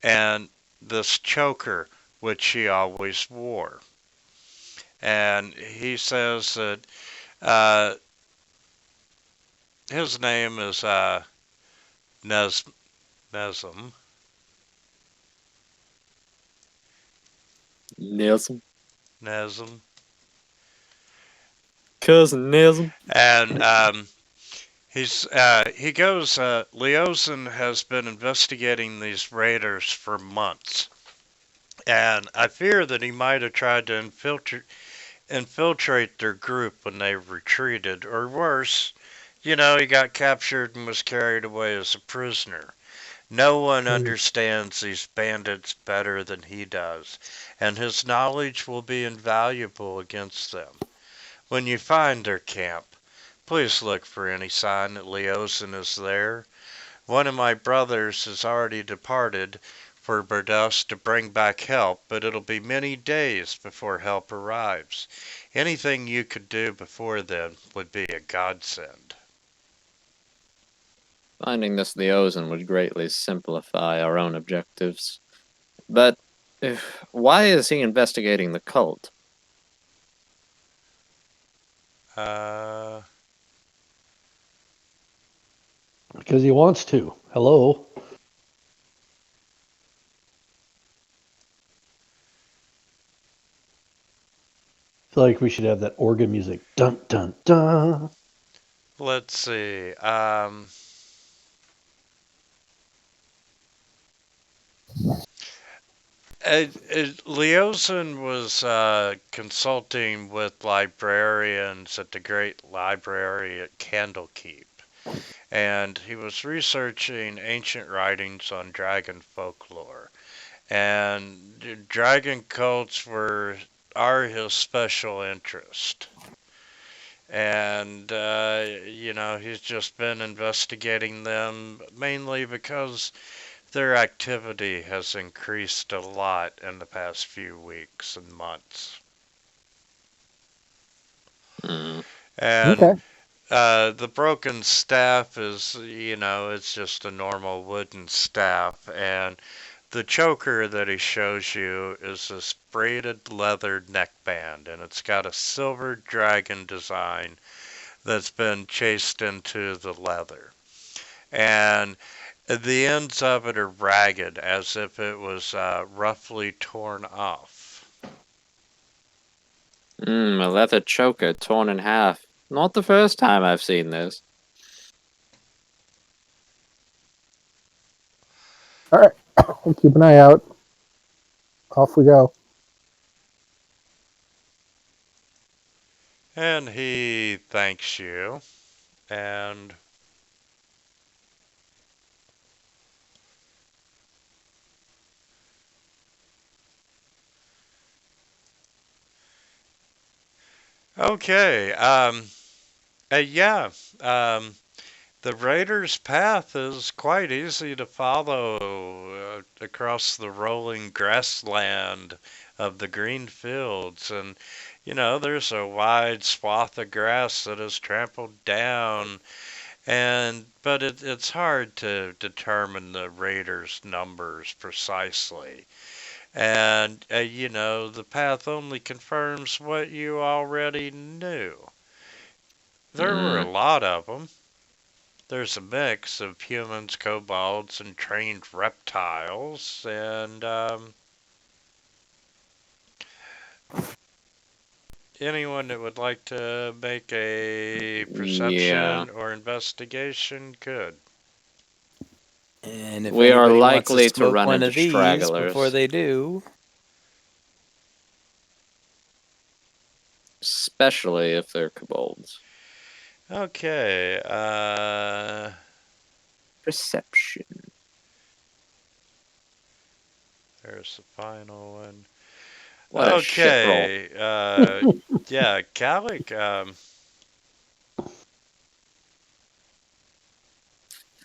and this choker which he always wore. And he says that his name is Nesm. Nism. Nesm. Cousin Nism. And he goes, Leosin has been investigating these raiders for months. And I fear that he might have tried to infiltrate their group when they retreated, or worse, he got captured and was carried away as a prisoner. No one understands these bandits better than he does, and his knowledge will be invaluable against them. When you find their camp, please look for any sign that Leosin is there. One of my brothers has already departed for Burdus to bring back help, but it'll be many days before help arrives. Anything you could do before then would be a godsend. Finding this Leosin would greatly simplify our own objectives. But why is he investigating the cult? Because he wants to. Hello. I feel like we should have that organ music. Dun dun dun. Let's see. Leosin was consulting with librarians at the Great Library at Candlekeep, and he was researching ancient writings on dragon folklore. And dragon cults are his special interest. And, he's just been investigating them mainly because their activity has increased a lot in the past few weeks and months. Hmm. And Okay. the broken staff is, it's just a normal wooden staff. And the choker that he shows you is this braided leather neckband, and it's got a silver dragon design that's been chased into the leather. And the ends of it are ragged, as if it was roughly torn off. A leather choker torn in half. Not the first time I've seen this. All right, we'll keep an eye out. Off we go. And he thanks you, and okay, yeah, the Raider's path is quite easy to follow across the rolling grassland of the green fields. And, there's a wide swath of grass that is trampled down. But it's hard to determine the Raiders' numbers precisely. And, the path only confirms what you already knew. There were a lot of them. There's a mix of humans, kobolds, and trained reptiles, and anyone that would like to make a perception or investigation could. And if We are anybody wants likely to to smoke run one into of these stragglers. before they do, Especially if they're kobolds. Okay, Perception. there's the final one. What a shit roll. Okay, yeah, Calic,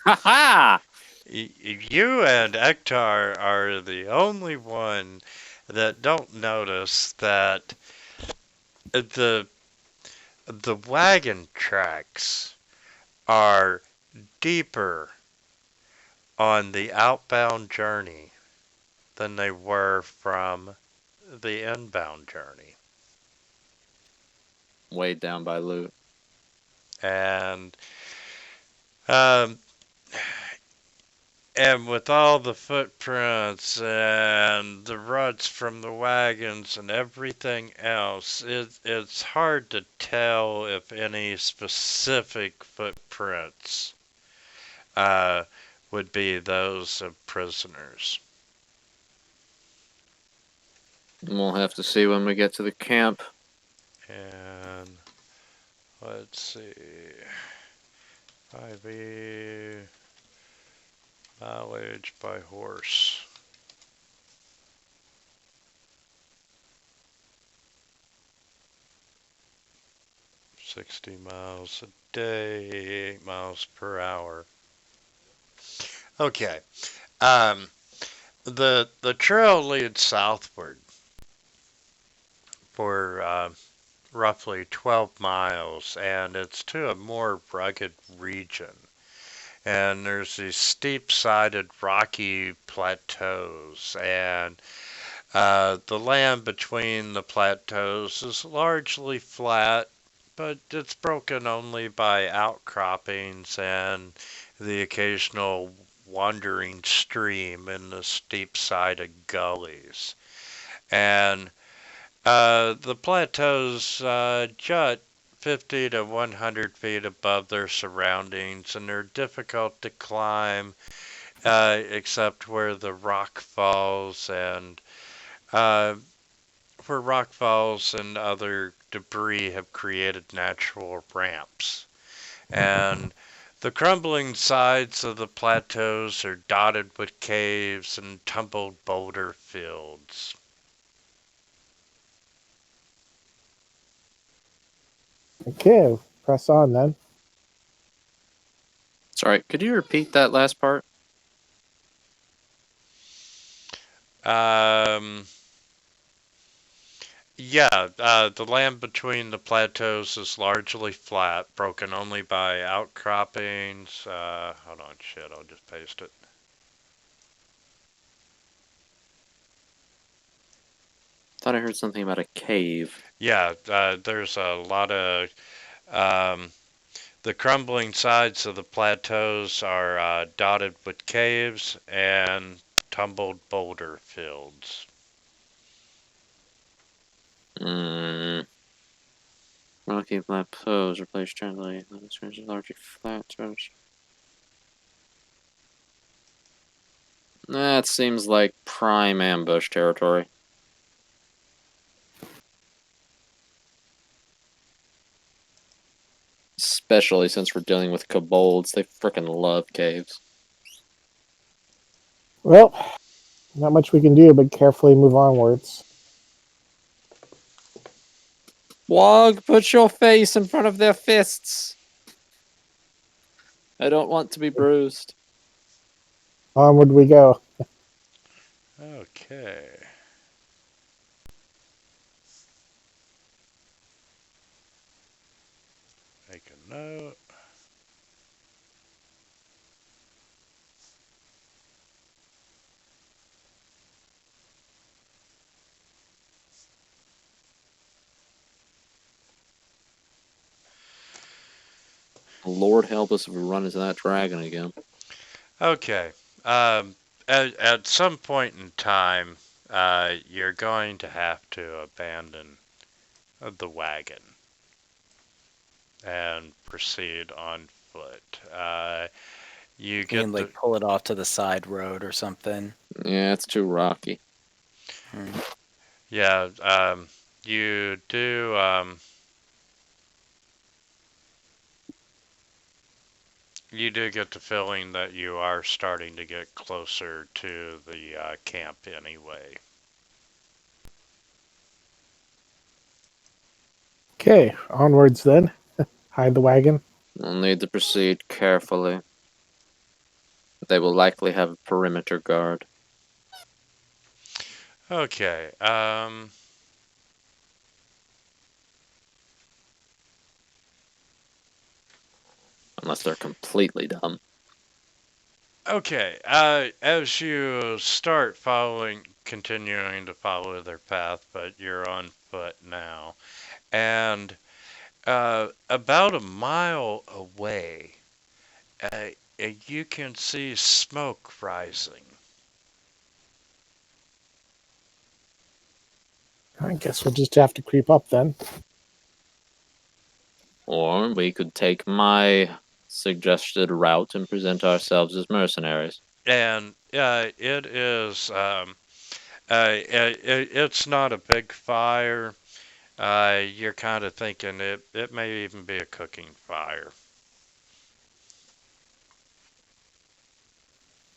Ha you and Ektar are the only one that don't notice that the wagon tracks are deeper on the outbound journey than they were from the inbound journey. Weighed down by loot. And um, and with all the footprints and the ruts from the wagons and everything else, it's hard to tell if any specific footprints would be those of prisoners. We'll have to see when we get to the camp. And let's see. 5e mileage by horse. 60 miles a day, 8 miles per hour. Okay. The trail leads southward for roughly 12 miles, and it's to a more rugged region. And there's these steep-sided rocky plateaus, and the land between the plateaus is largely flat, but it's broken only by outcroppings and the occasional wandering stream in the steep-sided gullies. And the plateaus jut 50 to 100 feet above their surroundings, and they're difficult to climb except where the rock falls and where rock falls and other debris have created natural ramps. And the crumbling sides of the plateaus are dotted with caves and tumbled boulder fields. Okay, press on then. Sorry, could you repeat that last part? Yeah, the land between the plateaus is largely flat, broken only by outcroppings. Hold on, shit, I'll just paste it. Thought I heard something about a cave. Yeah, there's a lot of the crumbling sides of the plateaus are dotted with caves and tumbled boulder fields. Rocky flat pose, replace gently. Largely flat. That seems like prime ambush territory. Especially since we're dealing with kobolds. They frickin' love caves. Well, not much we can do but carefully move onwards. Wog, put your face in front of their fists. I don't want to be bruised. Onward we go. Okay. Make a note. Lord help us if we run into that dragon again. Okay. At some point in time, you're going to have to abandon the wagon and proceed on foot. You You get can like pull it off to the side road or something. Yeah, it's too rocky. yeah. You do. You do get the feeling that you are starting to get closer to the camp anyway. Okay, onwards then. Hide the wagon. We'll need to proceed carefully. They will likely have a perimeter guard. Okay. Unless they're completely dumb. Okay. As you start continuing to follow their path, but you're on foot now, and about a mile away, you can see smoke rising. I guess we'll just have to creep up then. Or we could take my suggested route and present ourselves as mercenaries. And it is it's not a big fire. You're kind of thinking it may even be a cooking fire.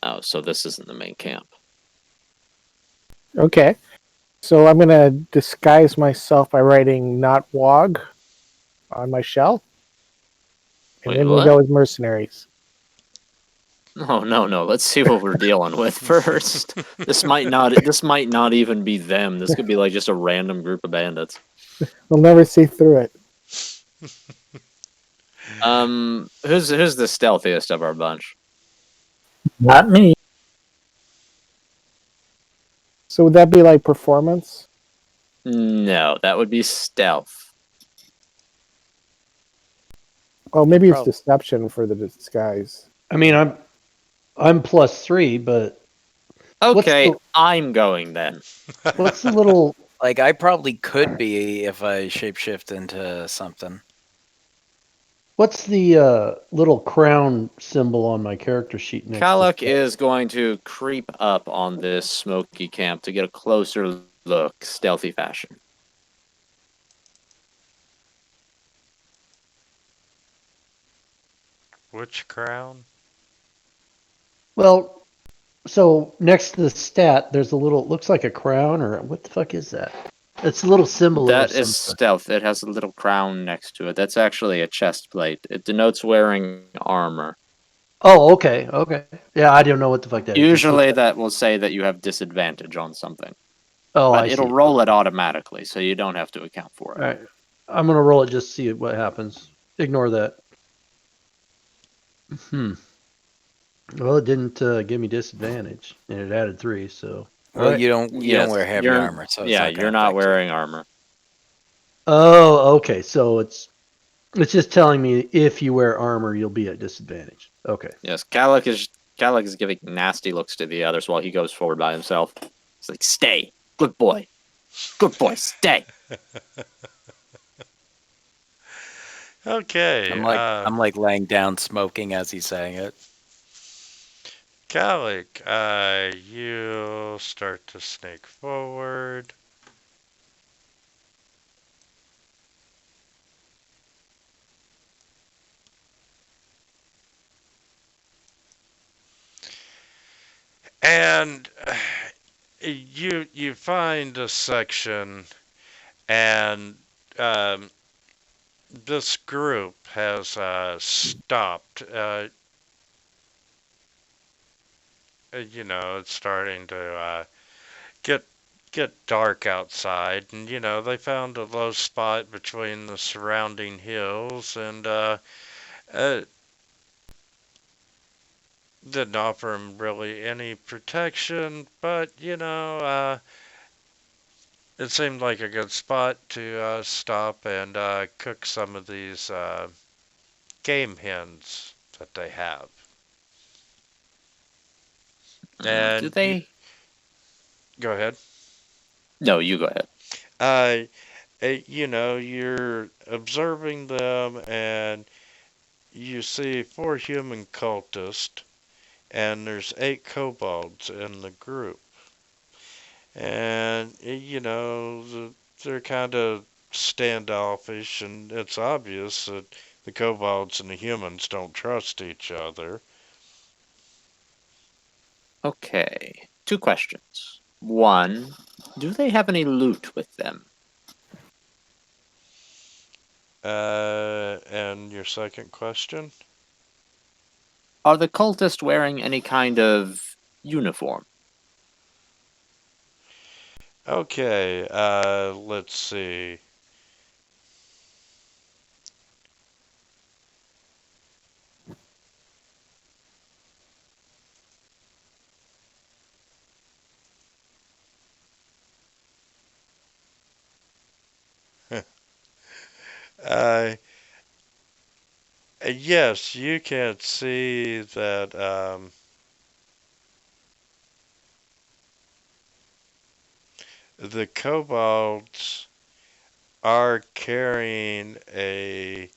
Oh, so this isn't the main camp. Okay. So I'm going to disguise myself by writing "not Wog" on my shell. And Wait, then what? we'll go as mercenaries. Oh no, let's see what we're dealing with first. This might not even be them. This could be like just a random group of bandits. We'll never see through it. Who's the stealthiest of our bunch? Not me. So would that be like performance? No, that would be stealth. Oh, maybe it's Probably. deception for the disguise. I mean, I'm +3, but Okay, the- I'm going then. what's the little? Like I probably could be if I shapeshift into something. What's the little crown symbol on my character sheet next? Kalak is going to creep up on this smoky camp to get a closer look, stealthy fashion. Which crown? Well, so next to the stat, there's a little. Looks like a crown, or what the fuck is that? It's a little symbol. That of is some sort. stealth. It has a little crown next to it. That's actually a chest plate. It denotes wearing armor. Oh, okay. Yeah, I don't know what the fuck that is. Usually that will say that you have disadvantage on something. Oh, But I it'll see. roll it automatically, so you don't have to account for it. All right, I'm gonna roll it just to see what happens. Ignore that. Well, it didn't give me disadvantage, and it added 3. So. Well, Alright. you don't wear heavy you're- armor, so it's yeah, not gonna you're not affect you. wearing armor. Oh, okay. So it's just telling me if you wear armor, you'll be at disadvantage. Okay. Yes, Kalak is giving nasty looks to the others while he goes forward by himself. He's like, "Stay, good boy, stay." Okay, I'm like laying down smoking as he's saying it. Gallic, you start to sneak forward. And you find a section, and um, this group has stopped. It's starting to get dark outside, and they found a low spot between the surrounding hills, and uh, didn't offer him really any protection, but it seemed like a good spot to stop and cook some of these game hens that they have. Do And they? go ahead. No, you go ahead. Uh, you're observing them, and you see 4 human cultists, and there's 8 kobolds in the group. And, they're kind of standoffish, and it's obvious that the kobolds and the humans don't trust each other. Okay. 2 questions. One, do they have any loot with them? And your second question? Are the cultists wearing any kind of uniform? Okay, let's see. Uh, yes, you can see that the kobolds are carrying a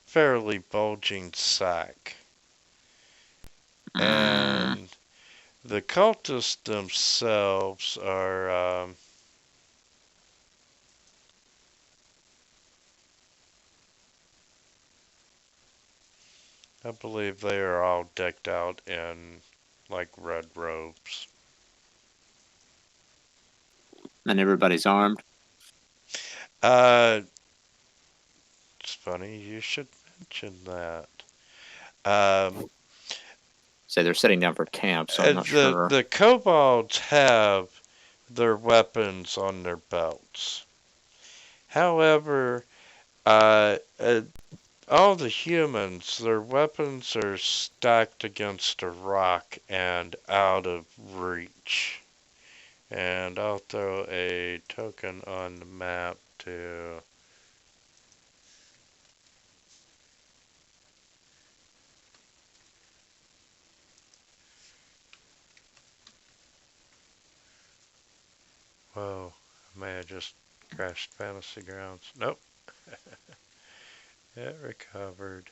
fairly bulging sack. And the cultists themselves are, I believe they are all decked out in like red robes. And everybody's armed? Uh, it's funny you should mention that. Um, Say they're sitting down for camp, so I'm not sure. the kobolds have their weapons on their belts. However, all the humans, their weapons are stacked against a rock and out of reach. And I'll throw a token on the map to. Whoa, I may have just crashed Fantasy Grounds. Nope, it recovered.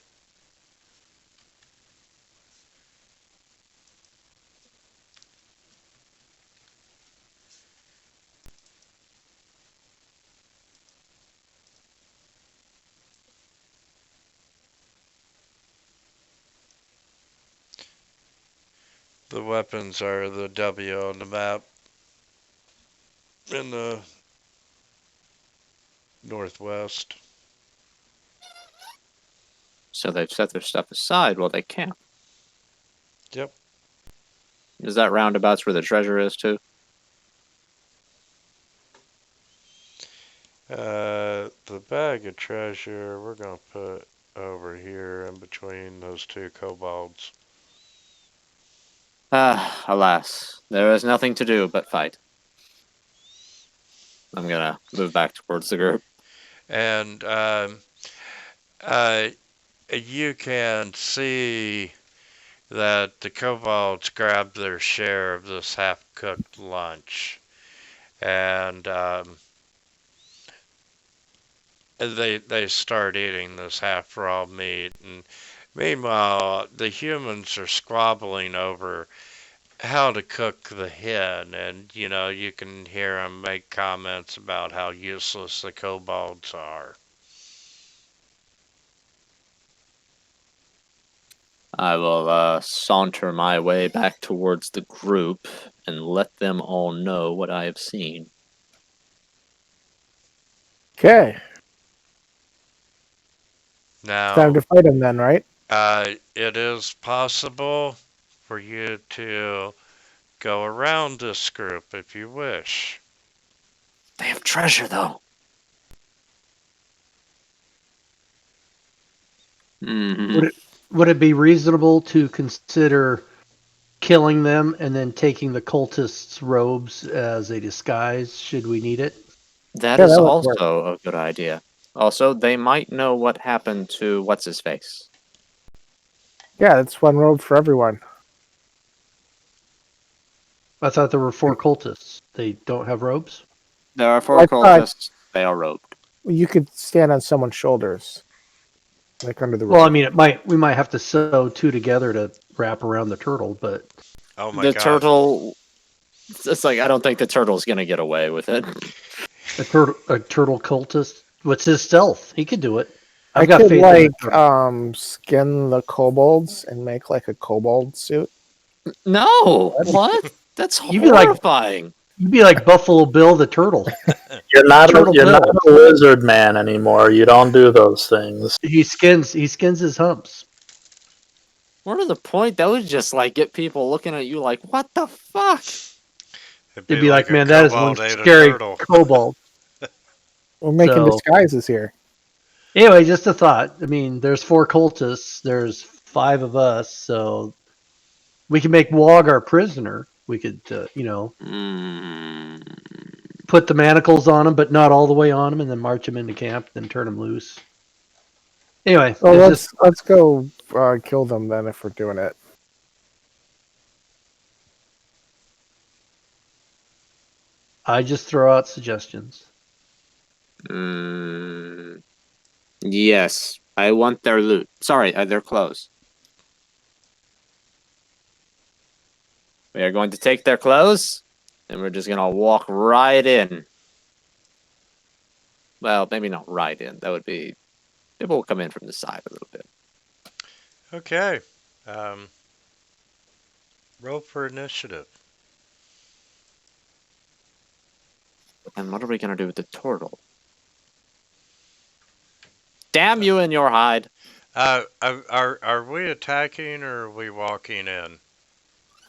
The weapons are the W on the map in the northwest. So they've set their stuff aside while they camp. Yep. Is that roundabouts where the treasure is, too? The bag of treasure we're gonna put over here in between those 2 kobolds. Ah, alas. There is nothing to do but fight. I'm gonna move back towards the group. And uh, you can see that the kobolds grabbed their share of this half-cooked lunch, and they start eating this half raw meat, and meanwhile the humans are squabbling over how to cook the hen, and you can hear them make comments about how useless the kobolds are. I will saunter my way back towards the group and let them all know what I have seen. Okay, time Now, to fight him then, right? it is possible for you to go around this group if you wish. They have treasure, though. Would it be reasonable to consider killing them and then taking the cultists' robes as a disguise should we need it? That Yeah, is that would work. also a good idea. Also, they might know what happened to what's his face. Yeah, it's one robe for everyone. I thought there were 4 cultists. They don't have robes? There are 4 I thought cultists. They are robed. you could stand on someone's shoulders, like under the robe. Well, I mean, we might have to sew 2 together to wrap around the turtle, but Oh my The god. turtle. It's like I don't think the turtle's gonna get away with it. a turtle cultist, what's his stealth? He could do it. I I've got could faith in the turtle. skin the kobolds and make like a kobold suit. No, That'd be what? That's You'd be like- horrifying. You'd be like Buffalo Bill the turtle. You're not Turtle you're not Bill. a lizard man anymore. You don't do those things. He skins his humps. More to the point, that would just like get people looking at you like, what the fuck? It'd You'd be like, a man, that is one kobold ate a scary turtle. kobold. We're making So- disguises here. Anyway, just a thought. I mean, there's 4 cultists. There's 5 of us, so we can make Wog our prisoner. We could, Mm. put the manacles on him, but not all the way on him, and then march him into camp, then turn him loose. Anyway, Well, it's let's go kill them then if we're doing it. I just throw out suggestions. Yes, I want their loot. Sorry, their clothes. We are going to take their clothes, and we're just gonna walk right in. Well, maybe not right in. That would be. People will come in from the side a little bit. Okay. Roll for initiative. And what are we gonna do with the turtle? Damn you and your hide! Are we attacking or are we walking in?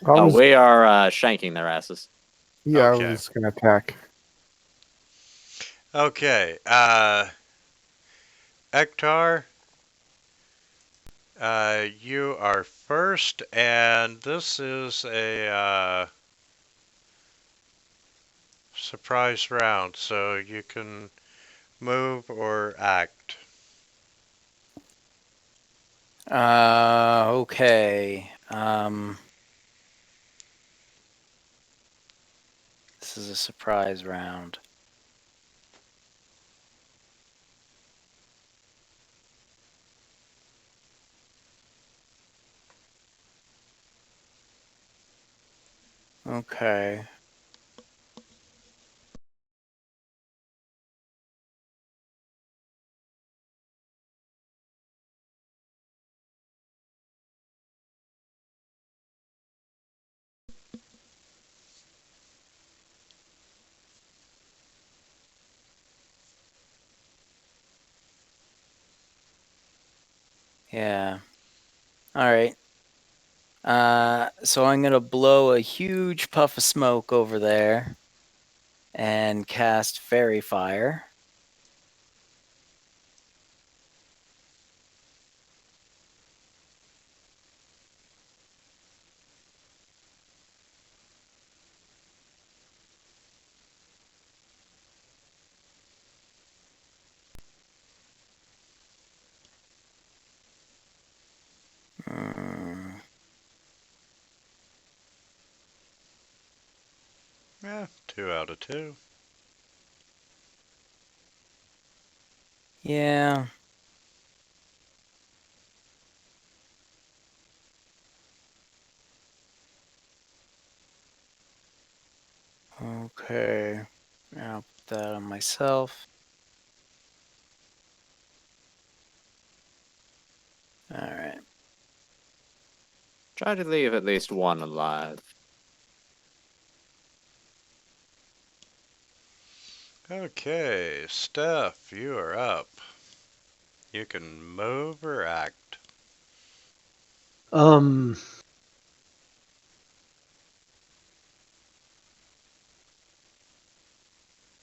We are shanking their asses. Yeah, Okay. I was gonna attack. Okay. Ektar, you are first, and this is a surprise round, so you can move or act. Okay. This is a surprise round. Okay. Yeah. All right. So I'm gonna blow a huge puff of smoke over there and cast Fairy Fire. Yeah, 2 out of 2. Yeah. Okay. I'll put that on myself. All right. Try to leave at least one alive. Okay, Steph, you are up. You can move or act. Um,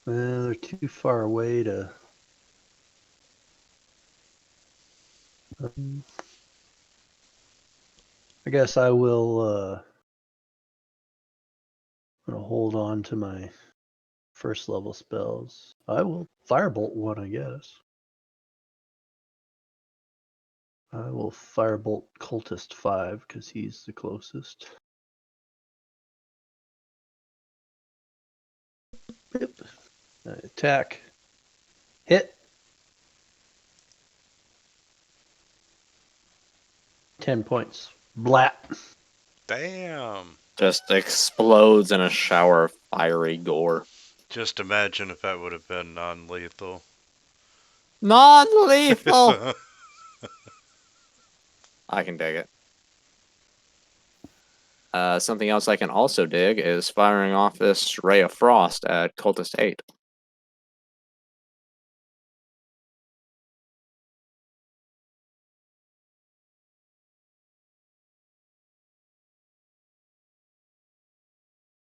well, they're too far away to. I guess I will. I'm gonna hold on to my first level spells. I will firebolt one, I guess. I will firebolt cultist 5 because he's the closest. Yep. Attack. Hit. 10 points. Blat. Damn. Just explodes in a shower of fiery gore. Just imagine if that would have been non-lethal. Non-lethal! I can dig it. Something else I can also dig is firing off this Ray of Frost at Cultist 8.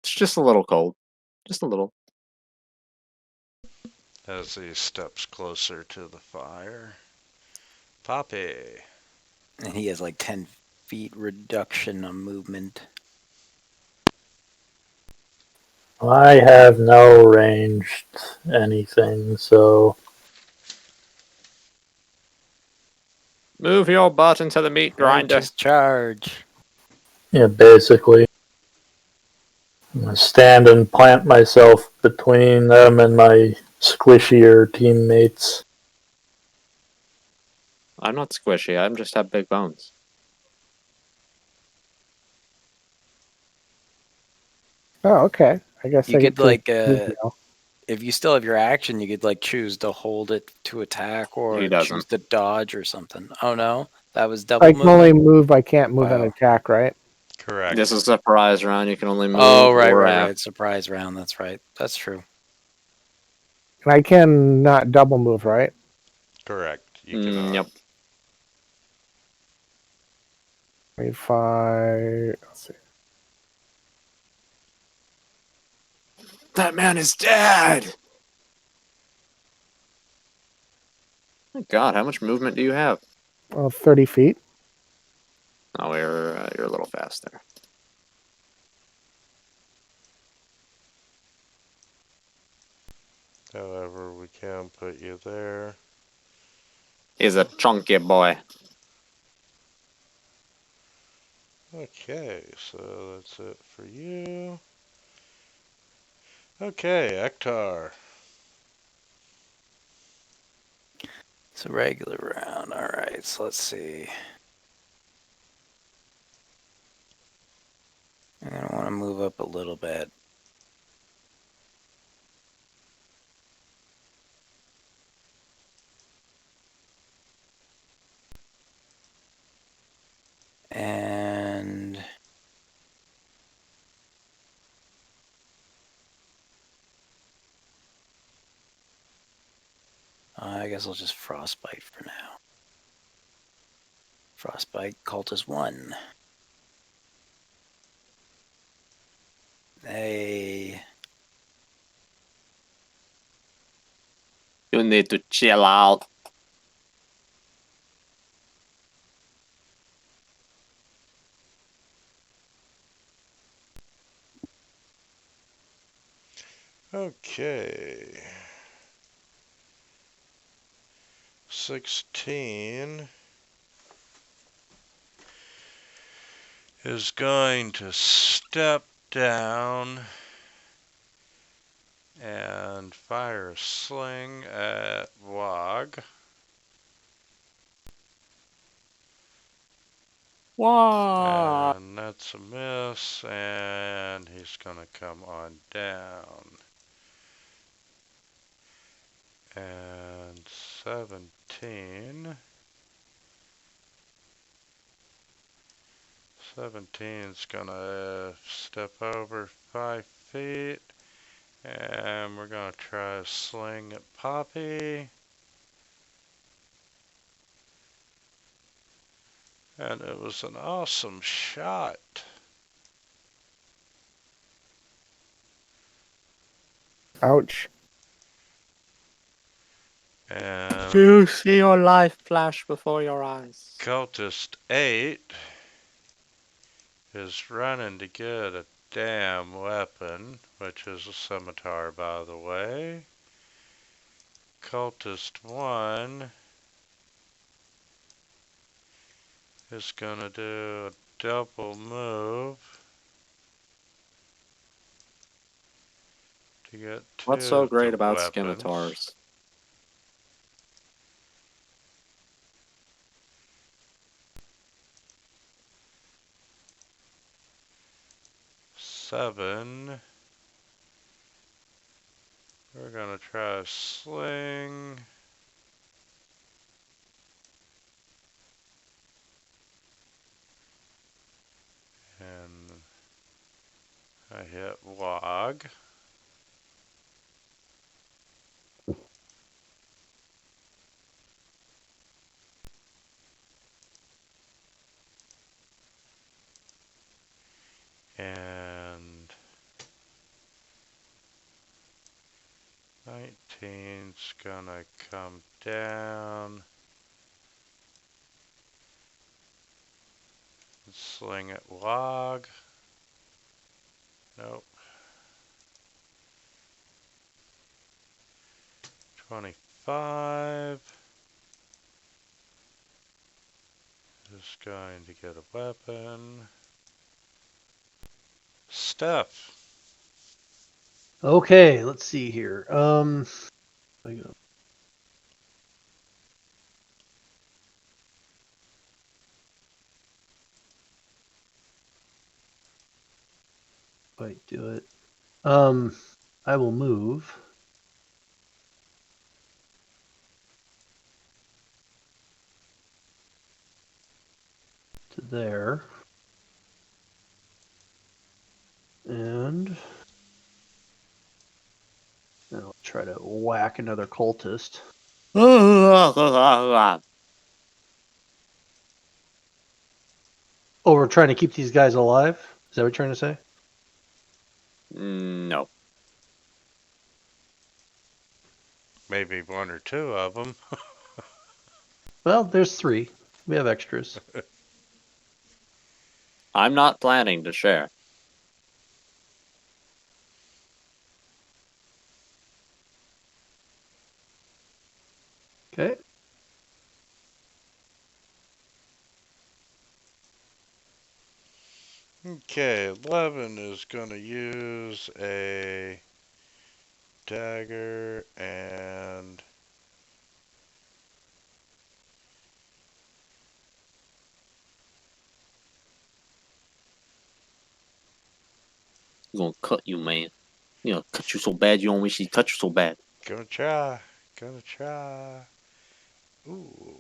It's just a little cold. Just a little. As he steps closer to the fire. Poppy. And he has like 10 feet reduction on movement. I have no ranged anything, so Move your butt into the meat grinder. Righteous charge. yeah, basically. I'm gonna stand and plant myself between them and my squishier teammates. I'm not squishy, I just have big bones. Oh, okay. I guess You I get could to like move now. if you still have your action, you could like choose to hold it to attack He or doesn't. choose to dodge or something. Oh no, that was I double can only movement. move. I can't move and Wow. attack, right? Correct. This is a surprise round, you can only move Oh right, or right, act. right. Surprise round. That's right. That's true. And I can not double move, right? Correct. You cannot. Yep. 25. Let's see. That man is dead! Oh God, how much movement do you have? Well, 30 feet. Oh, you're a little fast there. However, we can put you there. He's a chunky boy. Okay, so that's it for you. Okay, Ektar. It's a regular round. All right. So let's see. I'm gonna want to move up a little bit. And I guess I'll just frostbite for now. Frostbite, cultist 1. Hey. You need to chill out. Okay. 16 is going to step down and fire a sling at Wog. Wow. And that's a miss, and he's gonna come on down. And 17. 17's gonna step over 5 feet. And we're gonna try a sling at Poppy. And it was an awesome shot. Ouch. And You see your life flash before your eyes. Cultist 8 is running to get a damn weapon, which is a scimitar, by the way. Cultist 1 is gonna do a double move to get two What's so of great the about weapons. scimitars? 7. We're gonna try a sling. And I hit Wog. And 19's gonna come down. Sling at Wog. Nope. 25 is going to get a weapon. Steph. Okay, let's see here. I go. Wait, do it. I will move to there. And I'll try to whack another cultist. Oh, we're trying to keep these guys alive? Is that what you're trying to say? No. Maybe one or two of them. Well, there's 3. We have extras. I'm not planning to share. Okay. Okay, 11 is gonna use a dagger and He's gonna cut you, man. You know, cut you so bad you don't wish he'd cut you so bad. gonna try. Gonna try. Ooh.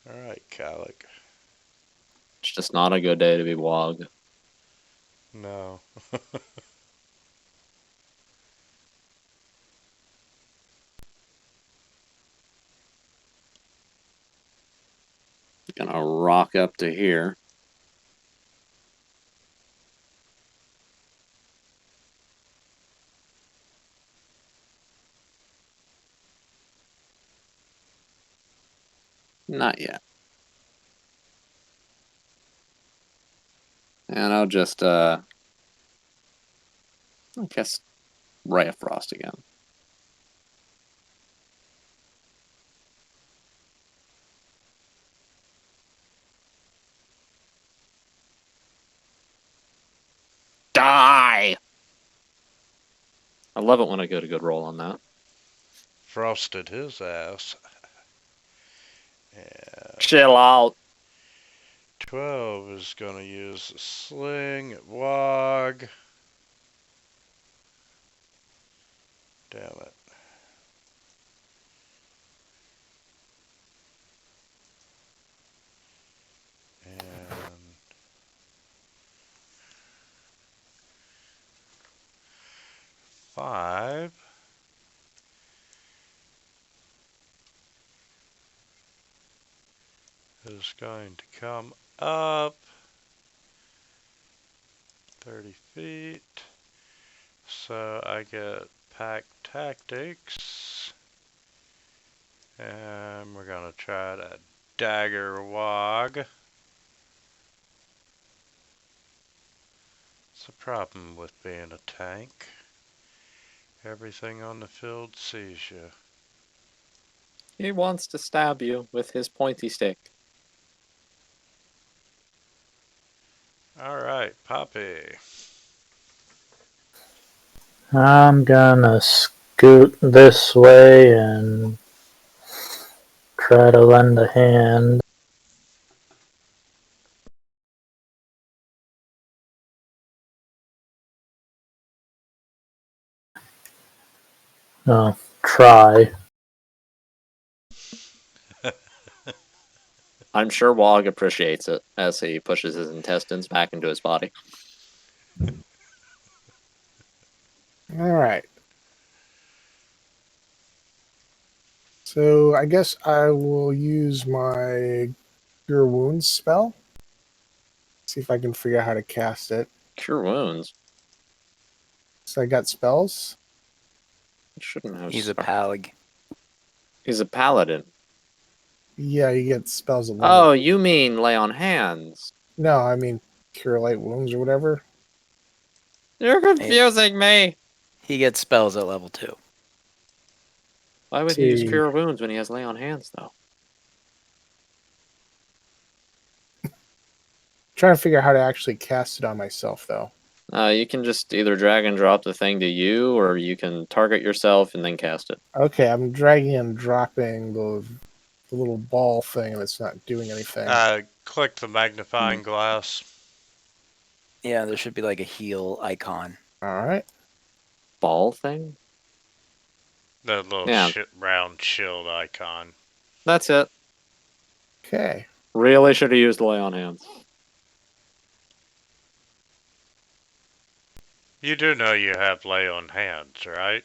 Alright, Calic. It's just not a good day to be Wog. No. Gonna rock up to here. Not yet. And I'll just, I guess, Ray of Frost again. Die! I love it when I get a good roll on that. Frosted his ass. And Chill out. 12 is going to use a sling at Wog. Damn it. And 5 is going to come up 30 feet. So I get pack tactics. And we're going to try to dagger Wog. It's a problem with being a tank. Everything on the field sees you. He wants to stab you with his pointy stick. Alright, Poppy. I'm gonna scoot this way and try to lend a hand. Oh, try. I'm sure Wog appreciates it as he pushes his intestines back into his body. All right. So I guess I will use my Cure Wounds spell. See if I can figure out how to cast it. Cure wounds. So I got spells. Shouldn't have. He's a palag. He's a paladin. Yeah, you get spells at Oh, level. you mean lay on hands? No, I mean Cure Light Wounds or whatever. You're confusing me. He gets spells at level 2. Why would he use See. cure wounds when he has lay on hands, though? Trying to figure out how to actually cast it on myself, though. You can just either drag and drop the thing to you, or you can target yourself and then cast it. Okay, I'm dragging and dropping the little ball thing, and it's not doing anything. Click the magnifying glass. Yeah, there should be like a heal icon. All right. Ball thing? The little Yeah. round shield icon. That's it. Okay. Really should have used lay on hands. You do know you have lay on hands, right?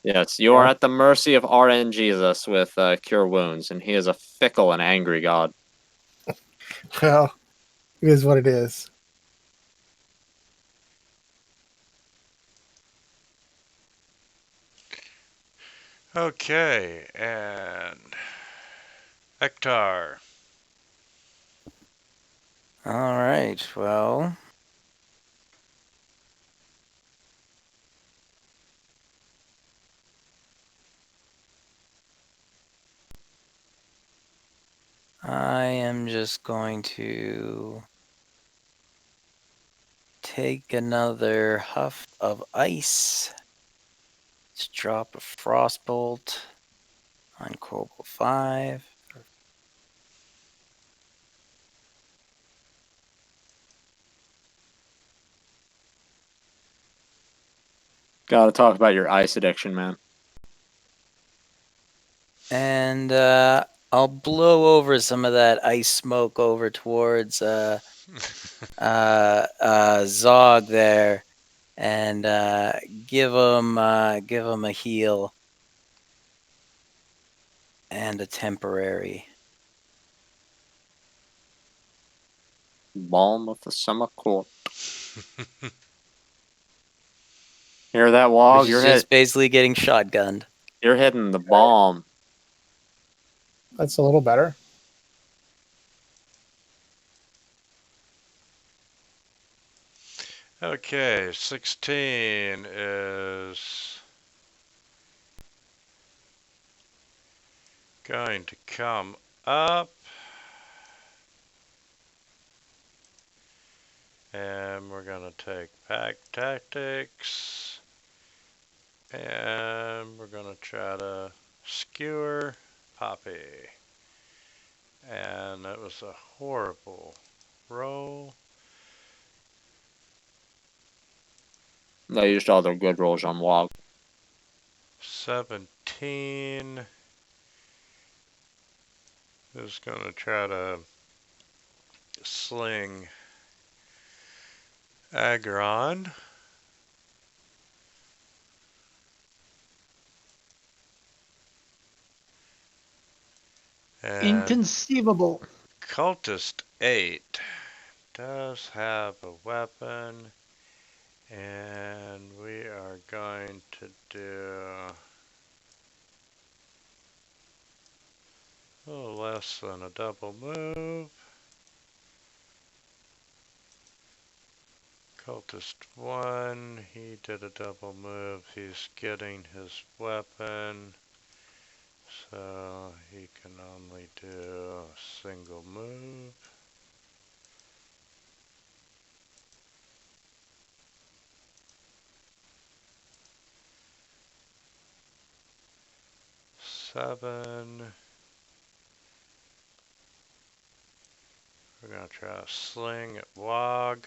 Yes, you are Yeah. at the mercy of RN Jesus with cure wounds, and he is a fickle and angry god. Well, it is what it is. Okay, and Hector. All right, well. I am just going to take another huff of ice. Let's drop a frostbolt on Cobalt 5. Gotta talk about your ice addiction, man. And I'll blow over some of that ice smoke over towards Zog there, and give him a heal and a temporary. Balm of the summer court. Hear that, Wog? Which is just basically getting shotgunned. You're hitting the balm. That's a little better. Okay, 16 is going to come up. And we're going to take pack tactics. And we're going to try to skewer Poppy. And that was a horrible roll. They used all their good rolls on Wog. 17 is going to try to sling Agron. And Inconceivable. Cultist 8 does have a weapon, and we are going to do a little less than a double move. Cultist 1, he did a double move. He's getting his weapon, so he can only do a single move. Seven. We're going to try a sling at Wog.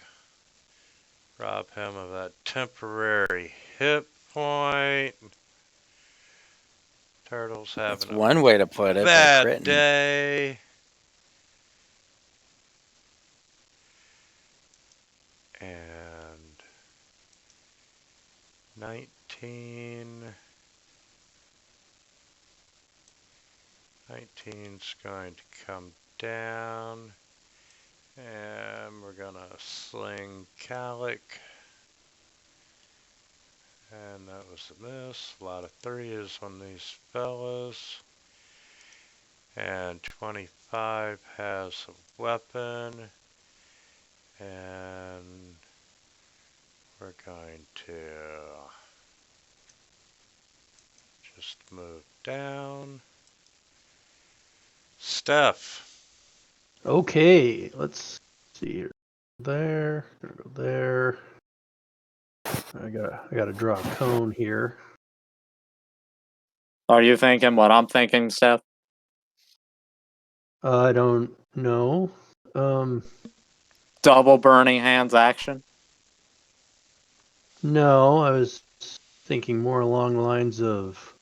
Rob him of that temporary hit point. Turtle's That's having a one way to put it. bad But day. And 19. 19's going to come down. And we're going to sling Calic. And that was a miss. A lot of threes on these fellas. And 25 has a weapon. And we're going to just move down. Steph. Okay, let's see here. There, gonna go there. I gotta draw a cone here. Are you thinking what I'm thinking, Steph? I don't know. Double burning hands action? No, I was thinking more along the lines of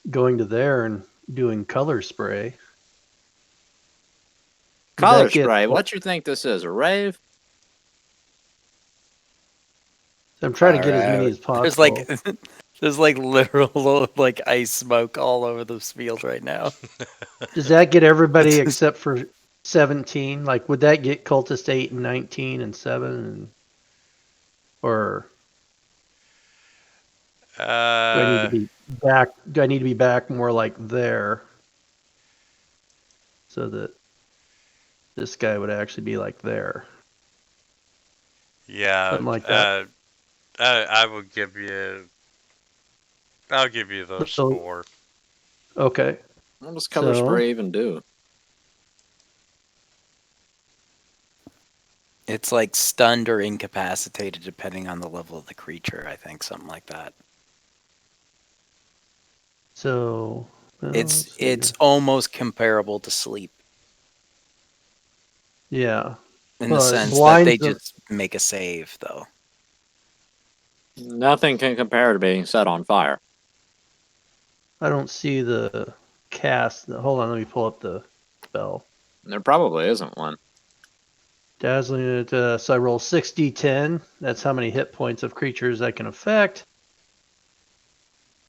going to there and doing color spray. Does Color that get- spray? What you think this is? A rave? I'm trying to get as Far many out. as possible. There's like literal like ice smoke all over this field right now. Does that get everybody except for 17? Like, would that get cultist 8 and 19 and 7 and or do I need to be back? Do I need to be back more like there, so that this guy would actually be like there? Yeah, Something like that. I will give you. I'll give you those So- 4. Okay. What does color So- spray even do? It's like stunned or incapacitated depending on the level of the creature, I think, something like that. So let's It's see it's here. almost comparable to sleep Yeah. in the Well, it sense that blinds they them- just make a save though. Nothing can compare to being set on fire. I don't see the cast. Hold on, let me pull up the spell. There probably isn't one. Dazzling. So I roll 6d10. That's how many hit points of creatures I can affect.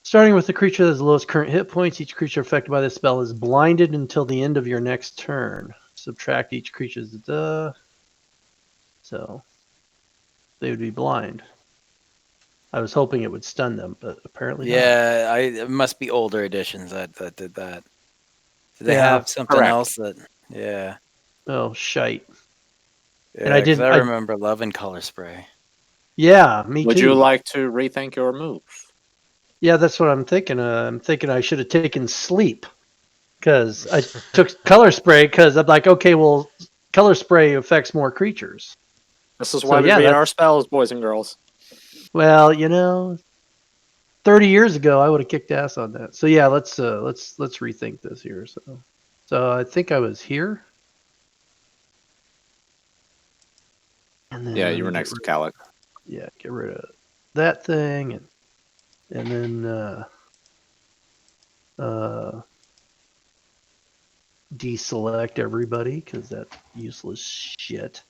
Starting with the creature that has the lowest current hit points, each creature affected by this spell is blinded until the end of your next turn. Subtract each creature's so they would be blind. I was hoping it would stun them, but apparently not. Yeah, it must be older editions that did that. Did they Yeah, have something correct. else that? Yeah. Oh, shite. Yeah, And I 'cause didn't- I I- remember loving color spray. Yeah, me Would too. you like to rethink your move? Yeah, that's what I'm thinking. I'm thinking I should have taken sleep because I took color spray because I'm like, okay, well, color spray affects more creatures. This is So, why we yeah, read that's- our spells, boys and girls. Well, 30 years ago, I would have kicked ass on that. So yeah, let's rethink this here. So I think I was here, and then Yeah, let you me were get next to rid- Calic. Yeah, get rid of that thing, and then deselect everybody because that's useless shit.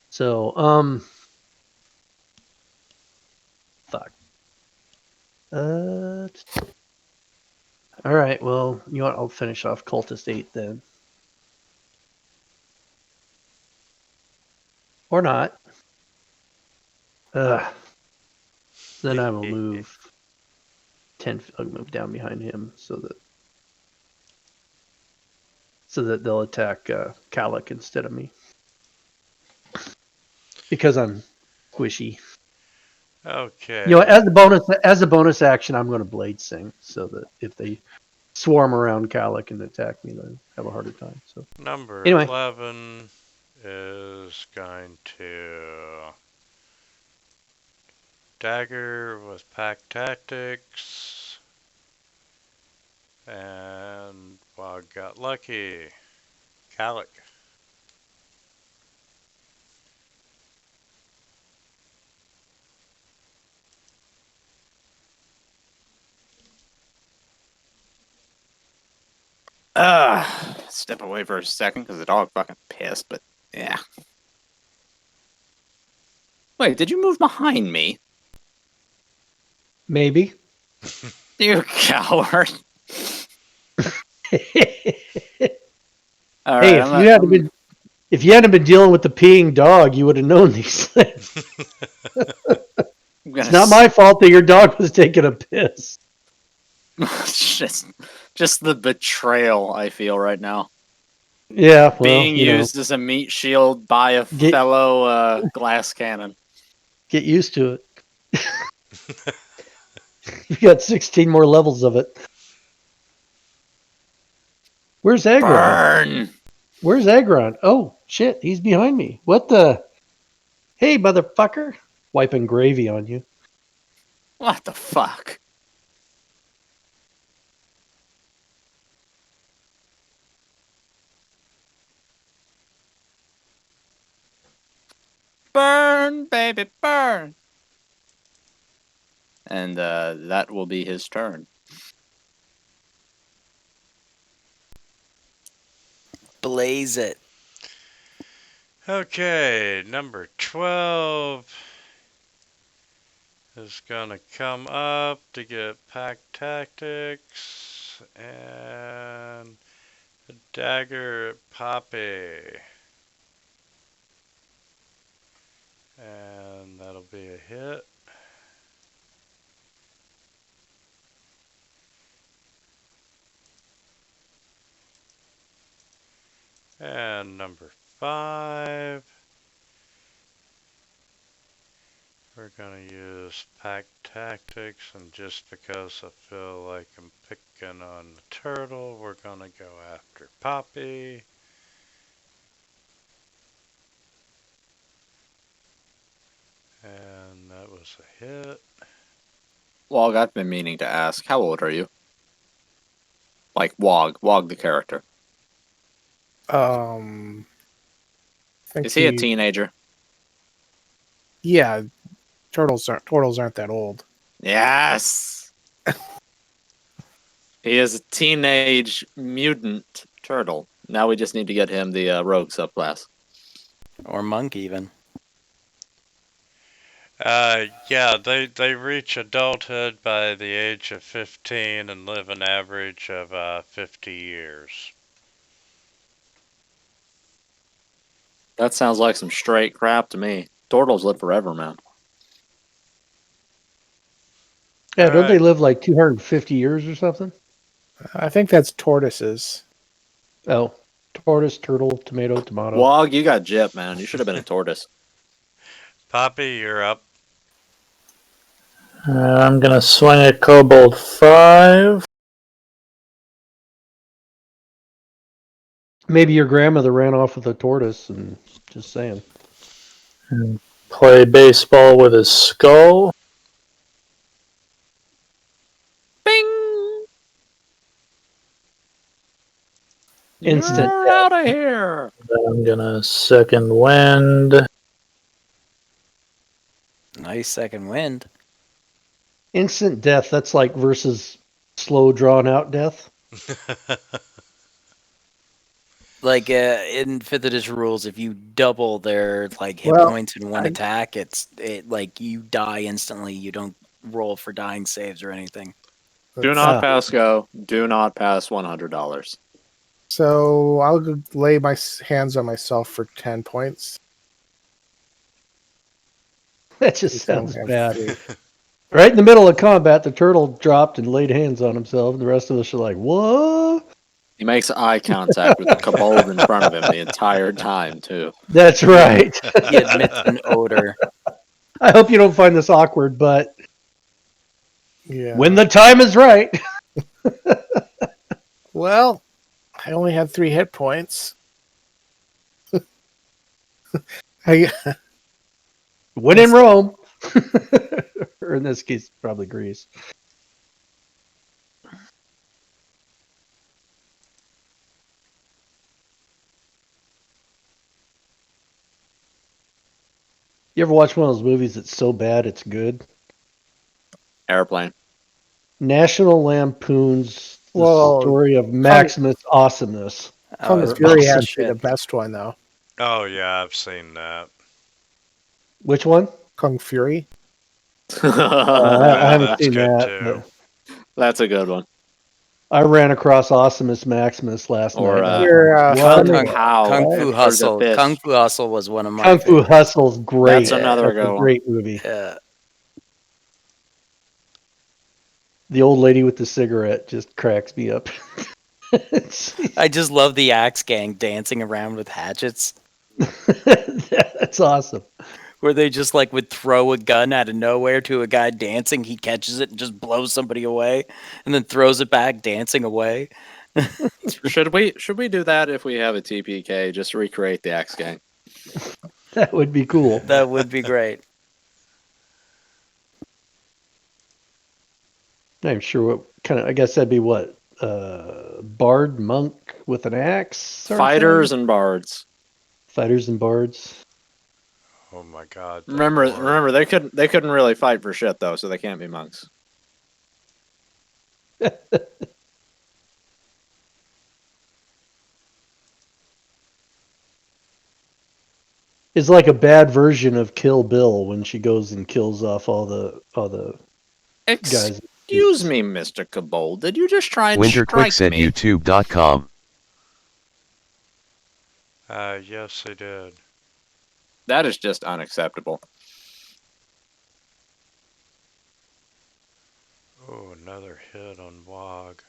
So fuck. All right. Well, you know what? I'll finish off Cultist 8 then. Or not. Then I will move 10. I'll move down behind him so that they'll attack Calic instead of me because I'm squishy. Okay. As a bonus action, I'm going to Blade Sing so that if they swarm around Calic and attack me, they'll have a harder time. So Number anyway, 11 is going to dagger with pack tactics. And Wog got lucky. Calic. Step away for a second because the dog fucking pissed, but yeah. Wait, did you move behind me? maybe. You coward. Hey, Alright, if you hadn't been dealing with the peeing dog, you would have known these things. It's not my fault that your dog was taking a piss. just the betrayal I feel right now. Yeah, well, Being used as a meat shield by a fellow glass cannon. Get used to it. You got 16 more levels of it. Where's Agron? Burn! Where's Agron? Oh, shit, he's behind me. What the? Hey, motherfucker. Wiping gravy on you. What the fuck? Burn, baby, burn! And that will be his turn. Blaze it. Okay, number 12 is gonna come up to get pack tactics and a dagger at Poppy. And that'll be a hit. And number 5, we're gonna use pack tactics, and just because I feel like I'm picking on the turtle, we're gonna go after Poppy. And that was a hit. Wog, I've been meaning to ask, how old are you? Like Wog the character. I think Is he a teenager? Yeah, turtles aren't that old. Yes! He is a teenage mutant turtle. Now we just need to get him the rogue subclass. Or monk, even. Yeah, they reach adulthood by the age of 15 and live an average of 50 years. That sounds like some straight crap to me. Turtles live forever, man. Yeah, don't they live like 250 years or something? I think that's tortoises. Oh, tortoise, turtle, tomato. Wog, you got gypped, man. You should have been a tortoise. Poppy, you're up. I'm going to swing at Kobold 5. Maybe your grandmother ran off with a tortoise, and just saying. And play baseball with his skull. Instant You're death. out of here. I'm gonna second wind. Nice second wind. Instant death. That's like versus slow drawn out death. Like in Fifth Edition rules, if you double their like hit Well, points in one I- attack, it like you die instantly. You don't roll for dying saves or anything. Do not pass go. Do not pass $100. So I'll lay my hands on myself for 10 points. That just Since I only sounds have bad. 3. Right in the middle of combat, the turtle dropped and laid hands on himself. And the rest of us are like, "What?" He makes eye contact with the kobold in front of him the entire time, too. That's right. He admits an odor. I hope you don't find this awkward, but Yeah. when the time is right. Well, I only had 3 hit points. I When in Rome. Or in this case, probably Greece. You ever watch one of those movies that's so bad it's good? Airplane. National Lampoon's The Well, Story of Maximus Awesomeness. Kung it's Fury awesome has to be the shit. best one, though. Oh yeah, I've seen that. Which one? Kung Fury. I Yeah, haven't that's seen good that. too. But That's a good one. I ran across Awesomeness Maximus last Or, night. Your What? Kung Pao Kung Fu for the Hustle. fish. Kung Fu Hustle was one of my Kung Fu favorites. Hustle's great. That's another That's good a one. great movie. Yeah. The old lady with the cigarette just cracks me up. I just love the Axe Gang dancing around with hatchets, That's awesome. where they just like would throw a gun out of nowhere to a guy dancing. He catches it and just blows somebody away, and then throws it back, dancing away. Should we do that if we have a TPK? Just recreate the Axe Gang. That would be cool. That would be great. I'm sure what kind of, I guess that'd be what? Bard, monk with an axe? Sort of Fighters thing? and bards. Fighters and bards. Oh my god. the Remember, lore. remember they couldn't really fight for shit though, so they can't be monks. It's like a bad version of Kill Bill when she goes and kills off all the guys. Excuse me, Mr. Kobold. Did you just try and strike WinterQuicks at me? youtube.com. Yes, they did. That is just unacceptable. Oh, another hit on Wog.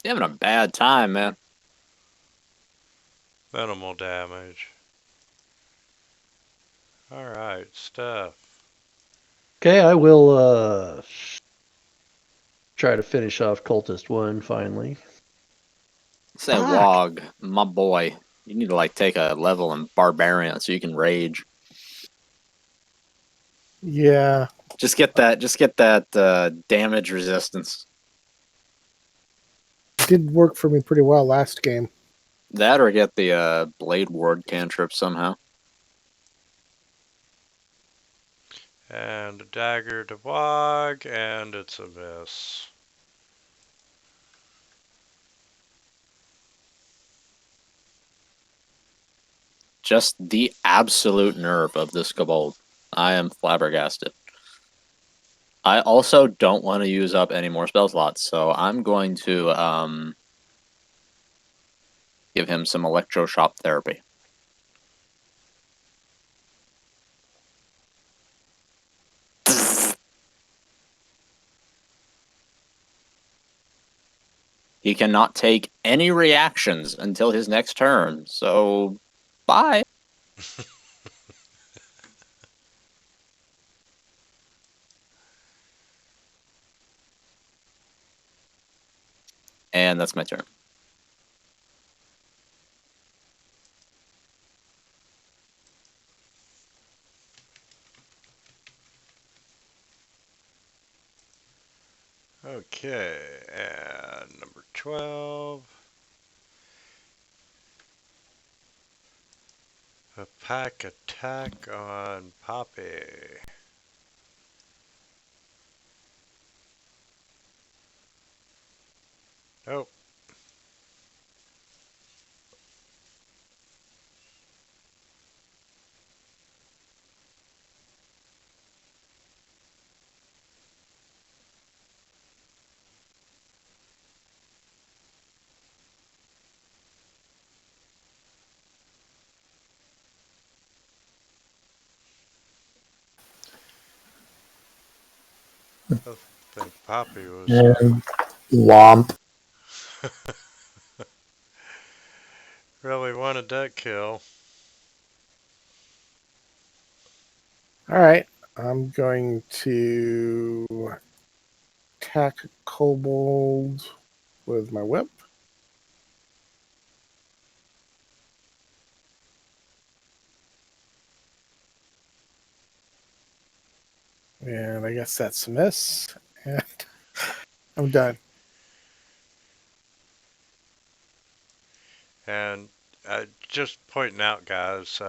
You're having a bad time, man. Minimal damage. Alright, Steph. Okay, I will try to finish off Cultist 1 finally. Say, Wog, my boy, you need to like take a level in Barbarian so you can rage. Yeah. Just get that damage resistance. Did work for me pretty well last game. That or get the Blade Ward cantrip somehow. And a dagger to Wog, and it's a miss. Just the absolute nerve of this Kobold. I am flabbergasted. I also don't want to use up any more spell slots, so I'm going to give him some electroshock therapy. He cannot take any reactions until his next turn, so bye. And that's my turn. Okay, and number 12. A pack attack on Poppy. Oh. I think Poppy was And womp. really wanted that kill. All right, I'm going to attack Kobold with my whip. And I guess that's a miss. And I'm done. And just pointing out, guys,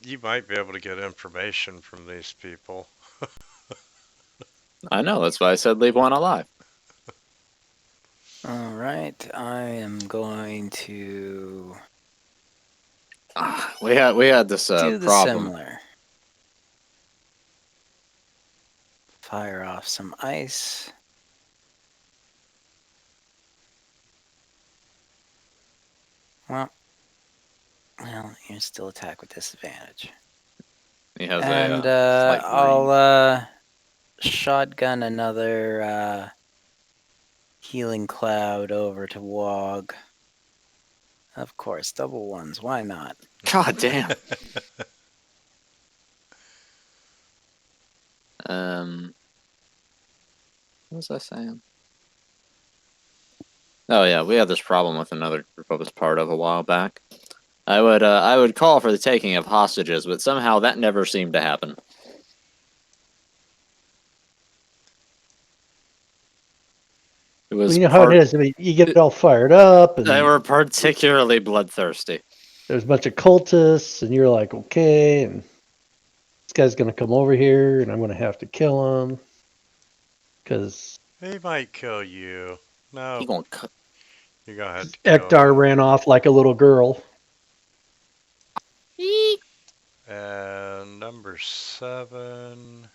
you might be able to get information from these people. I know. That's why I said leave one alive. All right, I am going to We had this do the problem. similar. Fire off some ice. Well, you still attack with disadvantage. He has And a slight I'll shotgun another healing cloud over to Wog. Of course, double ones. Why not? God damn. What was I saying? Oh yeah, we had this problem with another group I was part of a while back. I would call for the taking of hostages, but somehow that never seemed to happen. It was You know how it is. I mean, you get all fired up, and They were particularly bloodthirsty. there's a bunch of cultists, and you're like, okay, and this guy's gonna come over here, and I'm gonna have to kill him because He might kill you. No, He gonna cut. you're gonna have to kill Ektar him. ran off like a little girl. And number 7.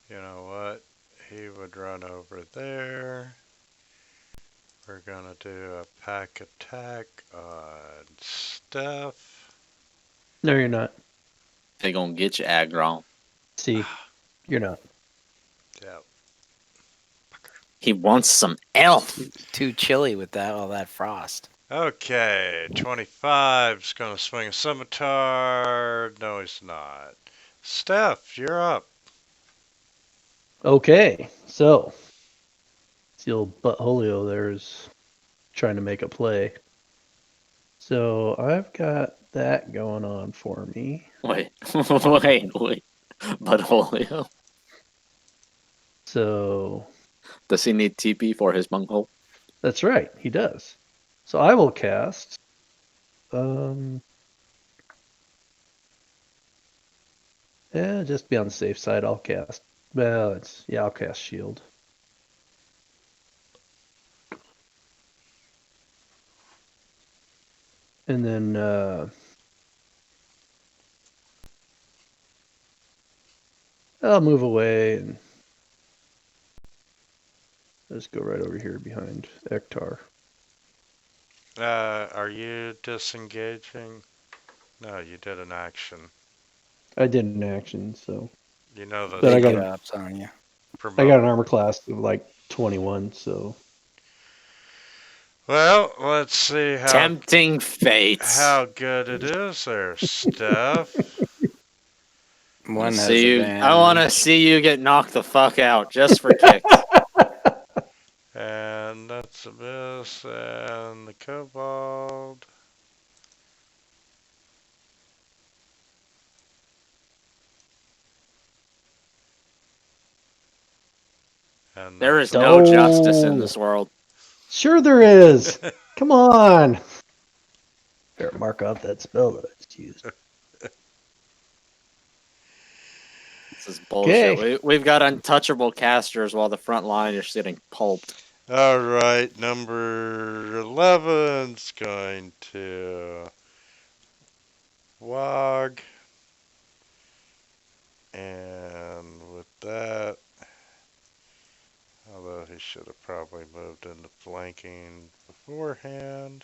You know what? He would run over there. We're gonna do a pack attack on Steph. No, you're not. They gonna get you aggro. See, you're not. Yep. He wants some elf. Too chilly with all that frost. Okay, 25's gonna swing a scimitar. No, he's not. Steph, you're up. Okay, so Steel Buttholio there is trying to make a play. So I've got that going on for me. Wait. But Julio, So does he need TP for his bunghole? that's right, he does. So I will cast. Yeah, just to be on the safe side, I'll cast. Well, I'll cast Shield. And then I'll move away and just go right over here behind Ektar. Are you disengaging? No, you did an action. I did an action, so. You know that. But I Big got drops on you. I got an armor class of like 21, so. Well, let's see Tempting fates. how good it is there, Steph. One has See you. advantage. I want to see you get knocked the fuck out just for kicks. And that's a miss. And the kobold. And There is no justice in this world. Sure there is. Come on. Better mark off that spell that I just used. This is bullshit. Okay. We've got untouchable casters while the front line is getting pulped. all right, number 11's going to Wog. And with that, although he should have probably moved into flanking beforehand.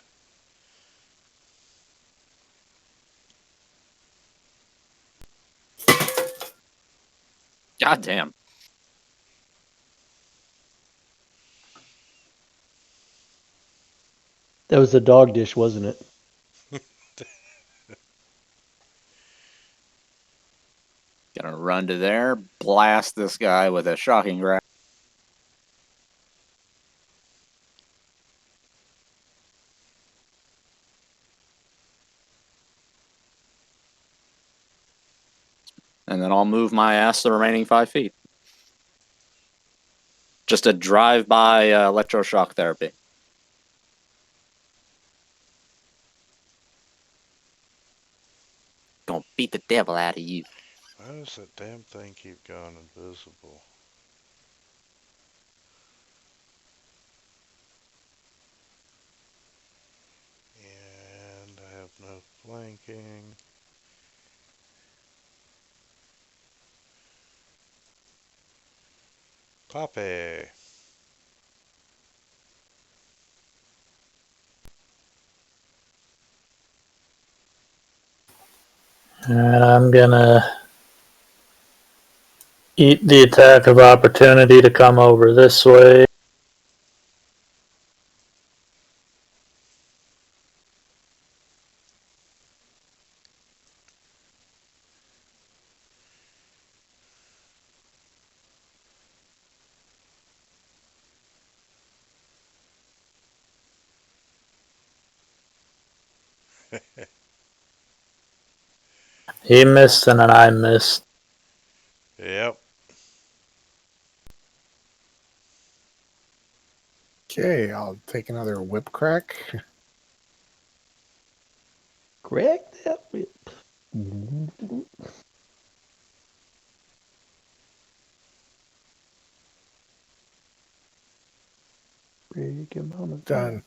God damn. That was the dog dish, wasn't it? Gonna run to there, blast this guy with a shocking grab. And then I'll move my ass the remaining 5 feet. Just a drive-by electroshock therapy. Gonna beat the devil out of you. Why does that damn thing keep going invisible? And I have no flanking. Poppy. And I'm gonna eat the attack of opportunity to come over this way. He missed and then I missed. Yep. Okay, I'll take another whip crack. Correct that whip. Break him on the Done.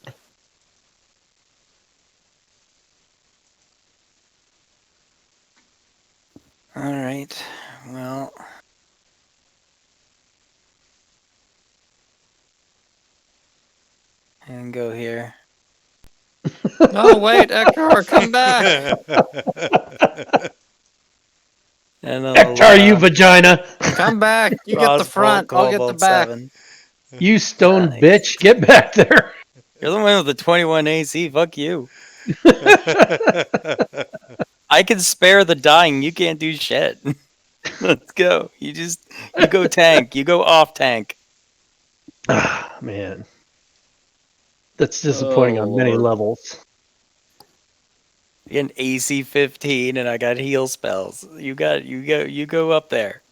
All right. Well, and go here. No, wait, Ektar, come back! And I'll, Ektar, you vagina! Come back! You get the crossbow front, I'll get the Cobalt back. 7. You stone Nice. bitch! Get back there! You're the one with the 21 AC. Fuck you. I can spare the dying. You can't do shit. Let's go. You go tank. You go off tank. Ah, man. That's disappointing Oh, on many Lord. levels. You get an AC 15 and I got heal spells. You go up there.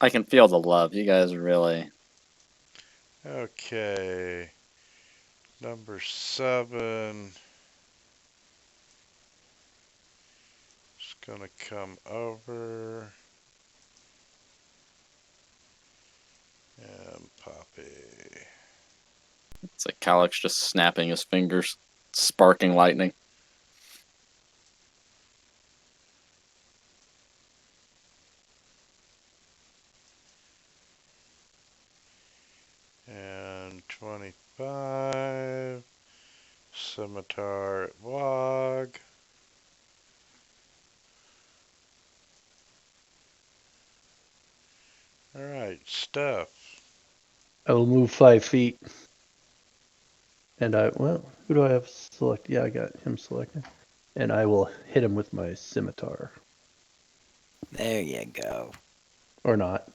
I can feel the love. You guys really. Okay. Number 7. Just gonna come over. And Poppy. It's like Calyx just snapping his fingers, sparking lightning. And 25. Scimitar at Wog. Alright, Steph. I will move 5 feet. And who do I have selected? Yeah, I got him selected. And I will hit him with my scimitar. There you go. Or not.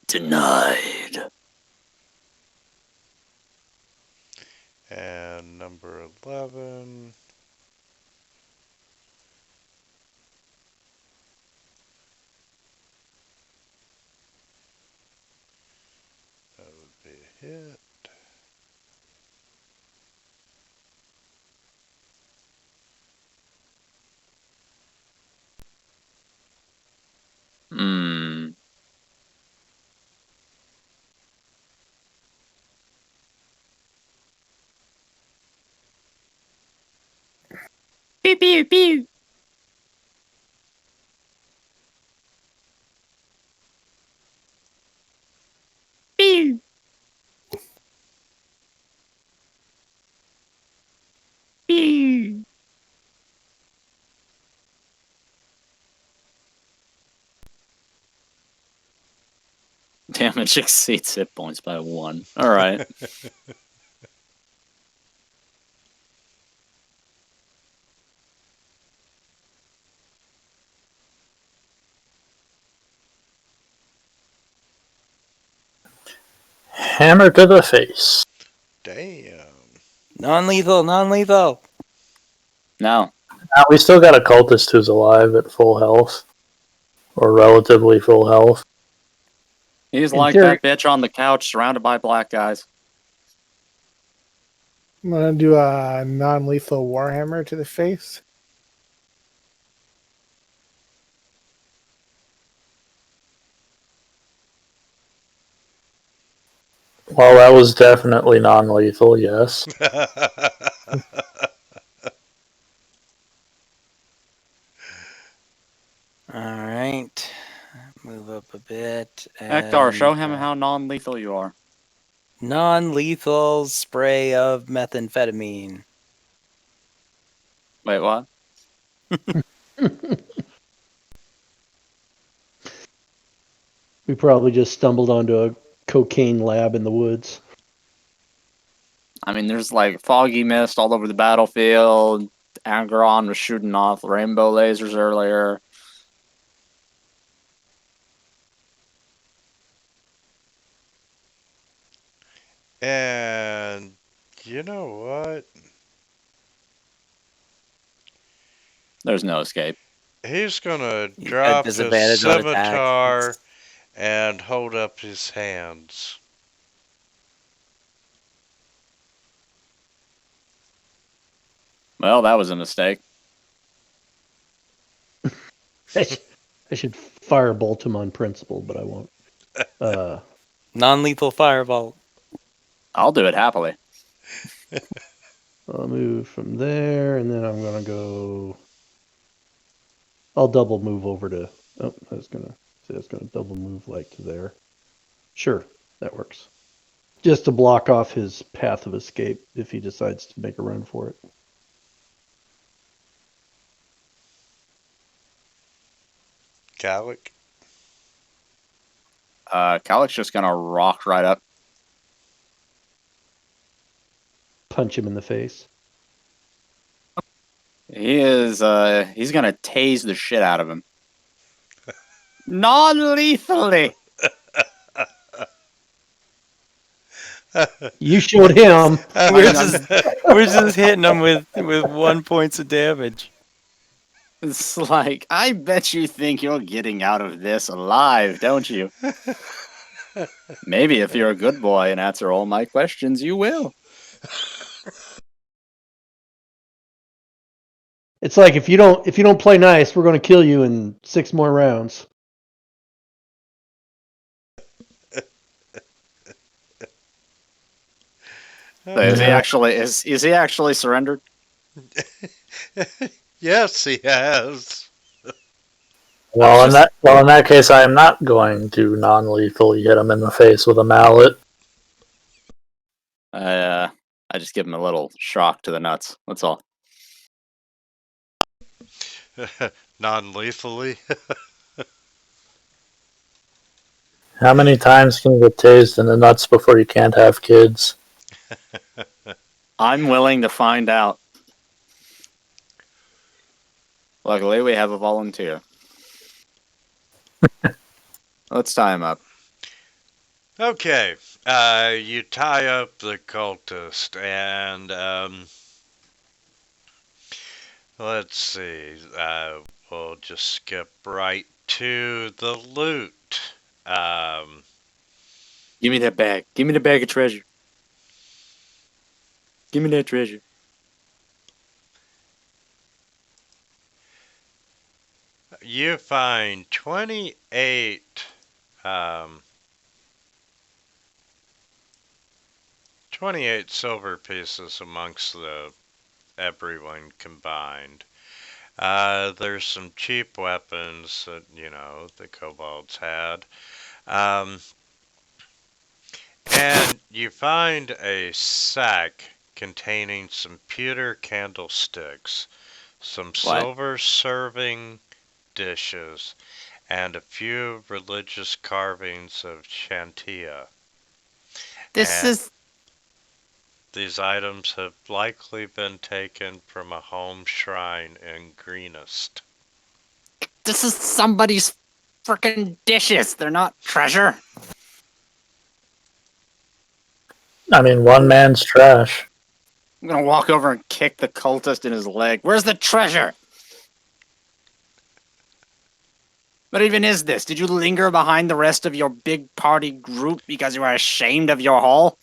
Denied. And number 11. Hmm. Pew pew pew. Pew. Pew. Damage exceeds hit points by 1. All right. Hammer to the face. Damn. Non-lethal, non-lethal. Now, We still got a cultist who's alive at full health. Or relatively full health. he's In like theory- that bitch on the couch surrounded by black guys. I'm gonna do a non-lethal warhammer to the face. Well, that was definitely non-lethal, yes. All right. Move up a bit. Ektar, show and, him how non-lethal you are. Non-lethal spray of methamphetamine. Wait, what? We probably just stumbled onto a cocaine lab in the woods. I mean, there's like foggy mist all over the battlefield. Agron was shooting off rainbow lasers earlier. And you know what? There's no escape. He's gonna He's got drop his disadvantage on attacks. scimitar and hold up his hands. Well, that was a mistake. I should firebolt him on principle, but I won't. Non-lethal fireball. I'll do it happily. I'll move from there, and then I'm gonna go. I'll double move over to. Oh, I was gonna say I was gonna double move like to there. Sure, that works. Just to block off his path of escape if he decides to make a run for it. Calic? Calic's just gonna rock right up. Punch him in the face. He is, he's gonna tase the shit out of him. Non-lethally! You showed him. We're just hitting him with 1 points of damage. It's like, I bet you think you're getting out of this alive, don't you? Maybe if you're a good boy and answer all my questions, you will. It's like if you don't play nice, we're gonna kill you in 6 more rounds. So is he actually surrendered? Yes, he has. Well, in that case, I am not going to non-lethally hit him in the face with a mallet. I just give him a little shock to the nuts. That's all. Non-lethally. How many times can you get tased in the nuts before you can't have kids? I'm willing to find out. Luckily, we have a volunteer. Let's tie him up. Okay, you tie up the cultist, and let's see. We'll just skip right to the loot. Give me that bag. Give me the bag of treasure. Give me that treasure. you find 28 um, 28 silver pieces amongst everyone combined. There's some cheap weapons that, the kobolds had. Um, and you find a sack containing some pewter candlesticks, some What? silver serving dishes, and a few religious carvings of Shantia. This And is these items have likely been taken from a home shrine in Greenest. this is somebody's freaking dishes. They're not treasure. I mean, one man's trash. I'm gonna walk over and kick the cultist in his leg. Where's the treasure? What even is this? Did you linger behind the rest of your big party group because you were ashamed of your haul?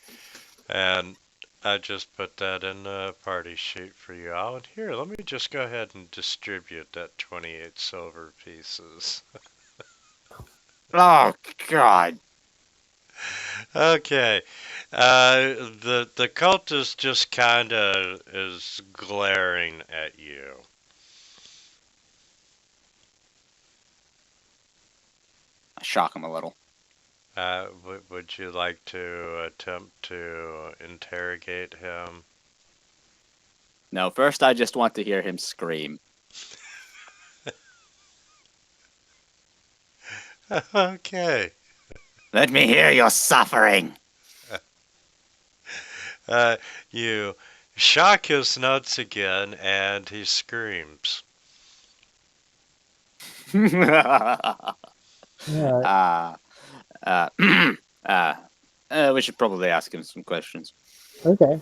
And I just put that in the party sheet for you all. And here, let me just go ahead and distribute that 28 silver pieces. Oh, God. Okay. The cultist just kind of is glaring at you. I shock him a little. Would you like to attempt to interrogate him? No, first I just want to hear him scream. Okay. Let me hear your suffering. You shock his nuts again, and he screams. Yeah. We should probably ask him some questions. Okay.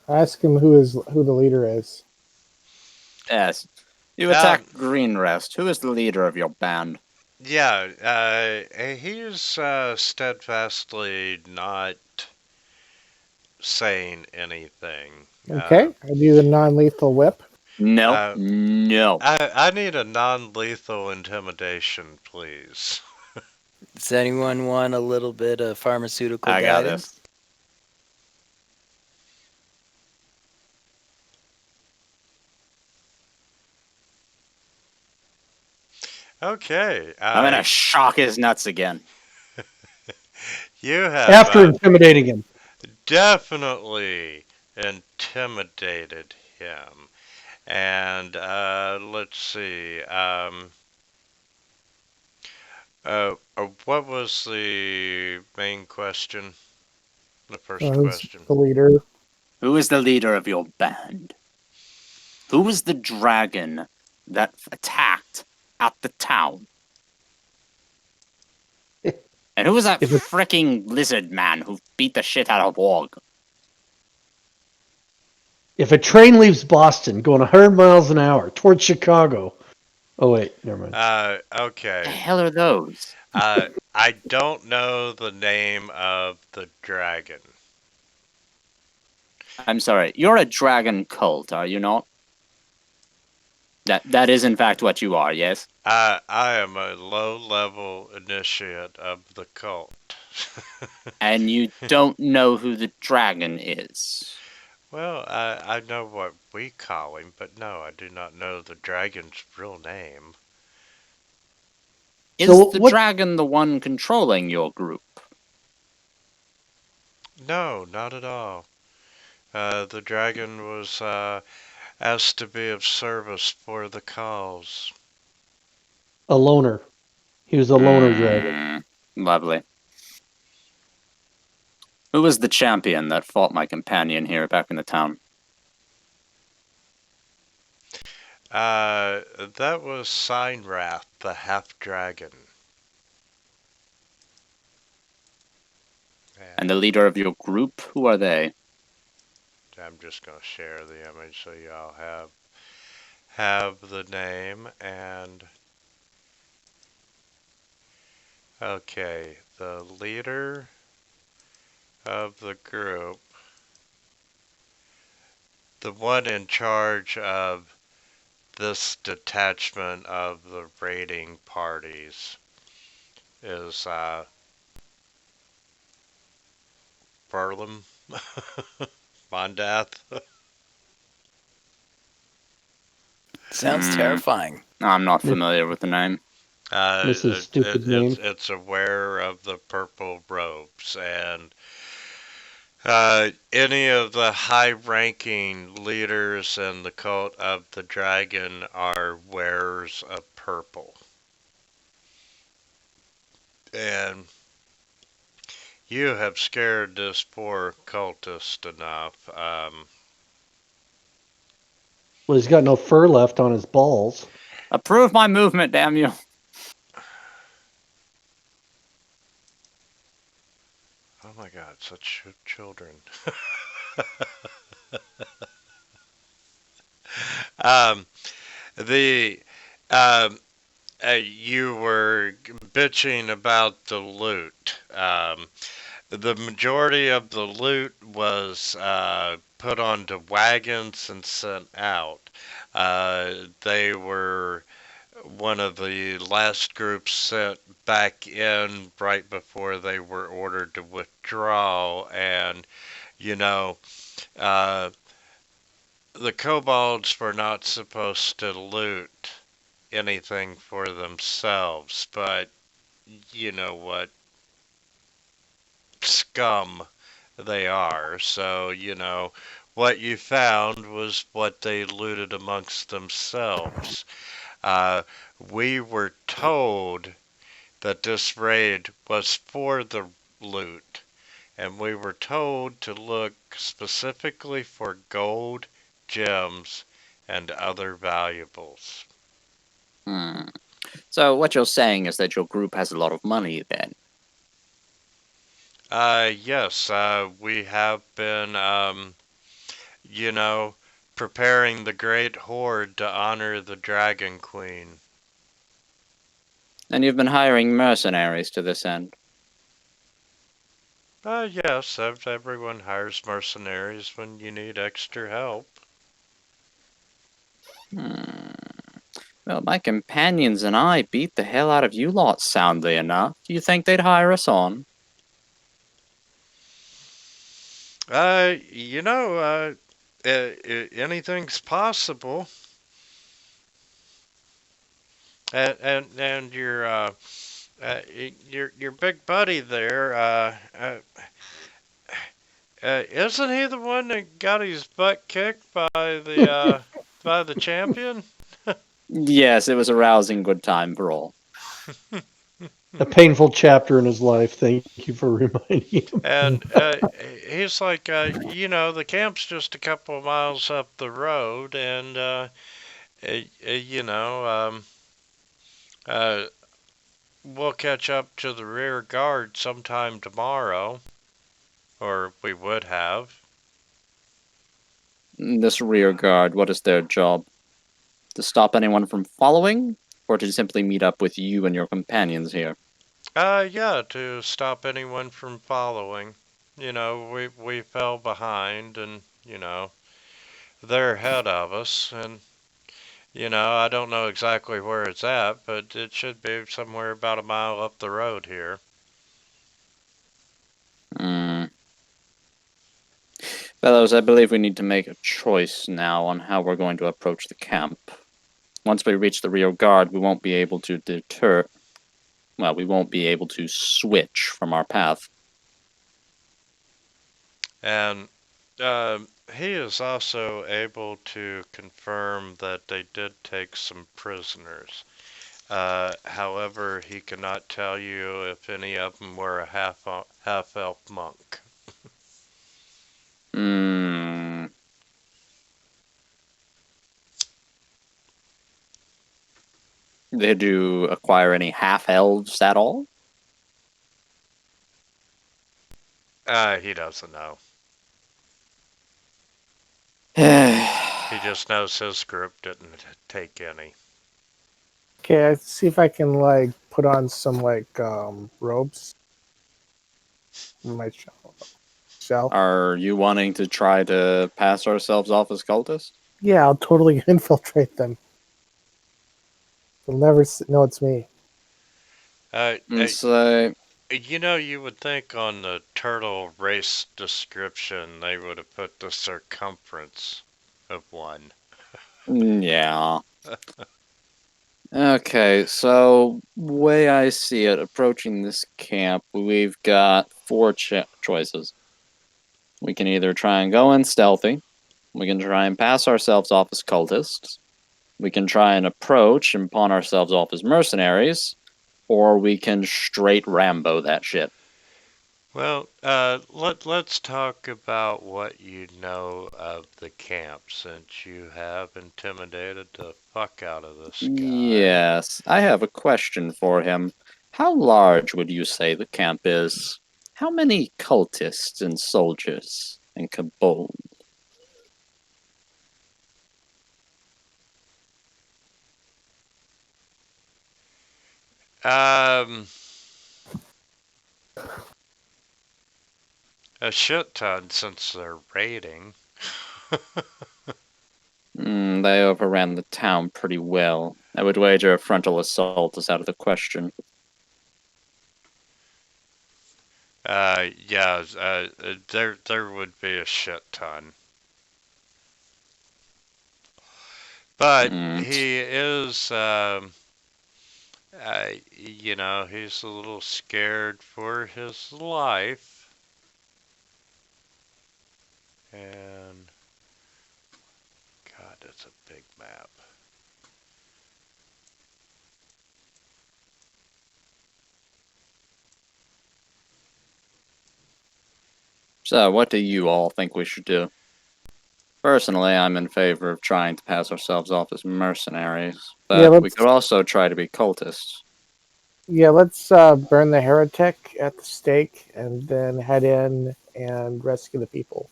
Ask him who the leader is. Yes. You attacked Greenest. Who is the leader of your band? Yeah, he's steadfastly not saying anything. Okay. I do the non-lethal whip. No. No. I need a non-lethal intimidation, please. Does anyone want a little bit of pharmaceutical I got guidance? this. Okay. I'm gonna shock his nuts again. You have After intimidating him. definitely intimidated him. And let's see. What was the main question? The first Who's question. the leader? Who is the leader of your band? Who is the dragon that attacked at the town? And who was that If it- freaking lizard man who beat the shit out of Wog? If a train leaves Boston going 100 miles an hour towards Chicago. Oh, wait, never mind. The Okay. hell are those? I don't know the name of the dragon. I'm sorry, you're a dragon cult, are you not? That is in fact what you are, yes? I am a low-level initiate of the cult. And you don't know who the dragon is. Well, I know what we call him, but no, I do not know the dragon's real name. Is So the what- dragon the one controlling your group? No, not at all. The dragon was asked to be of service for the cause. A loner. He was a loner dragon. Lovely. Who was the champion that fought my companion here back in the town? That was Signwrath, the half-dragon. And the leader of your group, who are they? I'm just going to share the image so y'all have the name. And okay, the leader of the group, the one in charge of this detachment of the raiding parties is Burlem, Mondath. Sounds Hmm. terrifying. I'm not familiar with the name. Mrs. Stupid Name. It's aware of the purple robes, and any of the high-ranking leaders in the cult of the dragon are wearers of purple. And you have scared this poor cultist enough. Well, he's got no fur left on his balls. Approve my movement, damn you. Oh my God, such children. um, the you were bitching about the loot. The majority of the loot was put onto wagons and sent out. They were one of the last groups sent back in right before they were ordered to withdraw, and you know, uh, the kobolds were not supposed to loot anything for themselves, but you know what scum they are. So, what you found was what they looted amongst themselves. Uh, we were told that this raid was for the loot, and we were told to look specifically for gold, gems, and other valuables. Hmm. So what you're saying is that your group has a lot of money then? Yes, we have been, preparing the great hoard to honor the Dragon Queen. And you've been hiring mercenaries to this end? Yes, everyone hires mercenaries when you need extra help. Hmm. Well, my companions and I beat the hell out of you lot soundly enough. Do you think they'd hire us on? Anything's possible. And your big buddy there, isn't he the one that got his butt kicked by the by the champion? Yes, it was a rousing good time for all. A painful chapter in his life. Thank you for reminding him. And he's like, the camp's just a couple of miles up the road, and uh, we'll catch up to the rear guard sometime tomorrow, or we would have. This rear guard, what is their job? To stop anyone from following? Or to simply meet up with you and your companions here? Yeah, to stop anyone from following. We fell behind, and they're ahead of us, and I don't know exactly where it's at, but it should be somewhere about a mile up the road here. Hmm. Fellows, I believe we need to make a choice now on how we're going to approach the camp. Once we reach the rear guard, we won't be able to we won't be able to switch from our path. And he is also able to confirm that they did take some prisoners. However, he cannot tell you if any of them were a half-elf monk. Hmm. Did you acquire any half-elves at all? He doesn't know. Hmm. He just knows his group didn't take any. Okay, I see if I can put on some robes in my shell. Are you wanting to try to pass ourselves off as cultists? Yeah, I'll totally infiltrate them. You'll never know it's me. So, You would think on the turtle race description they would have put the circumference of one. yeah. Okay, so way I see it, approaching this camp, we've got four choices. We can either try and go in stealthy, we can try and pass ourselves off as cultists, we can try and approach and pawn ourselves off as mercenaries, or we can straight Rambo that shit. Well, let's talk about what you know of the camp, since you have intimidated the fuck out of this guy. Yes, I have a question for him. How large would you say the camp is? How many cultists and soldiers and kobolds? Um, a shit ton since they're raiding. They overran the town pretty well. I would wager a frontal assault is out of the question. Yeah, there would be a shit ton. But he is, he's a little scared for his life. And, God, that's a big map. So, what do you all think we should do? Personally, I'm in favor of trying to pass ourselves off as mercenaries, but we could also try to be cultists. Yeah, let's burn the heretic at the stake and then head in and rescue the people.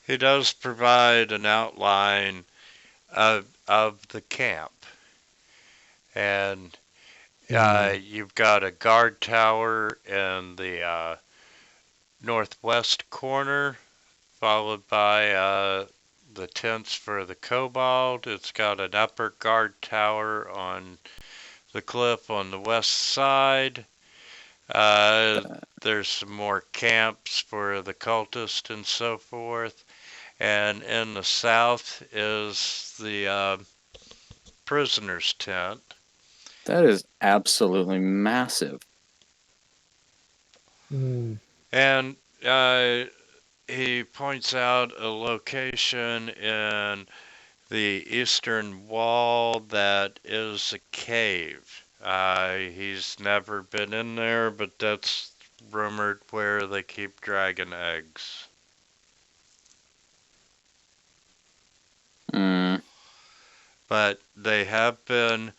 He does provide an outline of the camp. And you've got a guard tower in the northwest corner, followed by the tents for the kobold. It's got an upper guard tower on the cliff on the west side. There's some more camps for the cultist and so forth. And in the south is the prisoner's tent. That is absolutely massive. And he points out a location in the eastern wall that is a cave. He's never been in there, but that's rumored where they keep dragon eggs. But they have been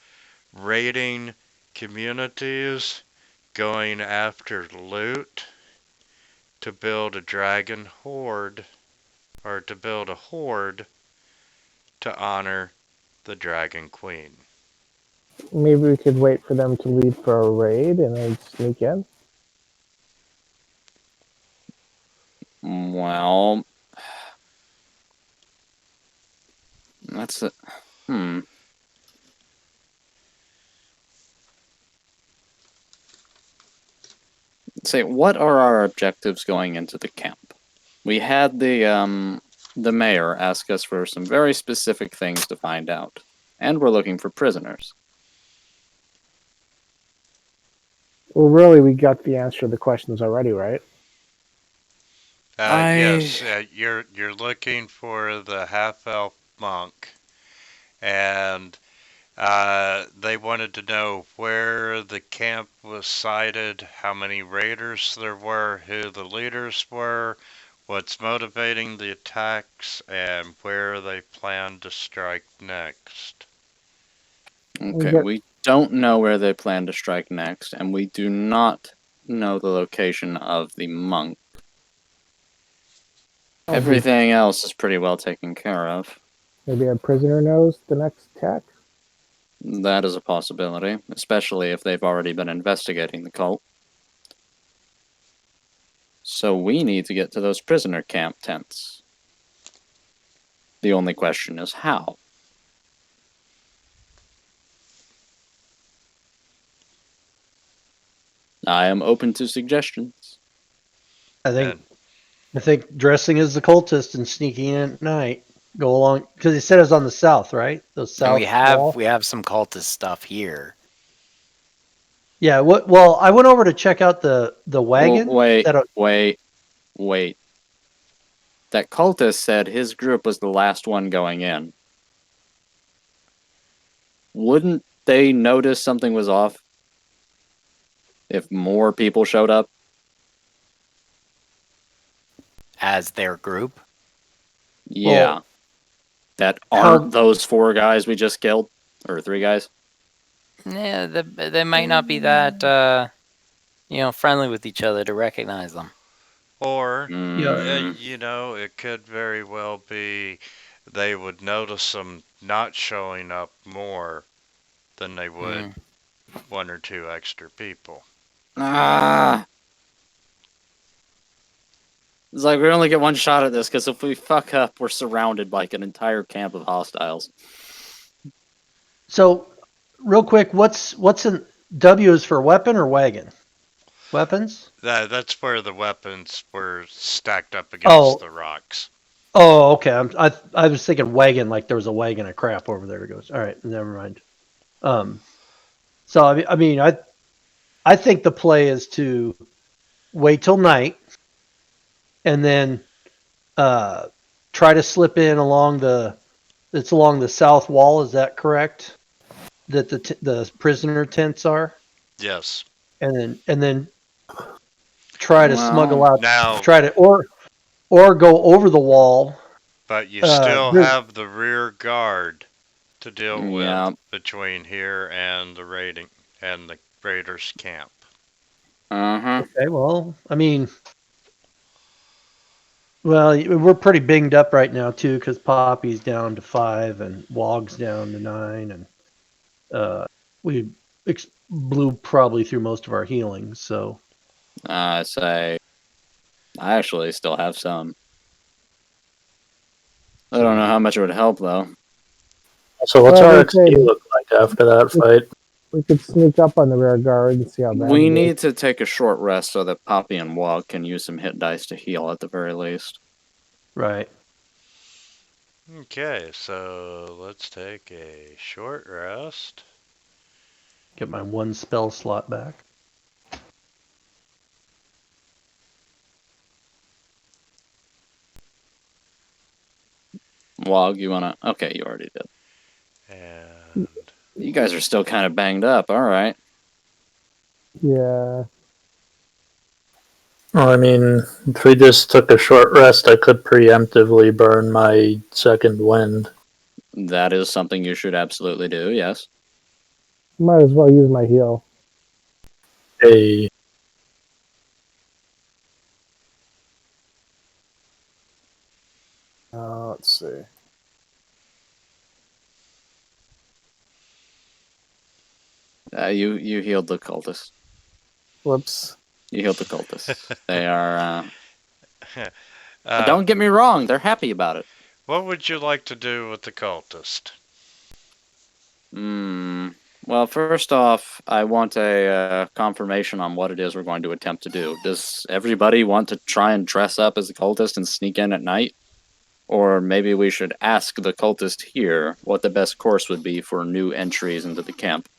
raiding communities, going after loot to build a dragon hoard, or to build a hoard to honor the Dragon Queen. Maybe we could wait for them to leave for a raid and then sneak in. Well, that's a Say, what are our objectives going into the camp? We had the mayor ask us for some very specific things to find out, and we're looking for prisoners. Well, really, we got the answer to the questions already, right? Yes, you're looking for the half-elf monk, and they wanted to know where the camp was sited, how many raiders there were, who the leaders were, what's motivating the attacks, and where they plan to strike next. Okay, we don't know where they plan to strike next, and we do not know the location of the monk. Everything else is pretty well taken care of. Maybe a prisoner knows the next attack? That is a possibility, especially if they've already been investigating the cult. So we need to get to those prisoner camp tents. The only question is how. I am open to suggestions. I think dressing as the cultist and sneaking in at night go along because he said it was on the south, right? The And south wall. we have some cultist stuff here. Yeah. Well, I went over to check out the wagon. Wait. that- That cultist said his group was the last one going in. Wouldn't they notice something was off if more people showed up? As their group. Yeah. Well, that aren't those 4 guys we just killed? Or 3 guys? Yeah, they might not be that friendly with each other to recognize them. Or, Mm. it could very well be they would notice them not showing up more than they would 1 or 2 extra people. Ah. It's like we only get 1 shot at this because if we fuck up, we're surrounded by an entire camp of hostiles. So, real quick, what's in W is for weapon or wagon? Weapons. That's where the weapons were stacked up against the rocks. Oh, okay. I was thinking wagon, like there was a wagon of crap over there. It goes. All right, never mind. So I mean, I think the play is to wait till night, and then try to slip in along the south wall. Is that correct? That the prisoner tents are. Yes. And then try to smuggle out. Now, Try to or go over the wall. But you still have the rear guard to deal with between here and the raiders' camp. Okay, well, I mean, we're pretty binged up right now too, because Poppy's down to 5 and Wog's down to 9, and we blew probably through most of our healing. So, I actually still have some. I don't know how much it would help though. So what's our XP look like after that fight? We could sneak up on the rear guard and see how bad We need to take a short rest so that Poppy and Wog can use some hit dice to heal at the very least. Right. Okay, so let's take a short rest. Get my 1 spell slot back. Wog, you wanna? Okay, you already did. And you guys are still kind of banged up. All right. Yeah. Well, I mean, if we just took a short rest, I could preemptively burn my second wind. That is something you should absolutely do. Yes. Might as well use my heal. Hey. Let's see. You healed the cultists. Whoops. You healed the cultists. They are. Don't get me wrong; they're happy about it. What would you like to do with the cultist? Well, first off, I want a confirmation on what it is we're going to attempt to do. Does everybody want to try and dress up as a cultist and sneak in at night? Or maybe we should ask the cultist here what the best course would be for new entries into the camp.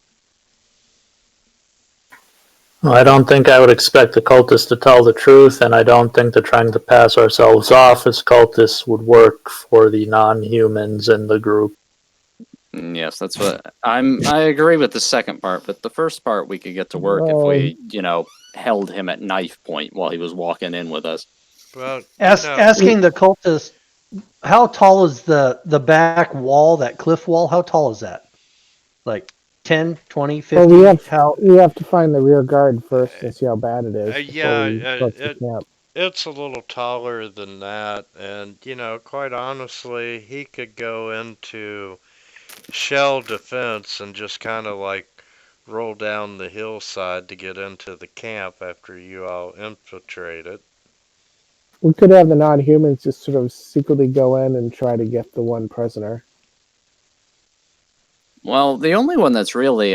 Well, I don't think I would expect the cultists to tell the truth, and I don't think that trying to pass ourselves off as cultists would work for the non-humans in the group. Yes, that's what I agree with the second part, but the first part we could get to work if we, held him at knife point while he was walking in with us. Well, asking the cultist, how tall is the back wall, that cliff wall? How tall is that? Like 10, 20, 50? Well, we have to find the rear guard first and see how bad it is. It's a little taller than that, and quite honestly, he could go into shell defense and just kind of like roll down the hillside to get into the camp after you all infiltrate it. We could have the non-humans just sort of secretly go in and try to get the one prisoner. Well, the only one that's really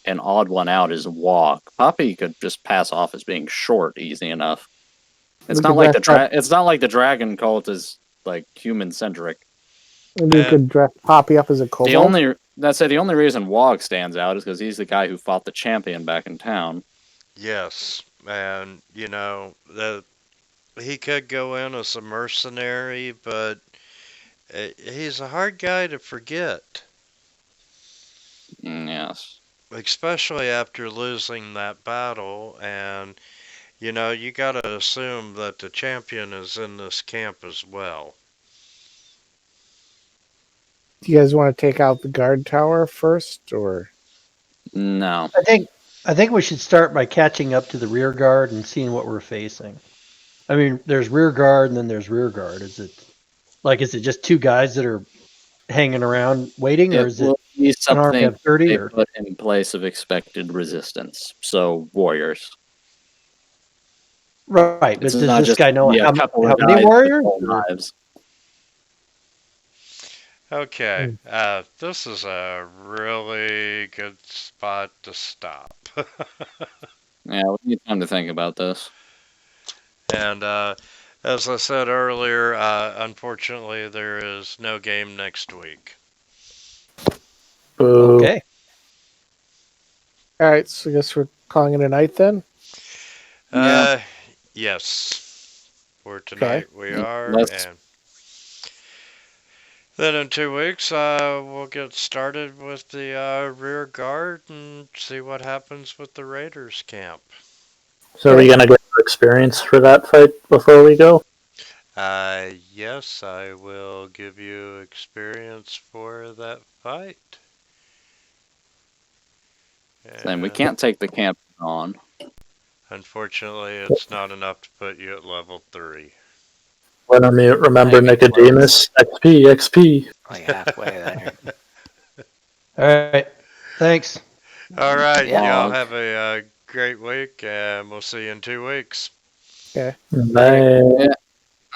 an odd one out is walk. Poppy could just pass off as being short easy enough. It's We not could like the dress up- it's not like the dragon cult is like human centric. Maybe you could dress Poppy up as a kobold. The only reason Wog stands out is because he's the guy who fought the champion back in town. Yes, and you know that he could go in as a mercenary, but he's a hard guy to forget, Yes. especially after losing that battle. And you know, you gotta assume that the champion is in this camp as well. Do you guys want to take out the guard tower first, or No. I think we should start by catching up to the rear guard and seeing what we're facing. I mean, there's rear guard and then there's rear guard. Is it just two guys that are hanging around waiting, or is it will be an army something of 30? they Or put in place of expected resistance? So warriors. right? But It's does not this just guy know a how couple of many guys with warriors? full knives. Okay, this is a really good spot to stop. Yeah, we need time to think about this. And as I said earlier, unfortunately, there is no game next week. Boo. Okay. all right? So I guess we're calling it a night then. Uh, yes, for tonight we are, Let's- and then in 2 weeks we'll get started with the rear guard and see what happens with the Raiders camp. So are we gonna get experience for that fight before we go? Yes, I will give you experience for that fight. And we can't take the camp on. Unfortunately, it's not enough to put you at level 3. Wintermute, remember Maybe it Nicodemus? XP, XP. Like halfway there. All right. Thanks. All right, Yeah. y'all have a great week, and we'll see you in 2 weeks. Bye.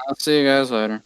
I'll see you guys later.